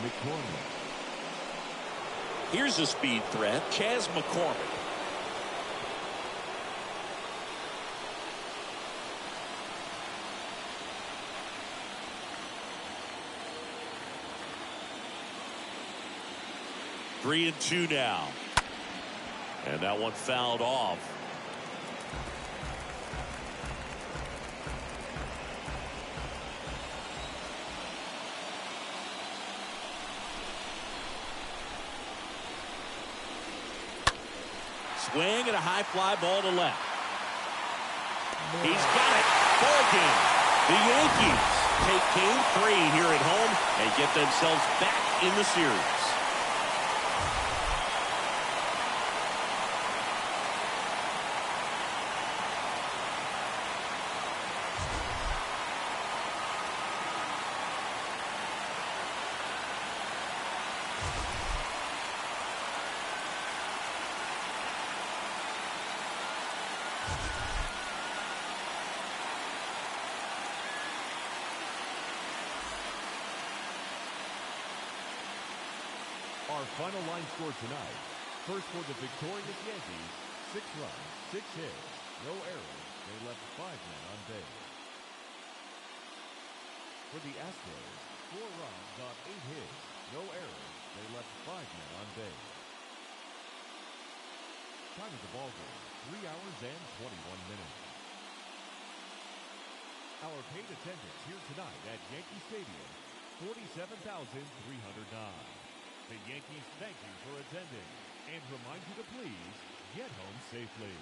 D: McCormick.
B: Here's a speed threat, Chaz McCormick. Three and two now. And that one fouled off. Swing and a high fly ball to left. He's got it. Ball game. The Yankees take Game 3 here at home and get themselves back in the series.
D: Our final line score tonight. First for the victorious Yankees, 6 runs, 6 hits, no errors. They left 5 men on base. For the Astros, 4 runs on 8 hits, no errors. They left 5 men on base. Time of the ball game, 3 hours and 21 minutes. Our paid attendance here tonight at Yankee Stadium, 47,309. The Yankees thank you for attending and remind you to please get home safely.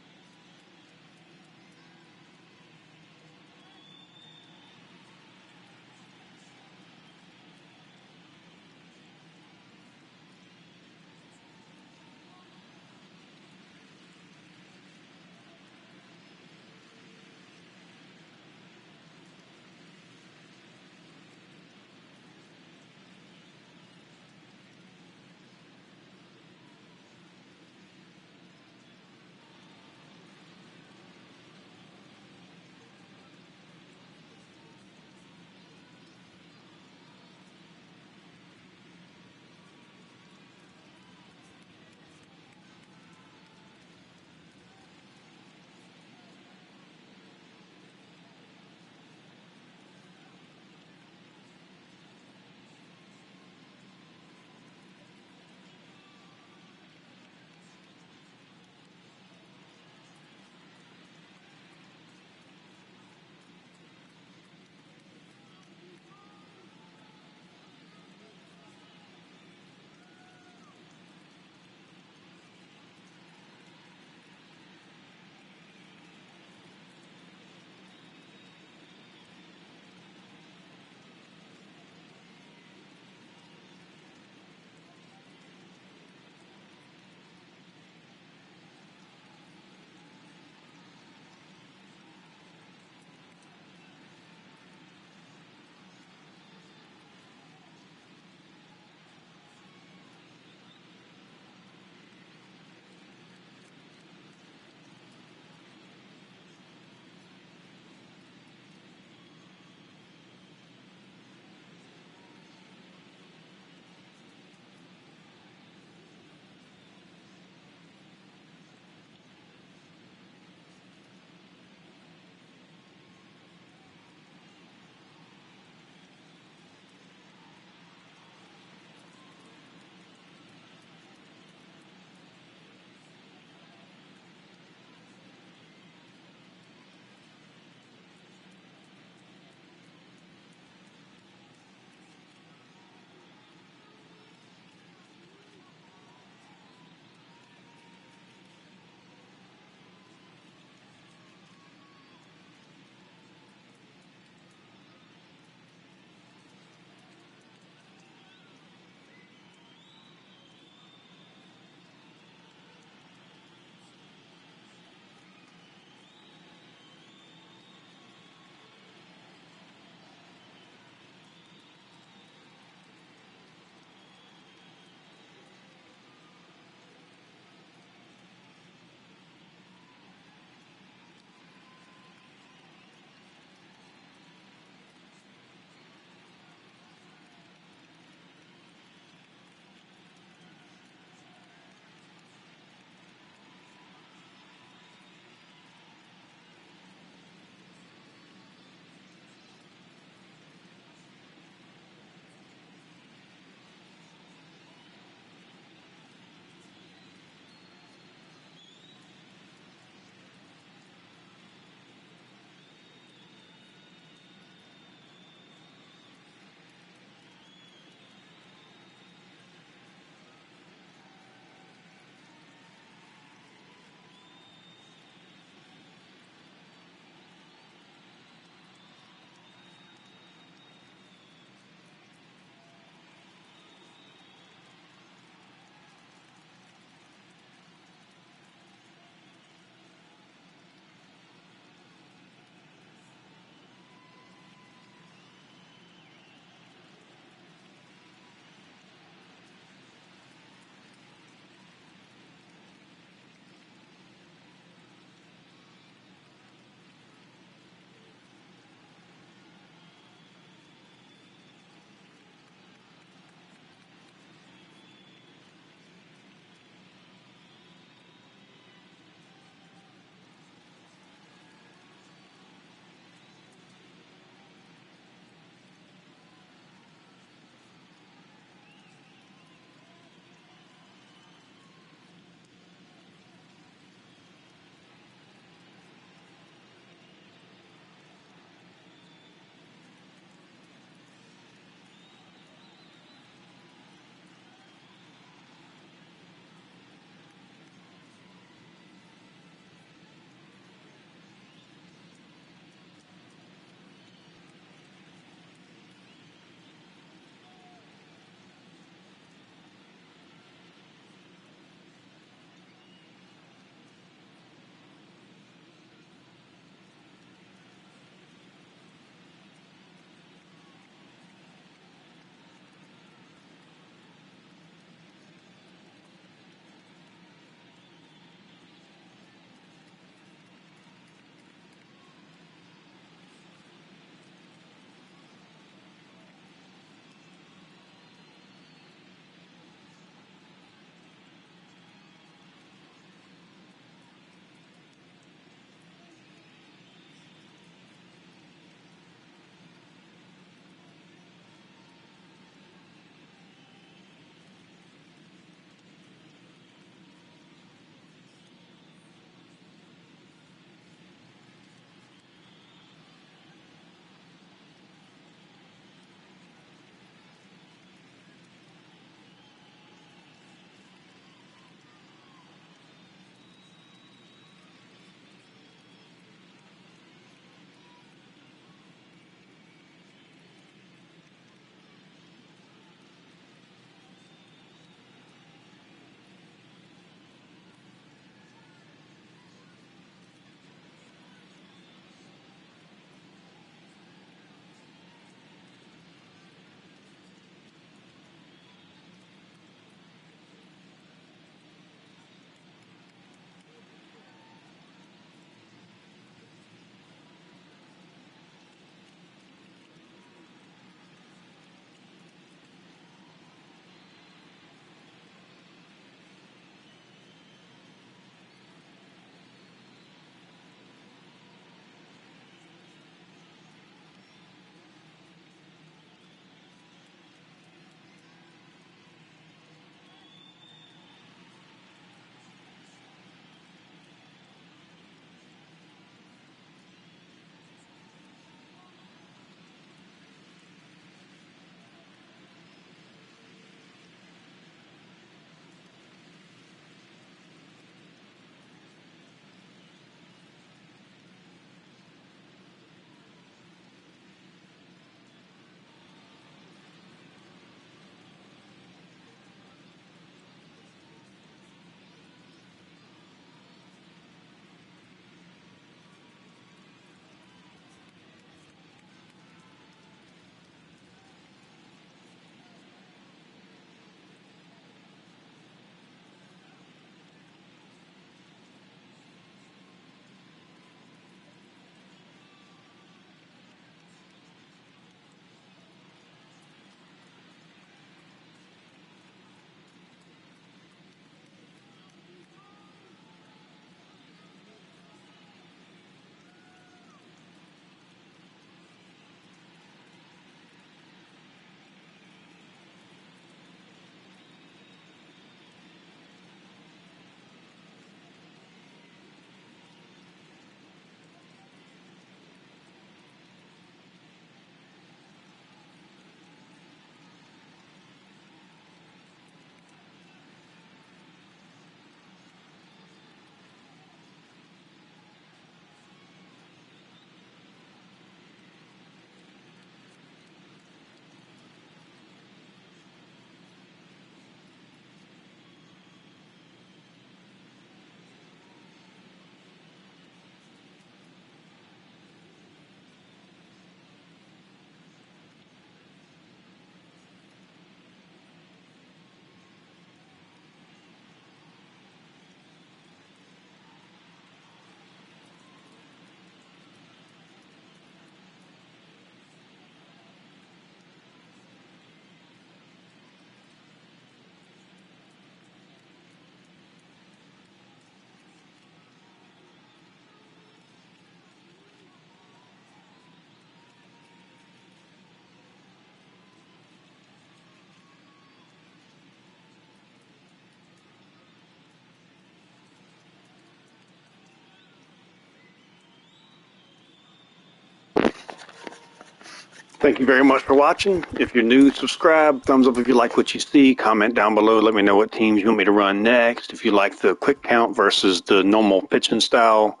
A: Thank you very much for watching. If you're new, subscribe. Thumbs up if you like what you see. Comment down below. Let me know what teams you want me to run next. If you like the quick count versus the normal pitching style,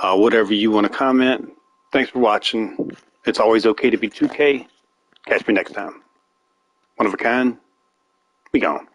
A: whatever you want to comment. Thanks for watching. It's always okay to be 2K. Catch me next time. One of a kind. Be gone.